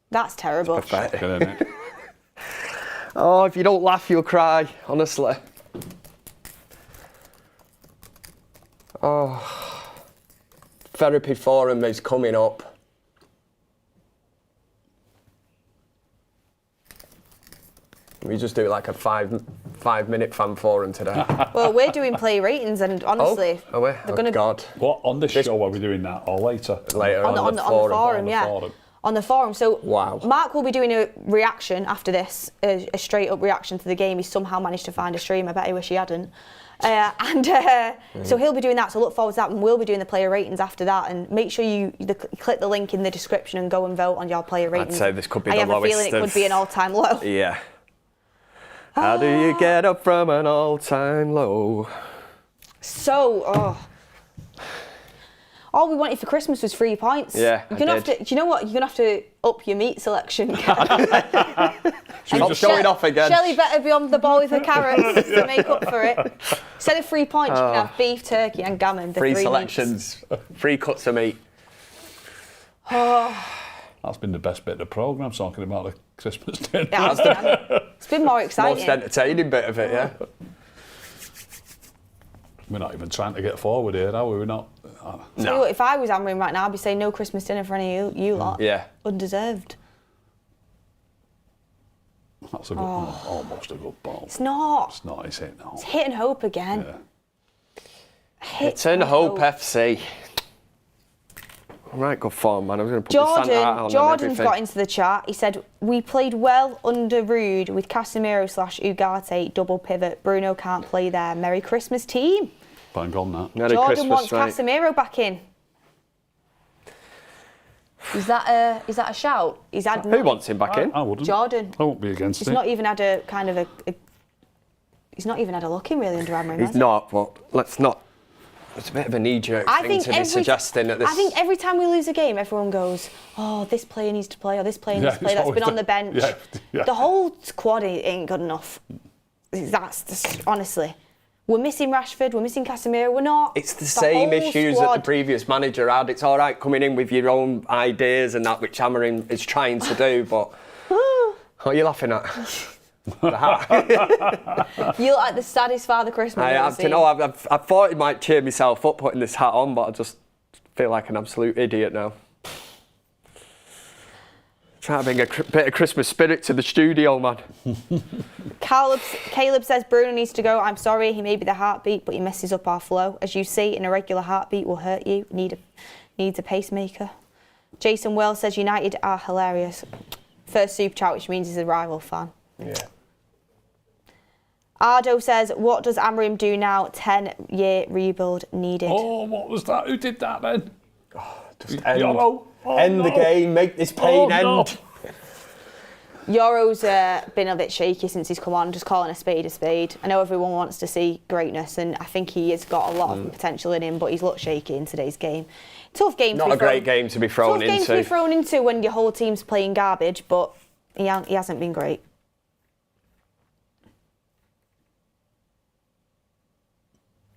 That's terrible. Pathetic. Isn't it? Oh, if you don't laugh, you'll cry, honestly. Oh. Therapy forum is coming up. We just do like a five-minute fan forum today. Well, we're doing play ratings, and honestly, are we? they're going to God. What, on this show are we doing that, or later? Later on the forum, On the yeah. forum. On the forum. So Wow. Mark will be doing a reaction after this, a straight up reaction to the game. He somehow managed to find a stream. I bet he wish he hadn't. So he'll be doing that. So look forward to that, and we'll be doing the player ratings after that. And make sure you click the link in the description and go and vote on your player ratings. I'd say this could be I the have lowest a feeling it could be an all-time low. Yeah. How do you get up from an all-time low? So, all we wanted for Christmas was 3 points. Yeah, you're gonna have to. Do you know what? You're gonna have to up your meat selection. Stop showing off again. Shelley better be on the ball with her carrots to make up for it. Instead of 3 points, you can have beef, turkey, and gammon. The Free three selections, free cuts of meat. That's been the best bit of the programme, talking about the Christmas dinner. Yeah, it's been more exciting. Most entertaining bit of it, yeah. We're not even trying to get forward here, are we? We're not. Tell you what, if I was Amorim right now, I'd be saying no Christmas dinner for any of you lot. Yeah. Undeserved. That's a good, almost a good ball. It's not. It's not, is it? No. It's hit and hope again. Yeah. It's in Hope FC. Right, good form, man. I was going to put the Santa hat on Jordan's got into the chat. He said, we played well under Rude with Casemiro/Ugarte, double pivot. Bruno can't play there. Merry Christmas, team. Bang on that. Merry Jordan Christmas, wants Casemiro back in. Is that a shout? He's had Who wants him back in? I wouldn't. Jordan. I won't be against He's it. not even had a kind of a he's not even had a look in really under Amorim. He's not, but let's not. It's a bit of a knee-jerk thing to be suggesting at this. I think every time we lose a game, everyone goes, "Oh, this player needs to play," or "This player needs to play." That's been on the bench. Yeah. The whole squad ain't good enough. That's just, honestly. We're missing Rashford. We're missing Casemiro. We're not. It's the same issues that the previous manager had. It's all right coming in with your own ideas and that, which Amorim is trying to do. But what are you laughing at? The hat. You look like the saddest Father Christmas I've ever seen. I thought it might cheer myself up putting this hat on, but I just feel like an absolute idiot now. Trying to bring a bit of Christmas spirit to the studio, man. Caleb says Bruno needs to go. I'm sorry, he may be the heartbeat, but he messes up our flow. As you see, an irregular heartbeat will hurt you. Needs a pacemaker. Jason Wells says United are hilarious. First super chat, which means he's a rival fan. Yeah. Ardo says, what does Amorim do now? 10-year rebuild needed. Oh, what was that? Who did that then? Just end the game, make this pain end. No. Yoro's been a bit shaky since he's come on, just calling a spade a spade. I know everyone wants to see greatness, and I think he has got a lot of potential in him, but he's looked shaky in today's game. Tough game to be thrown. Not a great game to be thrown into. Tough game to be thrown into when your whole team's playing garbage, but he hasn't been great.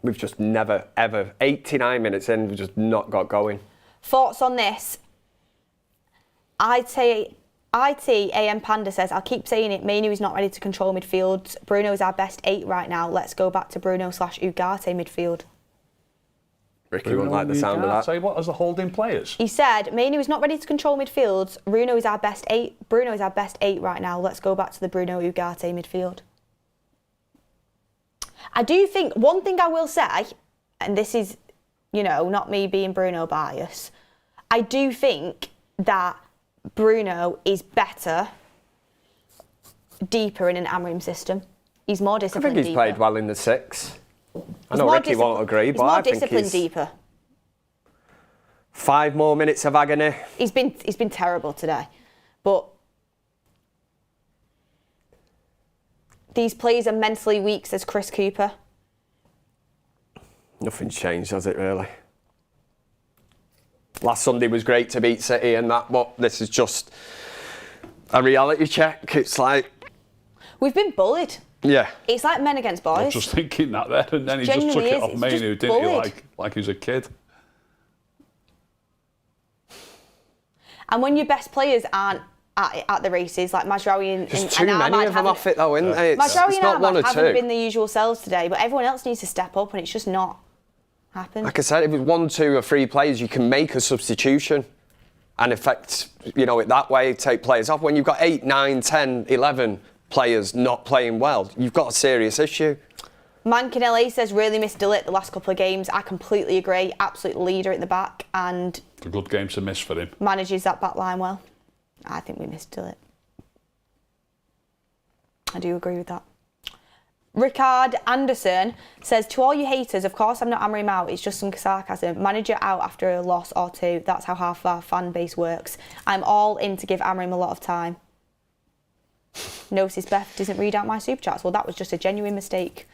We've just never, ever, 89 minutes in, we've just not got going. Thoughts on this? AM Panda says, I'll keep saying it, Mainu is not ready to control midfield. Bruno is our best 8 right now. Let's go back to Bruno/Ugarte midfield. Ricky won't like the sound of that. Say what, as the holding players? He said, Mainu is not ready to control midfield. Bruno is our best 8 right now. Let's go back to the Bruno/Ugarte midfield. I do think, one thing I will say, and this is, not me being Bruno bias, I do think that Bruno is better, deeper in an Amorim system. He's more disciplined. I think he's played well in the 6. I know Ricky won't agree, but I think he's more disciplined deeper. 5 more minutes of agony. He's been terrible today, but these players are mentally weak, says Chris Cooper. Nothing's changed, has it, really? Last Sunday was great to beat City and that, but this is just a reality check. It's like... We've been bullied. Yeah. It's like men against boys. I was just thinking that there, and then he just took it off Mainu, didn't he? Like he was a kid. And when your best players aren't at the races, like Mazraoui and There's too many of them off it though, isn't there? Mazraoui and Ahmad haven't been the usual selves today, but everyone else needs to step up, and it's just not happened. Like I said, if it's 1, 2 or 3 players, you can make a substitution and affect, it that way, take players off. When you've got 8, 9, 10, 11 players not playing well, you've got a serious issue. Mankin LA says, really missed De Ligt the last couple of games. I completely agree. Absolute leader at the back, and It's a good game to miss for him. Manages that back line well. I think we missed De Ligt. I do agree with that. Rickard Anderson says, to all you haters, of course I'm not Amorim out, it's just some sarcasm. Manager out after a loss or 2, that's how half our fan base works. I'm all in to give Amorim a lot of time. Notice Beth doesn't read out my super chats. Well, that was just a genuine mistake.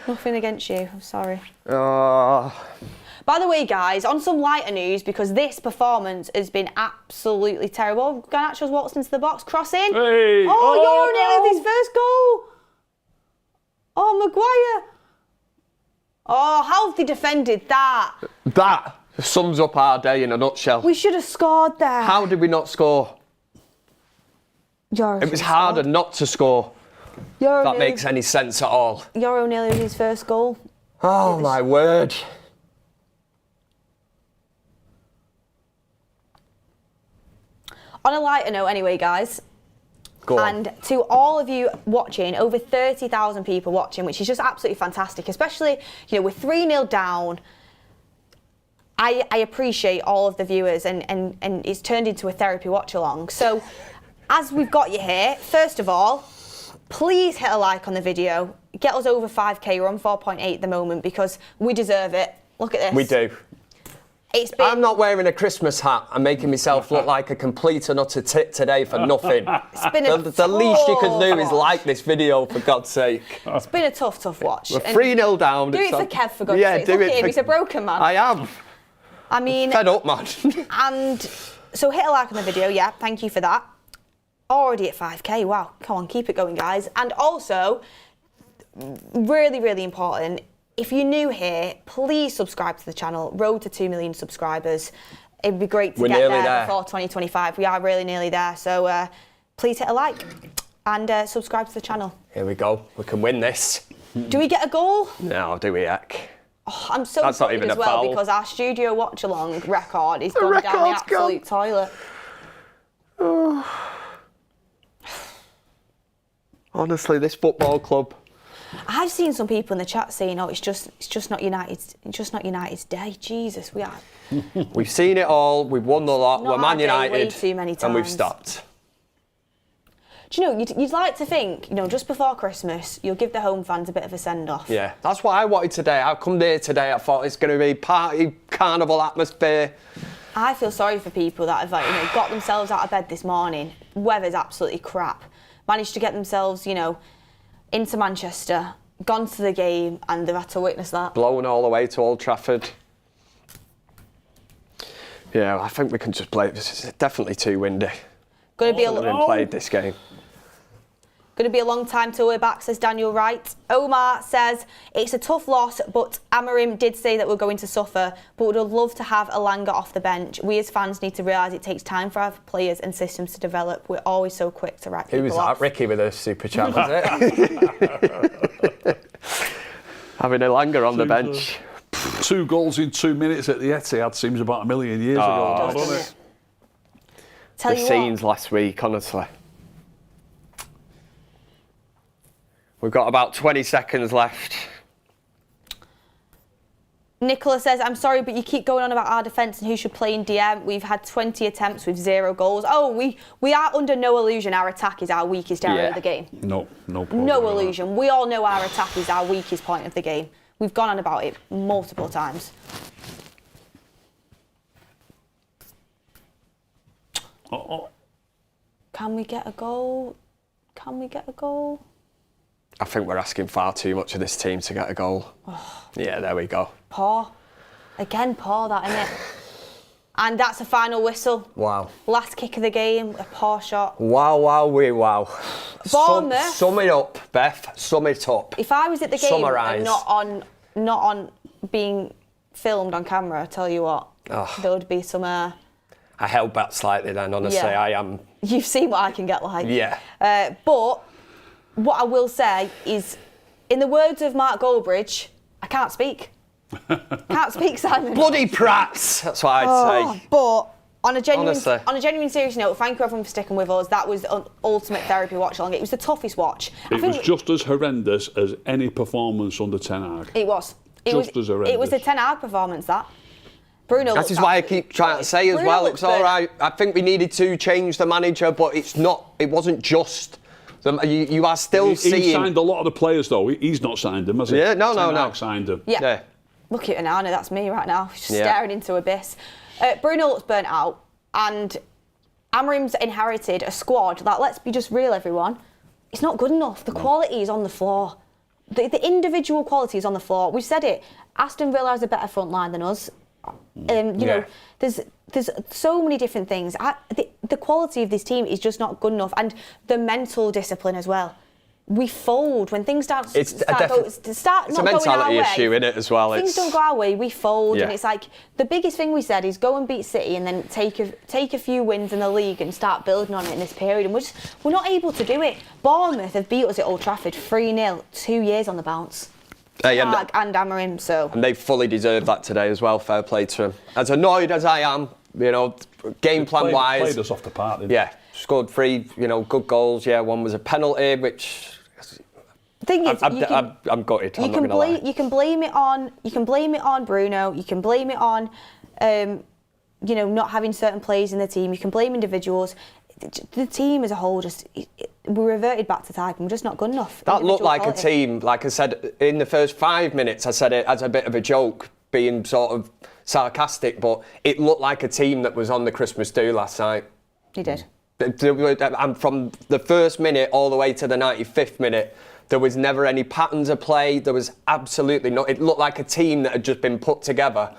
Nothing against you, I'm sorry. By the way, guys, on some lighter news, because this performance has been absolutely terrible. Garnacho's waltzed into the box, cross in. Hey! Yoro nearly with his first goal. Oh, Maguire. Oh, how have they defended that? Sums up our day in a nutshell. We should have scored there. How did we not score? Euro It was harder not to score. Euro That makes any sense at all. Euro nearly his first goal. Oh my word. On a lighter note anyway, guys. Go on. And to all of you watching, over 30,000 people watching, which is just absolutely fantastic, especially, you know, we're 3-0 down. I appreciate all of the viewers and it's turned into a therapy watch-along. So, as we've got you here, first of all, please hit a like on the video. Get us over 5k. We're on 4.8 at the moment because we deserve it. Look at this. We do. It's been... I'm not wearing a Christmas hat. I'm making myself look like a complete and utter tit today for nothing. It's been a the least you can do is like this video, for God's sake. It's been a tough watch. We're 3-0 down. Do it for Kev, for God's sake. Look at him, he's a broken man. I am. I mean... Fed up, man. And so hit a like on the video, yeah, thank you for that. Already at 5k, wow, come on, keep it going, guys. And also, really, really important, if you're new here, please subscribe to the channel. Road to 2 million subscribers. It'd be great to get there before 2025. We are really nearly there, so please hit a like and subscribe to the channel. Here we go, we can win this. Do we get a goal? No, do we, heck? Oh, I'm so That's not excited even as a well foul. because our studio watch-along record is gone down the absolute toilet. Honestly, this football club. I've seen some people in the chat saying, "Oh, it's just not United's day." Jesus, we are. We've seen it all. We've won the lot. Not We're Man our day United, way too many and we've times. stopped. Do you know? You'd like to think, you know, just before Christmas, you'll give the home fans a bit of a send-off. Yeah, that's what I wanted today. I've come here today. I thought it's going to be party, carnival atmosphere. I feel sorry for people that have, like, you know, got themselves out of bed this morning. Weather's absolutely crap. Managed to get themselves, you know, into Manchester, gone to the game, and they've had to witness that. Blown all the way to Old Trafford. Yeah, I think we can just play. This is definitely too windy. Going to be Played this game. Going to be a long time till we're back, says Daniel Wright. Omar says, it's a tough loss, but Amorim did say that we're going to suffer, but would love to have Elanga off the bench. We as fans need to realise it takes time for our players and systems to develop. We're always so quick to write people off. Who was that? Ricky with a super chat, was it? Having Elanga on the bench. 2 goals in 2 minutes at the Etihad seems about a million years ago, doesn't it? Tell The you scenes what, last week, honestly. We've got about 20 seconds left. Nicola says, I'm sorry, but you keep going on about our defence and who should play in DM. We've had 20 attempts with 0 goals. Oh, we are under no illusion our attack is our weakest area of the game. No problem. No illusion. We all know our attack is our weakest point of the game. We've gone on about it multiple times. Can we get a goal? Can we get a goal? I think we're asking far too much of this team to get a goal. Yeah, there we go. Poor. Again, poor, that, isn't it? And that's a final whistle. Wow. Last kick of the game, a poor shot. Wow. Bournemouth. Sum it up, Beth. Sum it up. If I was at the game Summarise. and not on being filmed on camera, I tell you what, there would be some... I held back slightly then, honestly. Yeah. I am... You've seen what I can get like. Yeah. But what I will say is, in the words of Mark Goldbridge, I can't speak. Can't speak, Simon. Bloody prats! That's what I'd say. But on a Honestly. genuine serious note, thank you everyone for sticking with us. That was the ultimate therapy watch along. It was the toughest watch. It was just as horrendous as any performance under Ten Hag. It was. As horrendous. It was the Ten Hag performance, that. Bruno. That is why I keep trying to say as Bruno well, looks it's all good. right. I think we needed to change the manager, but it wasn't just... You are still seeing... He signed a lot of the players, though. He's not signed them, has he? Yeah, no. Ten Hag signed them. Yeah. Look at it now. I know that's me right now. Just Yeah. staring into abyss. Bruno looks burnt out, and Amorim's inherited a squad that, let's be just real, everyone, it's not good enough. The quality is on the floor. The individual quality is on the floor. We've said it. Aston Villa has a better front line than us. You know, there's so many different things. The quality of this team is just not good enough, and the mental discipline as well. we fold when things start. It's not a mentality issue in it as well. Things don't go our way, we fold, Yeah. and it's like the biggest thing we said is go and beat City, and then take a few wins in the league and start building on it in this period. And we're not able to do it. Bournemouth have beat us at Old Trafford 3-0, 2 years on the bounce. Clark and Amorim, so. And they fully deserve that today as well. Fair play to them. As annoyed as I am, you know, game plan wise. Played us off the park, didn't Yeah, scored 3, you know, good goals. Yeah, one was a penalty, which. The thing is, I'm gutted. I'm not gonna lie. You can blame it on Bruno. You can blame it on, you know, not having certain players in the team. You can blame individuals. The team as a whole we reverted back to type and we're just not good enough. That looked like a team, like I said, in the first 5 minutes, I said it as a bit of a joke, being sort of sarcastic, but it looked like a team that was on the Christmas do last night. You did. And from the first minute all the way to the 95th minute, there was never any patterns of play. There was absolutely no. It looked like a team that had just been put together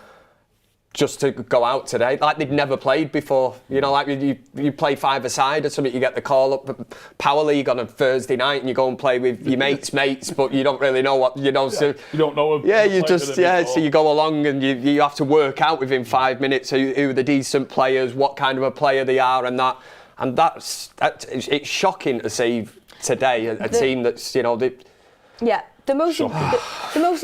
just to go out today, like they'd never played before. You know, like you play five-a-side or something, you get the call up Power League on a Thursday night and you go and play with your mates, but you don't really know what, you know. So, you don't know them. Yeah, you just, so you go along and you have to work out within 5 minutes who are the decent players, what kind of a player they are, and that's it's shocking to see today a team that's, you know, yeah. The most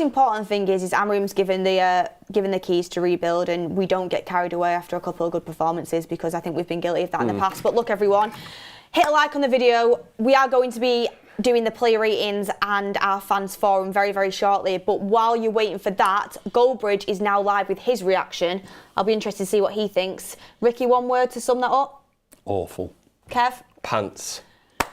important thing is Amorim's given the keys to rebuild, and we don't get carried away after a couple of good performances, because I think we've been guilty of that in the past. But look, everyone, hit a like on the video. We are going to be doing the player ratings and our fans forum very, very shortly. But while you're waiting for that, Goldbridge is now live with his reaction. I'll be interested to see what he thinks. Ricky, one word to sum that up? Awful. Kev? Pants.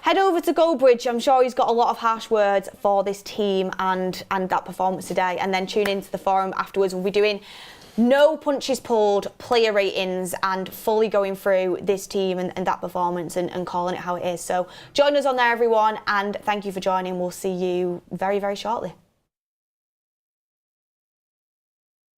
Head over to Goldbridge. I'm sure he's got a lot of harsh words for this team and that performance today. And then tune into the forum afterwards. We'll be doing no punches pulled, player ratings, and fully going through this team and that performance and calling it how it is. So join us on there, everyone, and thank you for joining. We'll see you very, very shortly.